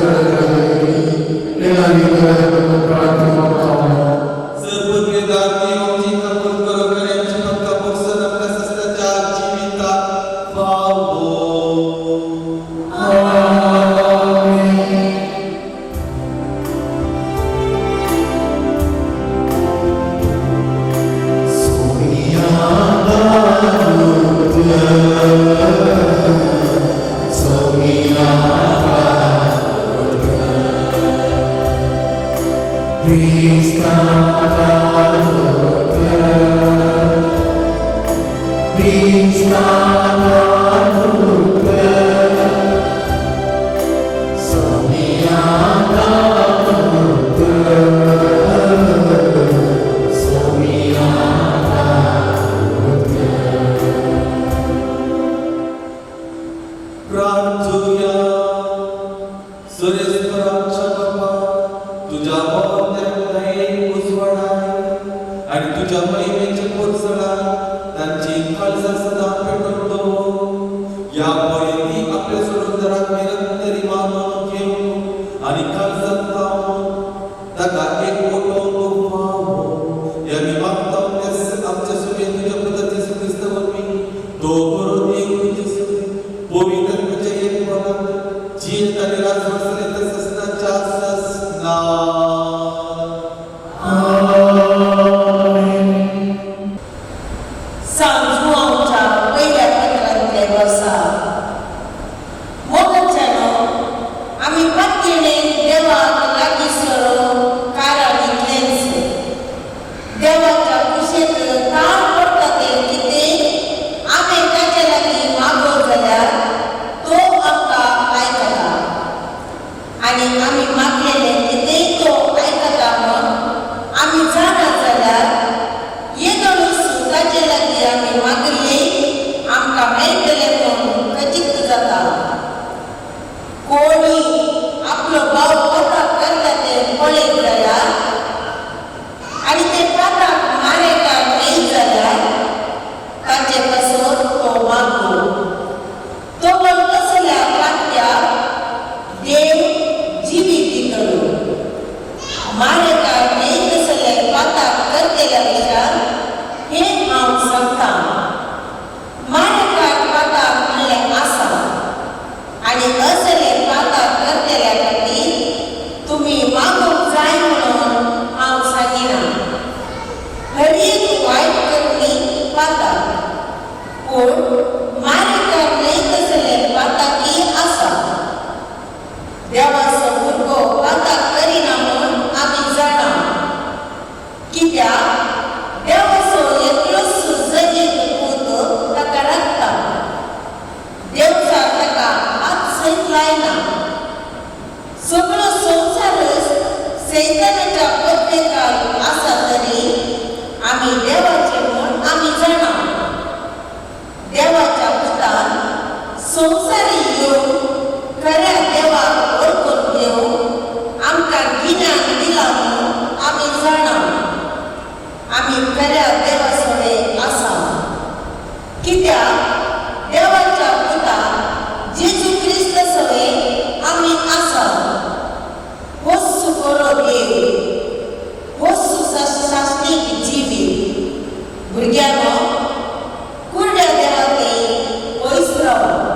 भुरग्यांनो कुर्ड्या देवाक पयस राव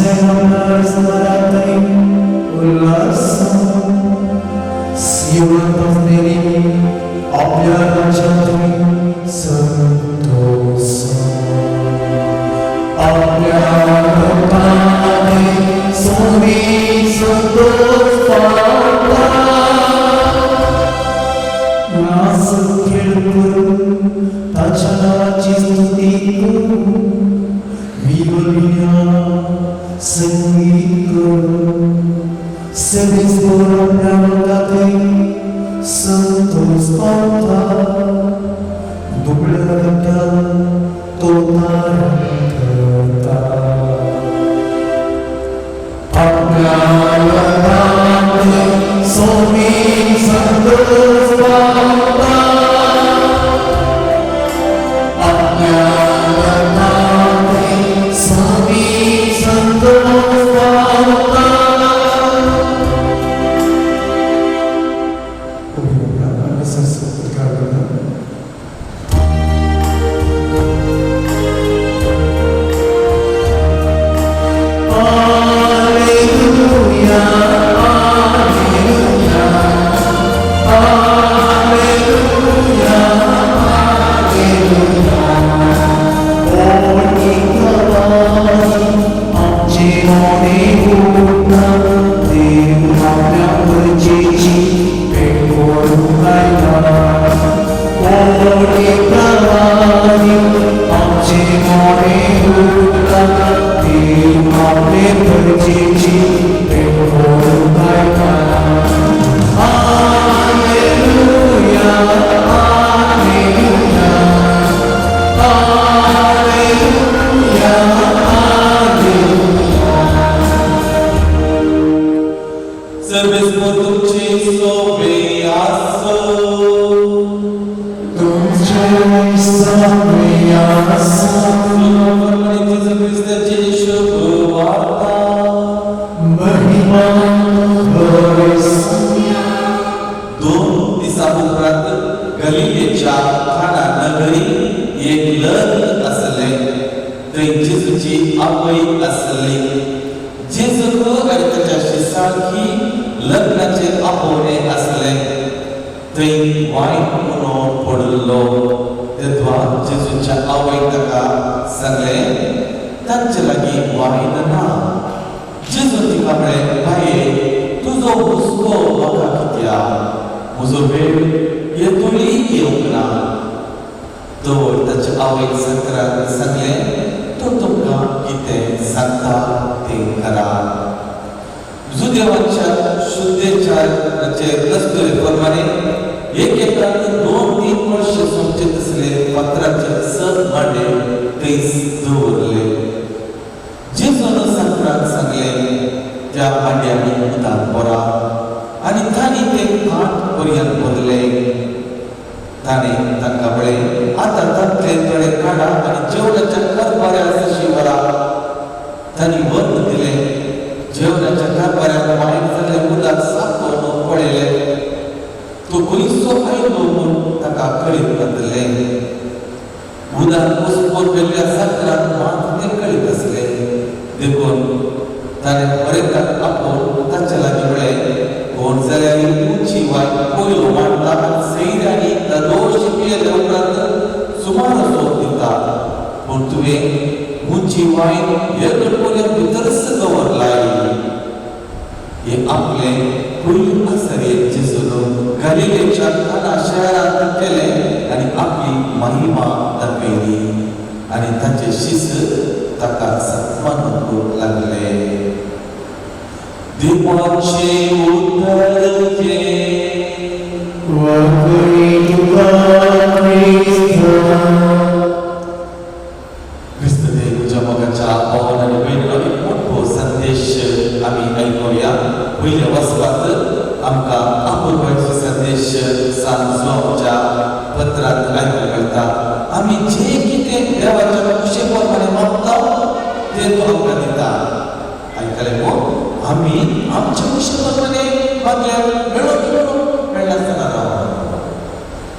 Senar semarai ulasam Siwan pavneri Abhyarachantri santosa Abhyarachantri Swami santosa Nasıl kelpur Tachanachi stutiku Vivalina Sangiku Sebis Boram Namakate Santos Panta Dublakan Totarakata Abhyarachantri Swami Santos Panta Abhyarachantri Swami Santos Panta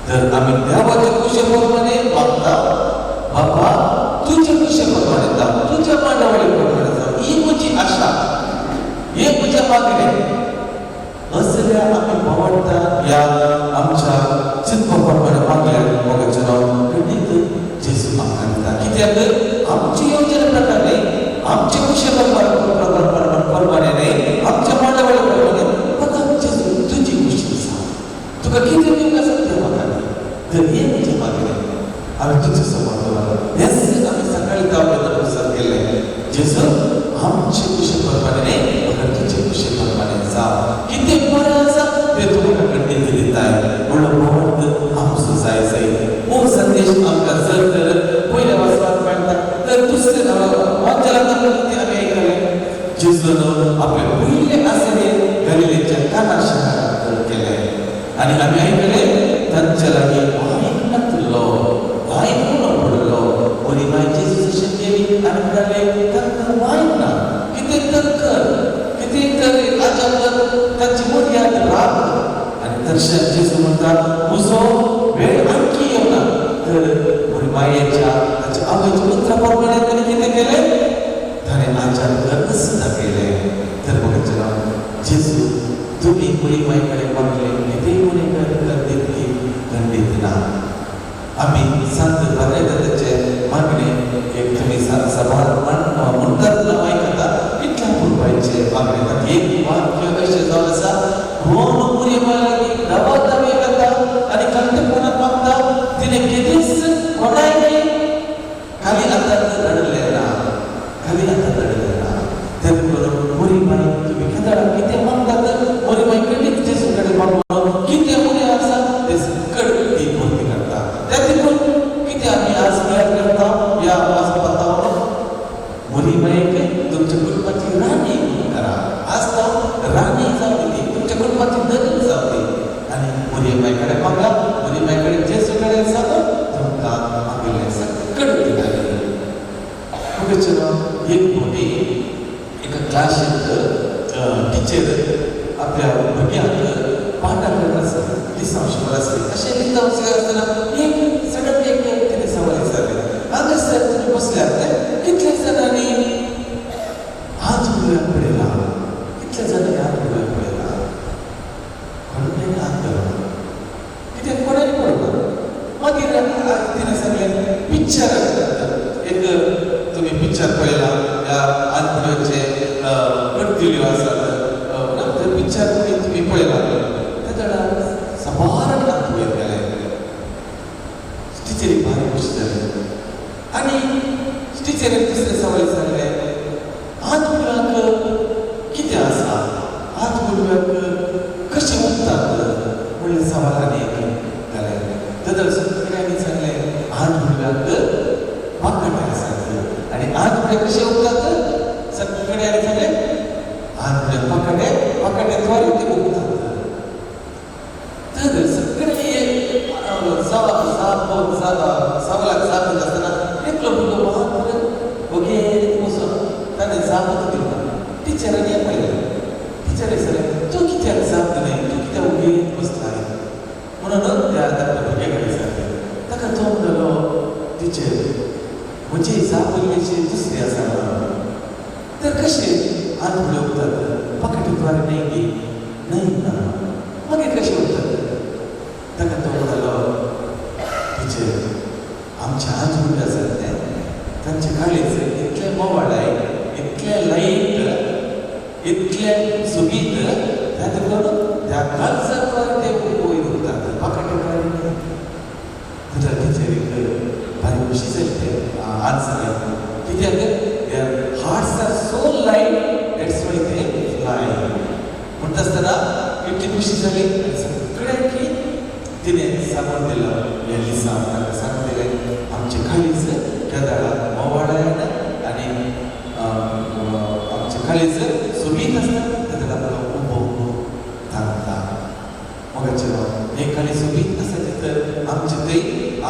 तर आम्ही देवाच्या कुशेप्रमाणे वागता बाबा तुझ्या कुशेप्रमाणे जा तुझ्या मांडावळीप्रमाणे जा ही मुची जेजू आमचे कुशे प्रमाणे अगर तुझे कुशे प्रमाणे जा किती बरं आसा ते तुमकां कंडीत दिताय म्हणून बहुत आमचो जाय वो संदेश आमकां जर तर पयल्या वाचपाक मेळटा तर दुसरे वाचनांत आमी आयकले जेजून आपले पयले आसरे गलिलेच्या काना शारांत केले आनी आमी आयकले तांचे लागीं वायन नातलो वायन म्हणून पडलो बरी माय जेजू जशें केली आनी म्हणाले तांकां वायन ना कितें तर कर कितें तर हाच्या कर तांची मर्याद राख आनी तशेंच जेजू म्हणटा म्हजो वेळ आणखी येवना तर बरी मायेच्या ताच्या आवयच्या उतरा प्रमाणे ताणें कितें केलें ताणें आचार कर्ण सुद्दां केलें तर बघा जेजू तुम्ही बरी माय कडेन मागले कितेंय बरी कर दितली खंडीत ना आम्ही संत भगवंताचे मागणे एक तुम्ही सभार म्हणतात ना आयकता इतल्या पुरवायचे मागणे एक वाक्य अशें जावन आसा कोण बरी माय लागीं दाबाद दाबी करता आनी खंडपणान मागता तिणें केदीच कोणाय खाली आतां रडलें ना खाली आतां रडलें ना ते करून बरी माय तुम्ही कितें मागतात बरी माय कडेन जेजू कडेन मागून कितें उणें आसा तें सकट ती पूर्ती करता त्या देखून कितें आमी आज तयार करता या वाचपाक बरी मायेक तुमच्या कुटुंबाची राणी करा आज तो राणी जावं ती तुमच्या कुटुंबाची दरी जावं ती आनी बरी माय कडेन मागला बरी माय कडेन जेजू कडेन सांगून तुमकां मागिल्लें सकट दिताली एक मोठी एका क्लासींत टिचर आपल्या भुरग्यांक पाठां करत आसा लिसांव शिकयत आसली अशें लिसांव शिकयत आसतना एक सडनली एक तिणें सवाल विचारले आगे सर तुमी बसल्यात कितले जाणांनी हात गुळ्याक पडयला कितले जाणांनी हात गुळ्याक पडयला कोणेंय हात घालना कित्याक कोणाय पडना मागीर तिणें सांगलें पिक्चर एक तुमी पिक्चर पळयला ह्या आंतरचे कट्टिल्यो आसात ते पिक्चर तुमी पळयला तेन्ना सबार आंतुयेर गेले टिचरीक भारी खुशी जाली आनी टिचरीन दुसरे सवाल विचारले हात गुळव्याक कितें आसा हात गुळव्याक कशें उठतात म्हणले सवाल आनी एक जाले तेन्ना सगळ्यांनी सांगलें हात गुळव्याक पाकटे आसात आनी हात गुळे कशें उठतात सगळ्यांनी सांगलें हात गुळे पाकट्याद्वारे ते उठतात तर सगळे सवालाक जापत आसतना एकलो भुरगो वाहन वगेर बसून ताणें जापत दिवना टिचरांनी पळयलें टिचर विचारलें तूं कित्याक जाप दिलें तूं कित्याक वगेर बसलाय म्हणून त्या धाकट्या भुरग्या कडेन विचारलें ताका तो म्हणलो टिचर म्हजी जापल्लीची दुसरी आसा तर कशें हात फुडें उठतात पाकटेद्वारे न्हय ना मागीर कशें उठतात ताका तो म्हणलो टिचर आमचे हात गुळे आसात ते तांचे काळीज इतले मोवाळाय इतले लायट इतले सुबीत त्या करून त्या काळजाद्वारे ते वयर उठतात पाकटेद्वारे न्हय तुज्या टिचरीक भारी खुशी जाली ते आन्सर कित्याक hearts are so light that's why they fly म्हणटा आसतना इतली खुशी जाली सगळ्यांक तिणें सांगून दिलो हे लिसांव ताका सांगून दिलें आमचे काळीज त्या दाराक मोवाळायन आनी आमचे काळीज सोबीत आसता त्या दाराक उबो थांबता मोगाचेरो हे काळीज सोबीत आसा तर आमचे थंय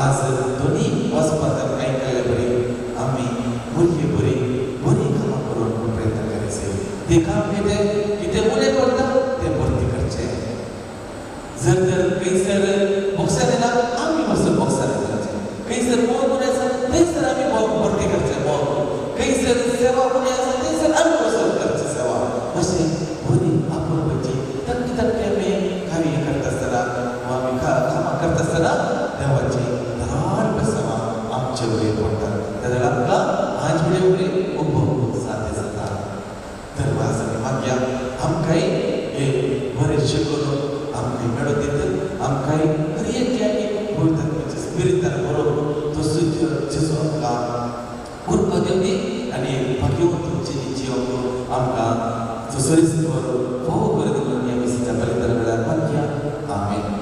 आज दोनी वचपाक आयकले बरी आमी भुरगीं बरी कामां करून प्रयत्न करायचे ते काम कितें उणें करता तें भरती करचें जर तर खंयसर बॉक्सार येना आमी वचून बॉक्सार घालचें खंयसर मोल उणें आसा थंयसर आमी भरती करचें मोल खंयसर सेवा उणी आसा थंयसर आमी वचून करचें सेवा अशें बरी आपुलकी टक्के आमी कार्य करता आसतना वा आमी कामां करता आसतना देवाची धाड बसवा आमचे वयर पडटात जाल्यार आमकां आज फुडें उबो साध्य जाता तर वाज आमी मागया आमकांय हे बरें शिकून आमकांय मेळो दित आमकांय बरी एक पवित्र स्पिरितान बरो तो जेजू आमकां उर्बा दिवं दी आनी घेऊन तुमचे जीव आमकां सुसरीत फावो करत म्हणून या विसीच्या बलिदानाला वाक्या आमेन.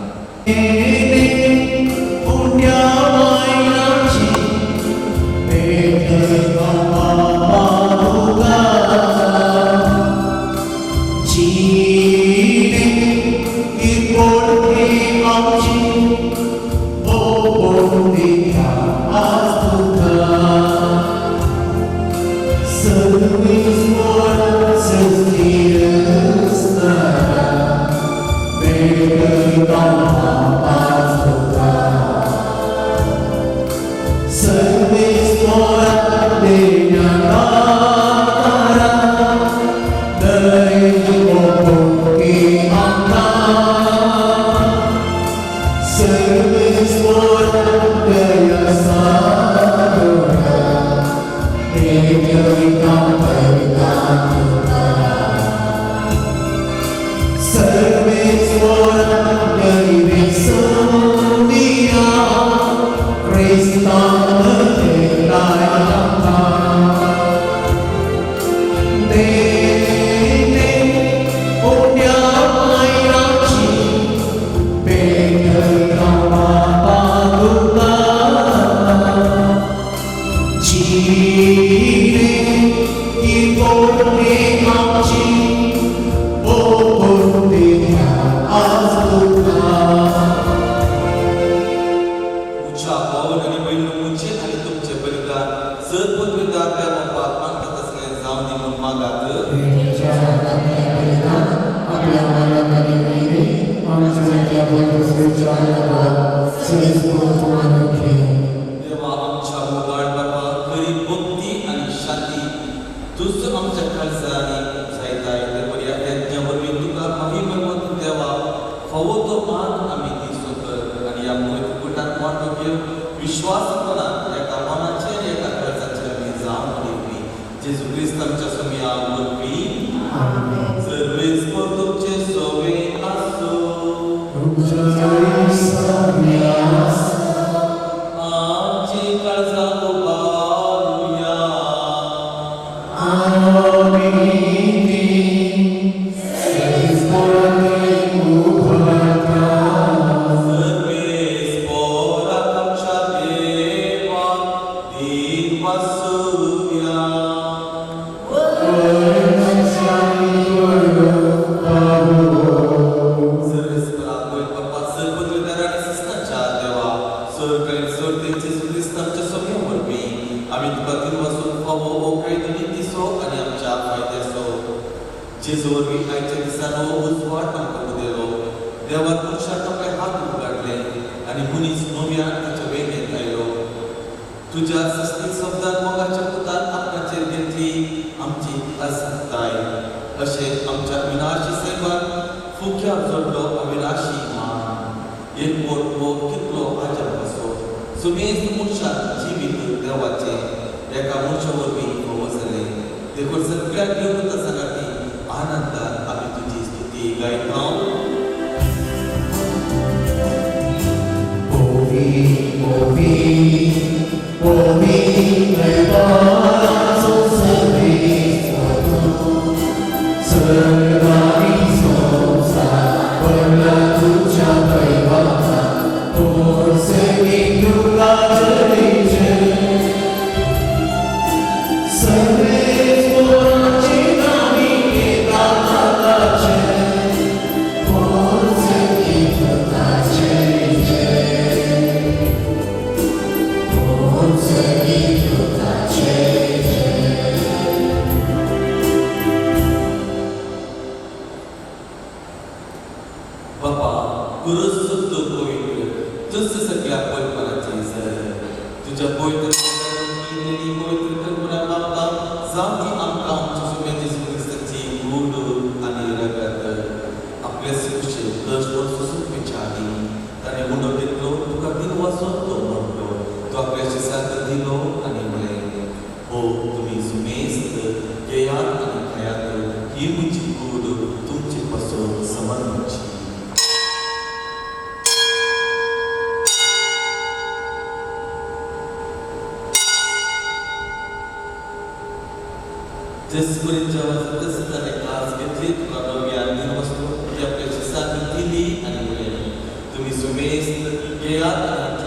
जसपर्यंत वाचतच त्याने क्लास घेतली तुला नवी आणली वस्तू ती आपल्याची साथ दिली आणि म्हणे तुम्ही सुमेस्त गेलात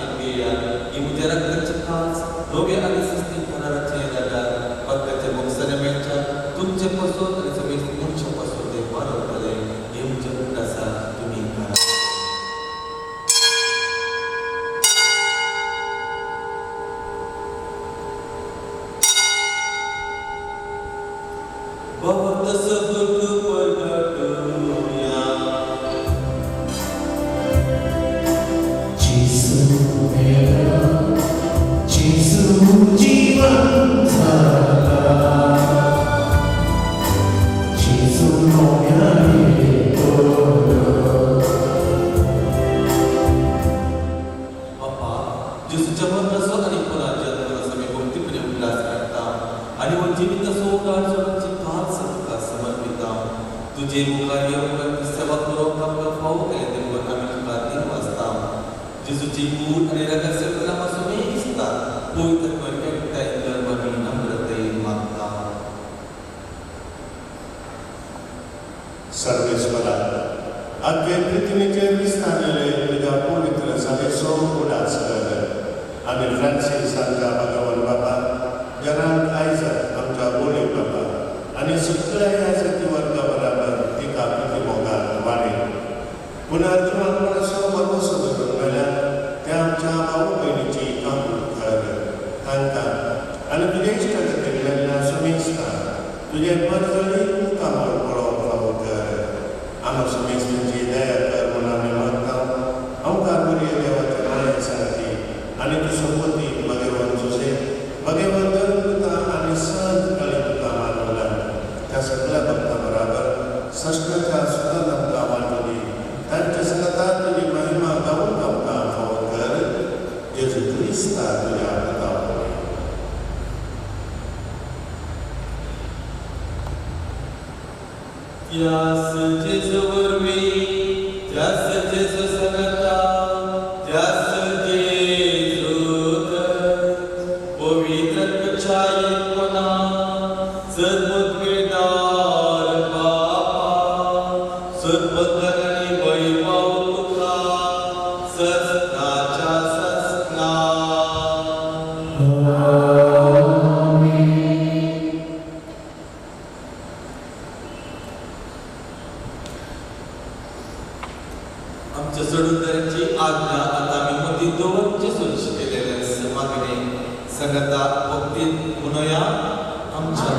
e muterak tercekas, lobe ada sistem penaraci ada pada cebok sana meja, tum cepasot ada semesti pun cepasot deh baru kali yang cepuk dasar tumingan. Bahwa tersebut kepada dunia. तुझे मुखारी होकर सेवा करो कब पाओ कहते हैं कमी चुकाती वास्ता जिसुची मूल आणि रगत से प्रथम सुमेस्ता कोई तक वर्गे तय कर बनी नम्रते मांगता सर्वेश्वरा अग्गे पृथ्वीचे विस्तारले तुझ्या पवित्र सभेसो उडास कर आणि फ्रान्सिस आमच्या भगवान बाबा जनाब आयझक आमच्या बोले बाबा आणि सगळ्या यासाठी वर्गाबरोबर एका प्रतिभोगात वाढेल पुन्हा तुम्हाला वर्गसोबत घडल्या त्या आमच्या भाऊ बहिणीची कामूल कर तांकां आणि तुझ्या इष्टात केलेल्या समेस्ता तुझे बरजली कामावर पळोवंक फावो कर आमच्या समेस्तांची दया कर म्हणून आमी मागता आमकां बरी देवाच्या मायेसाठी आणि तू संपत्ती भगवान सुसे भगवान तुका आणि संत काळी तुका मानवला त्या सगळ्या भक्तांबरोबर सष्टाच्या सुद्धा नमका वाटली त्यांच्या सतता तुझी महिमा गाऊन नमका फावो कर जेजू ख्रिस्ता तुझ्या नावाने यास जेजू वरवी यास जेजू सगता यास जेजू पवित्र कचाई कोना सद्बुद्धीदार बापा सद्बुद्धनी वैभव तुका सस्नाच्या सस्ना आमच्या सोडूनची आज्ञा आता आम्ही मध्ये दोनचे सोयीश केलेले मागणे संगता भक्तीत म्हणूया आमच्या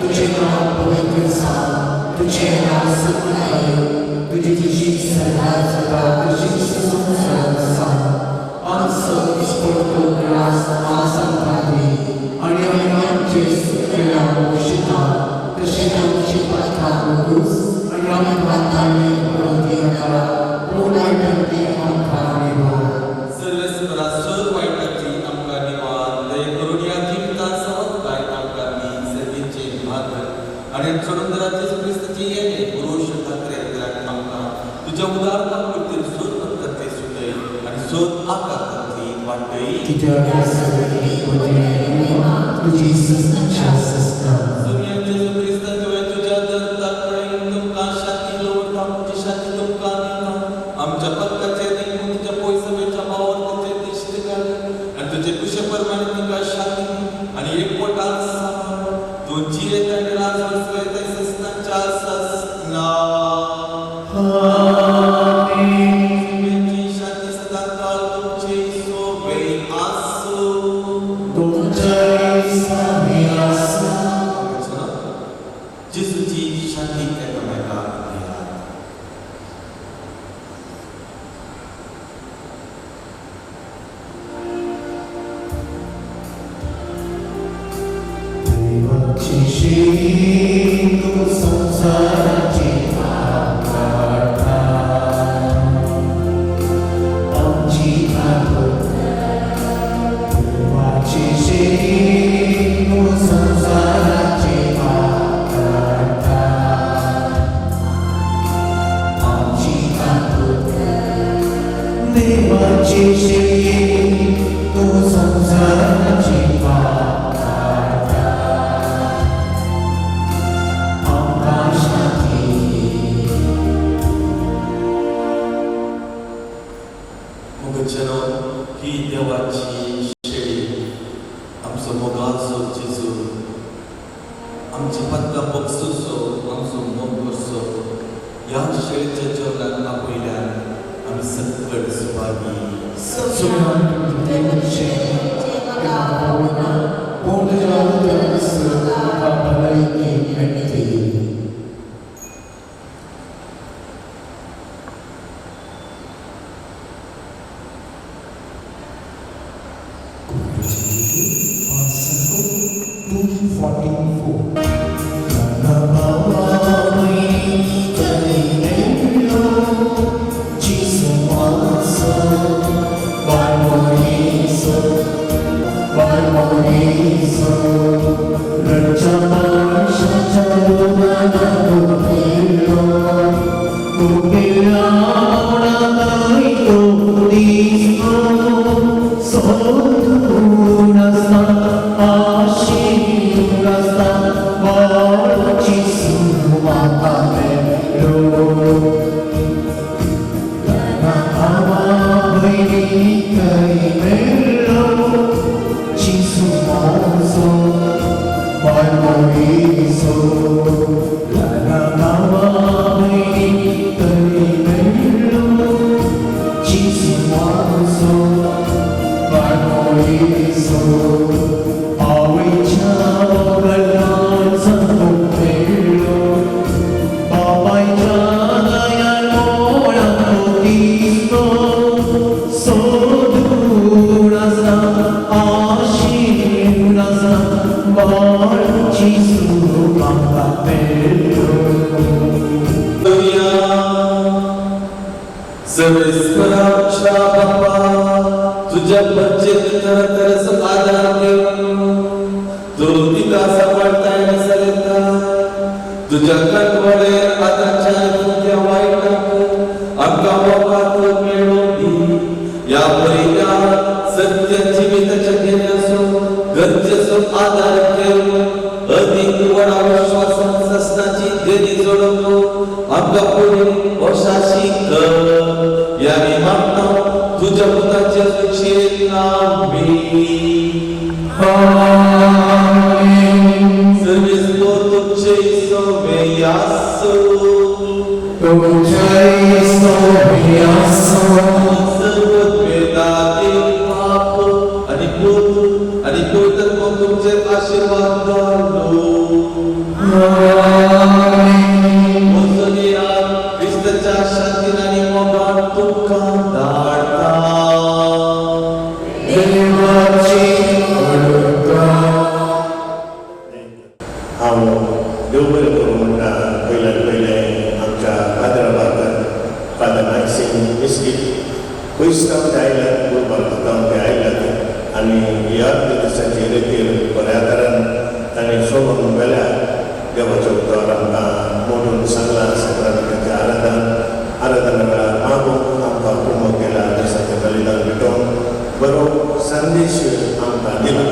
तुझे नाम पवित्र सा तुझे नाम सत्य तुझी खुशी सदा सदा खुशी संसार सा आमचं इस्पोर्टो ग्रास आसंतादी आणि आमचे सुखेला मोशिता तसे आमची पाठा बोलूस आणि आम्ही पाठाने बोलतीला बोलायला आमकाने बोल सर्वेस्परा सोर वाईटाची आमका निवार दय करून या जीवितासवत काय आमका मी सर्वीचे भाग आणि सोडूनराचे ख्रिस्ताची येणे पुरुष ठाकरे आमका तुझ्या उदारता कृती सोर करते सुटई आणि सोर आकाराची वाटई तुझ्या सगळी तुझी सस्ता सस्ता दुनियाचे जो ख्रिस्ता तुझ्या दरताकडे तुमका शाती लोटा तुझी शाती तुमका दिला आमच्या पक्काचे देखून तुझ्या पैसवेच्या भावावर तुझे दिष्ट कर आणि तुझे कुशप्रमाणे तुका शाती आणि एक पोटात सांभाळ तुझी येत आणि राजवंश येते सस्तांच्या सस्ना तुमची शाती सदा काळ तुमची सोबे आसो जिसुची शांती एकमेका देवाची तू संसाराची पाहता 지팟과 복수소 왕수 몸으로서 양실제 저간 아보이란 암석걸 수박이 수면 대문신 대마가오나 본드전 스가 바라이기 멘티 सर्वेश्वराच्या बाप्पा तुझ्या बच्चेत तरस आधार घेऊन तू तिला सांभाळताय नसलेता तुझ्या कटवडे आताच्या तुझ्या वाईटाक आमका मोकात मिळवली या परिया सत्य जीविताच्या घेण्यासो गरजेचो आधार घेऊन अधिक वडा विश्वासान ससनाची देणी जोडवतो आमका पुढे वशाशी कर या निमित्तान तुझ्या पुत्राच्या सुचेत नामी आमेन सर्वेस्व तुझे सोमेयासो सर्व वेदातील पाप आणि भूत आणि पवित्र तुमचे आशीर्वाद घालो ख्रिस्ताच्या शांतीन आणि मोगान तुमका धाडता हांव देव बरें करूं म्हणटा पयल्यान पयलें आमच्या हैदराबादांत फादर नायसिंग इस्कीट पयसतावन ते आयल्यात गुलबर्गांतावन ते आयल्यात आनी ह्या दिसाचे रितीर बऱ्या तरान तांणी सोडून वेल्यार देवाचें उतर आमकां मोडून सांगलां संक्रांतीचें आराधना वेळार मागूंक आमकां उमो केला देशाचें बलिदान भेटोवन बरो संदेश आमकां दिलो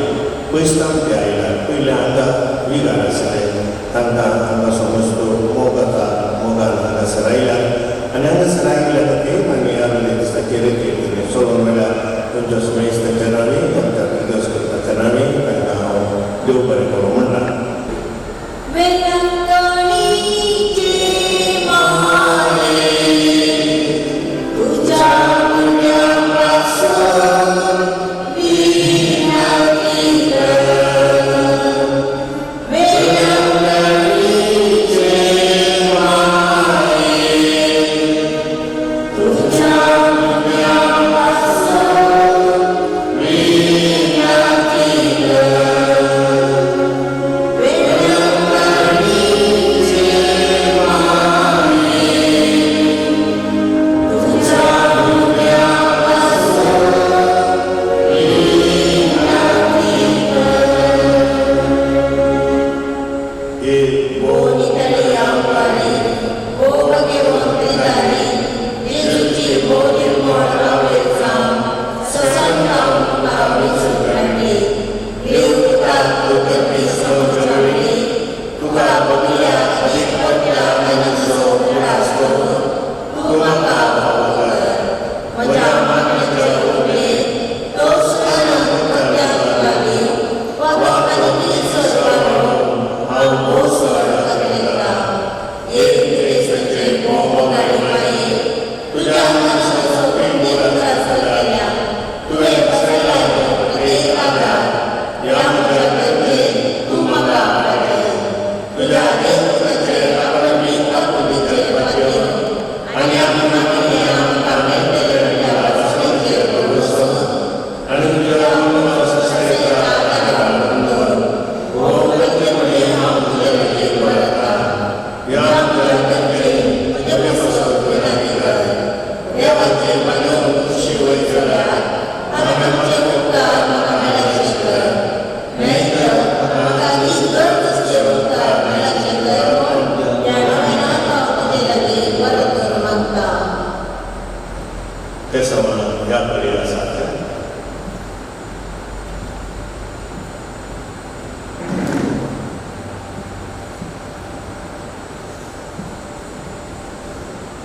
पयसतावन ते आयल्यात पयले हांगा विगार आसले तांकां आमकां समज तो मोग आसा मोगान हांगासर आयल्यात आनी हांगासर आयिल्ल्या खातीर आनी ह्या दिसाचे रितीर सोडून वेळार तुमच्या सुमेस्ताच्या नांवी आमच्या पिदस करपाच्या नांवी तांकां हांव देव बरें करूं म्हणटा When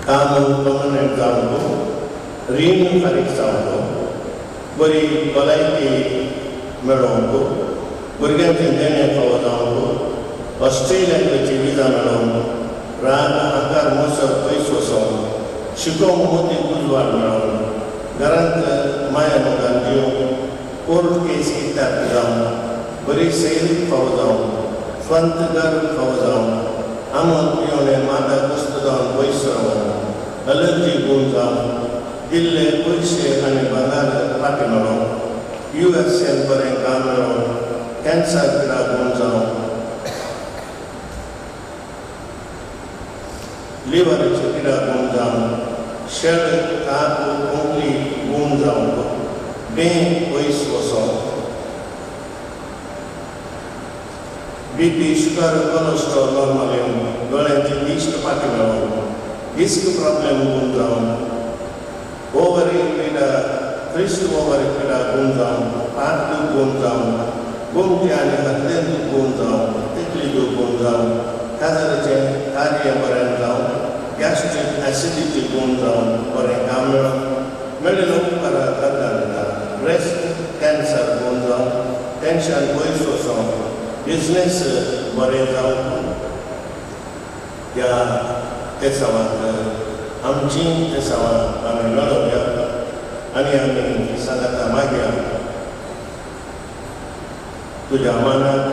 काम परमनंट जावन रीण फारीक जावन बरी भलायकी मेळोवंक भुरग्यांचें देणें फावो जावंक ऑस्ट्रेलियाक वयची विजा मेळोवन राग आकार मोसर पयस वचोन शिकोवंक मोठी उजवाड मेळोवन घरांत माया मोगान दिवंक कोर्ट केस कित्याक जावन बरी सैरीक फावो जावन स्ವಂತ घर फावो जावन आमोन पिवणे मादाक वस्त जावन पयस रावन अलर्जी गूण जावन दिल्ले पयशे आनी भांगार फाटीं मेळोवन USA बरें काम मेळोवन कॅन्सर पिडाक गूण जावन लिव्हराची पिडाक गूण जावन शेड ताप कोंकली गूण जावन बें पयस वचोन BP शुगर कोलेस्ट्रॉल नॉर्मल येवन दोळ्यांची लिस्ट फाटीं मेळोवन डिस्क प्रॉब्लेम गूण जावन ओवरी पिडा क्रिस्ट ओवरी पिडा गूण जावन पाट दूख गूण जावन गुमटी आनी हातलें दूख गूण जावन तिकली दूख गूण जावन काजाराचें कार्य बरें जावन गॅस्ट्रीक एसिडिटी गूण जावन बरें काम मेळिल्लो उपकाराक करता दिता ब्रेस्ट कॅन्सर गूण जावन टेन्शन पयस वचोन बिजनेस बरें जावन ह्या तेसावांत आमची तेसावां आमी मेळोवया आनी आमी सांगाता मागया तुज्या मनाक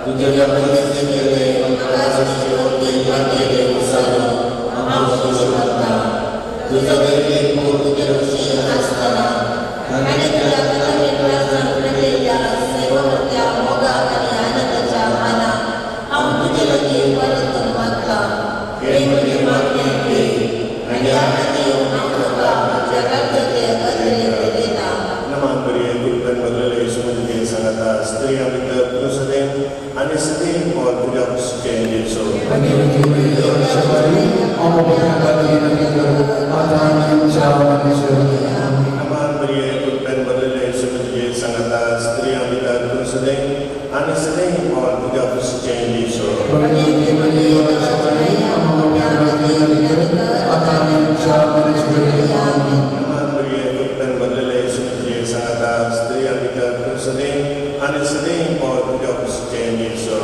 तुझ्या परिस्थितीमध्ये अंतराष्ट्रीय वैज्ञानिक उत्साह आम्हाला सुचवता तुझ्या वैज्ञानिक मूर्ती रक्षण असताना आणि त्या कथेला संपलेल्या सेवकत्या मोगा आणि आनंदाच्या माना आम तुझे लगे परत मागता हे म्हणजे मागणे आणि आनंदी मागता जगात ते अतिरिक्त देता नमान बरी गुरुपन बदलले येशूमध्ये सांगता स्त्रिया भितर पुरुष देव आणि सदैव और तुझ्या पुस्तके येसो नमान बरी गुरुपन बदलले येशूमध्ये सांगता स्त्रिया भितर पुरुष देव आणि सदैव और तुझ्या पुस्तके येसो नमान बरी गुरुपन बदलले येशूमध्ये सांगता स्त्रिया भितर पुरुष देव आणि सदैव और तुझ्या पुस्तके येसो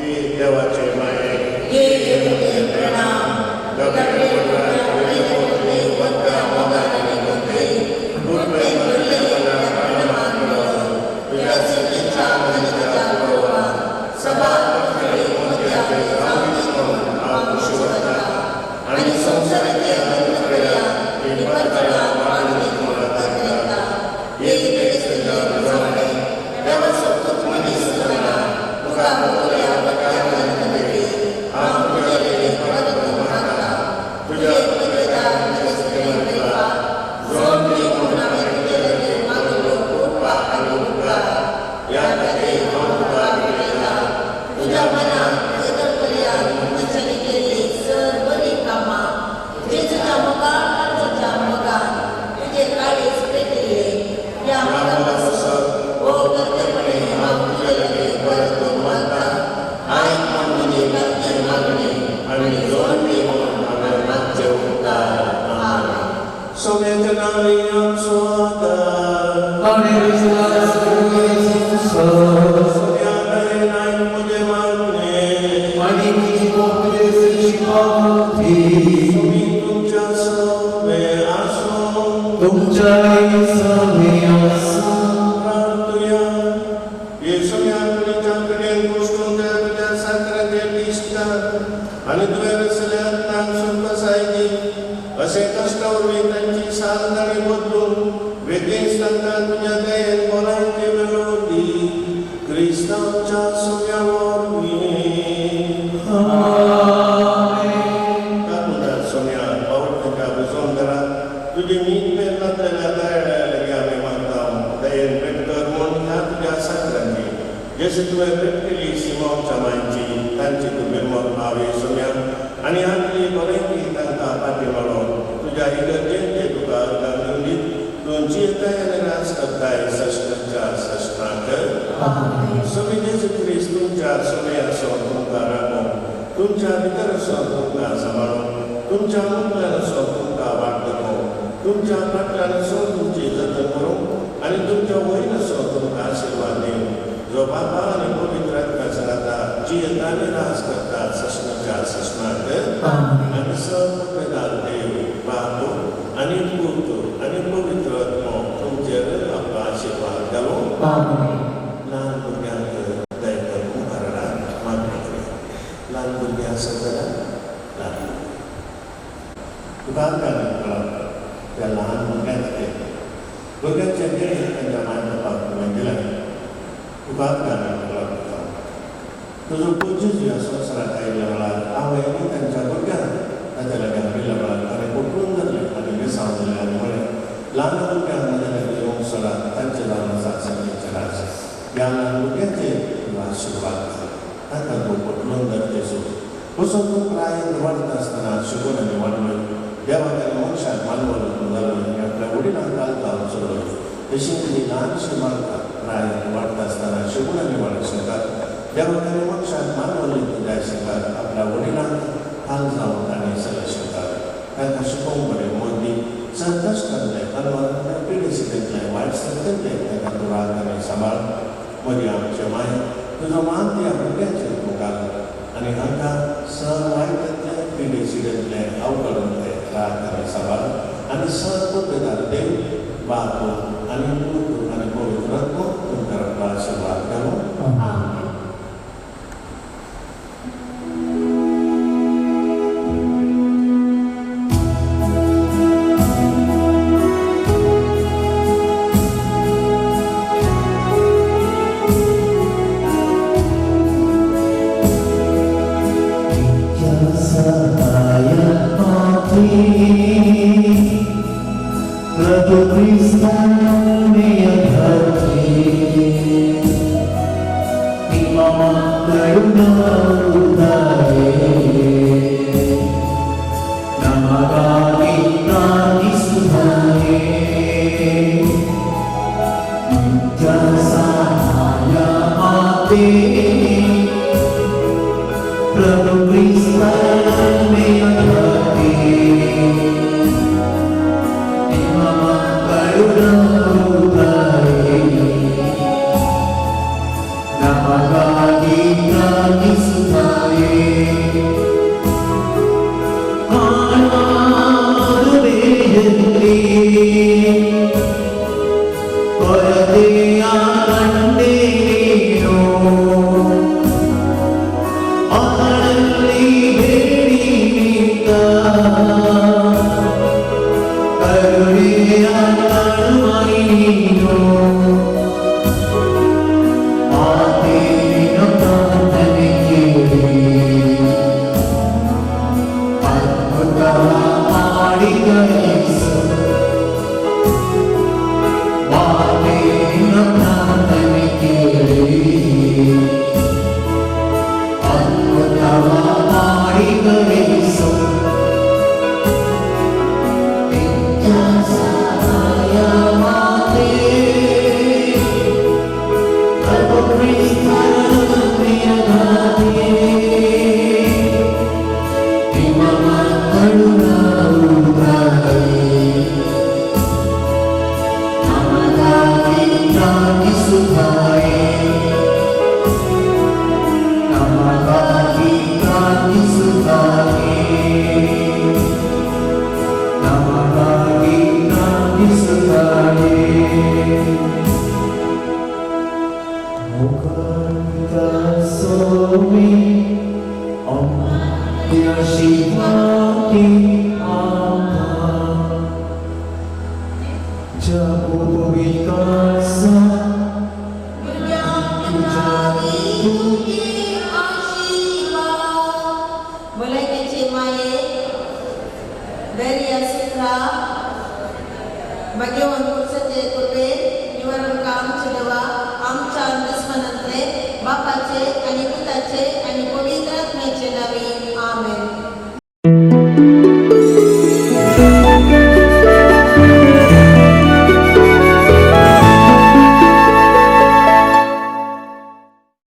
ये देवाचे माये आणि तुझ्या रसल्यात सुखसायची असे कष्टावरवी त्यांची साधनाने बदलून वेगळीच त्यांना तुझ्या दयेन बोलायची वेळोली क्रिस्ताच्या सोन्यावर सोन्या पाऊल तुझ्या बुजवून करा तुझी मीठ पेरला लगे आम्ही मागता दयेन भेट कर म्हणून ह्या तुझ्या साखरांची जसे तुझ्या भेट केली सीमांच्या मांची त्यांची तू निर्मल भावे सोन्या आणि आपली बरेकी तांकां पाटी मारून तुझ्या इगर्जेंचे तुका निवडीत 200 रास करताय सष्टच्या Sesmaka. Sami Yesus Kristus तुमच्या सोन्यासो तुमका राखो तुमच्या भितरसो तुमका सांभाळो तुमच्या मुखारसो तुमका वागदको तुमच्या फाटल्यानसो तुमची जतन करूं आनी तुमच्या वयरसो तुमका आशीर्वाद दिवं जो बाबा आनी पवित्र आत्म्याचो राता जियेत आनी रास करता सस्माच्या सस्माक आनी सर्वप्रधान देव बाप आनी पूत आनी पवित्र आत्मो तुमचेर आपलो आशीर्वाद घालो ल्हान भुरग्यांक ल्हान भुरग्यां सगळ्या ल्हान तुका कळप त्या ल्हान भुरग्यांचे तांच्या माय बापाक दिला तुका कळप तुजो पूज्य ह्या संवसाराक आयिल्ल्या वेळार आवयनी तांच्या भुरग्यांक ताच्या लागीं हाडिल्ल्या वेळार ताणें पटवून धरलें आनी विसाव दिलें आनी म्हळें ल्हान भुरग्यांक म्हज्या लागीं येवंक सोडात तांचें जावन आसा सगळ्यांचें राज ह्या ल्हान भुरग्यांचेर आशिर्वाद ताका तूं पटवून धर जेजू वचून तूं प्रायेंत वाडटा आसतना शिकून आनी वाडलोय देवाच्या मनशाक मानवलो जालोय आपल्या वडिलांक घालता चलोय तशी ती ल्हानशी बाळकां प्रायेंत वाडटा आसतना शिकून आनी वाडूंक शकतात देवाच्या मनशाक मानवली जाय शिकात आपल्या वडिलांक हाल जावन ताणें सगळें शिकतात तांकां शिकोवंक बरें मोदी संतोश करतले तांकां पिडी शिकयतले वायट सत्तले तांकां तूं राग आनी सांबाळ मदी आमचे माय तुजो मान ती भुरग्यांचेर तूं घाल आनी हांकां सर वायटांतले पिडी शिकयतले अवकळूंतले राग आनी सांबाळ आनी सर्वप्रधान देव बाप आनी पूत आनी पवित्र आत्मो तुमकां आपलो आशिर्वाद घालो Dari Asitra, bagaimana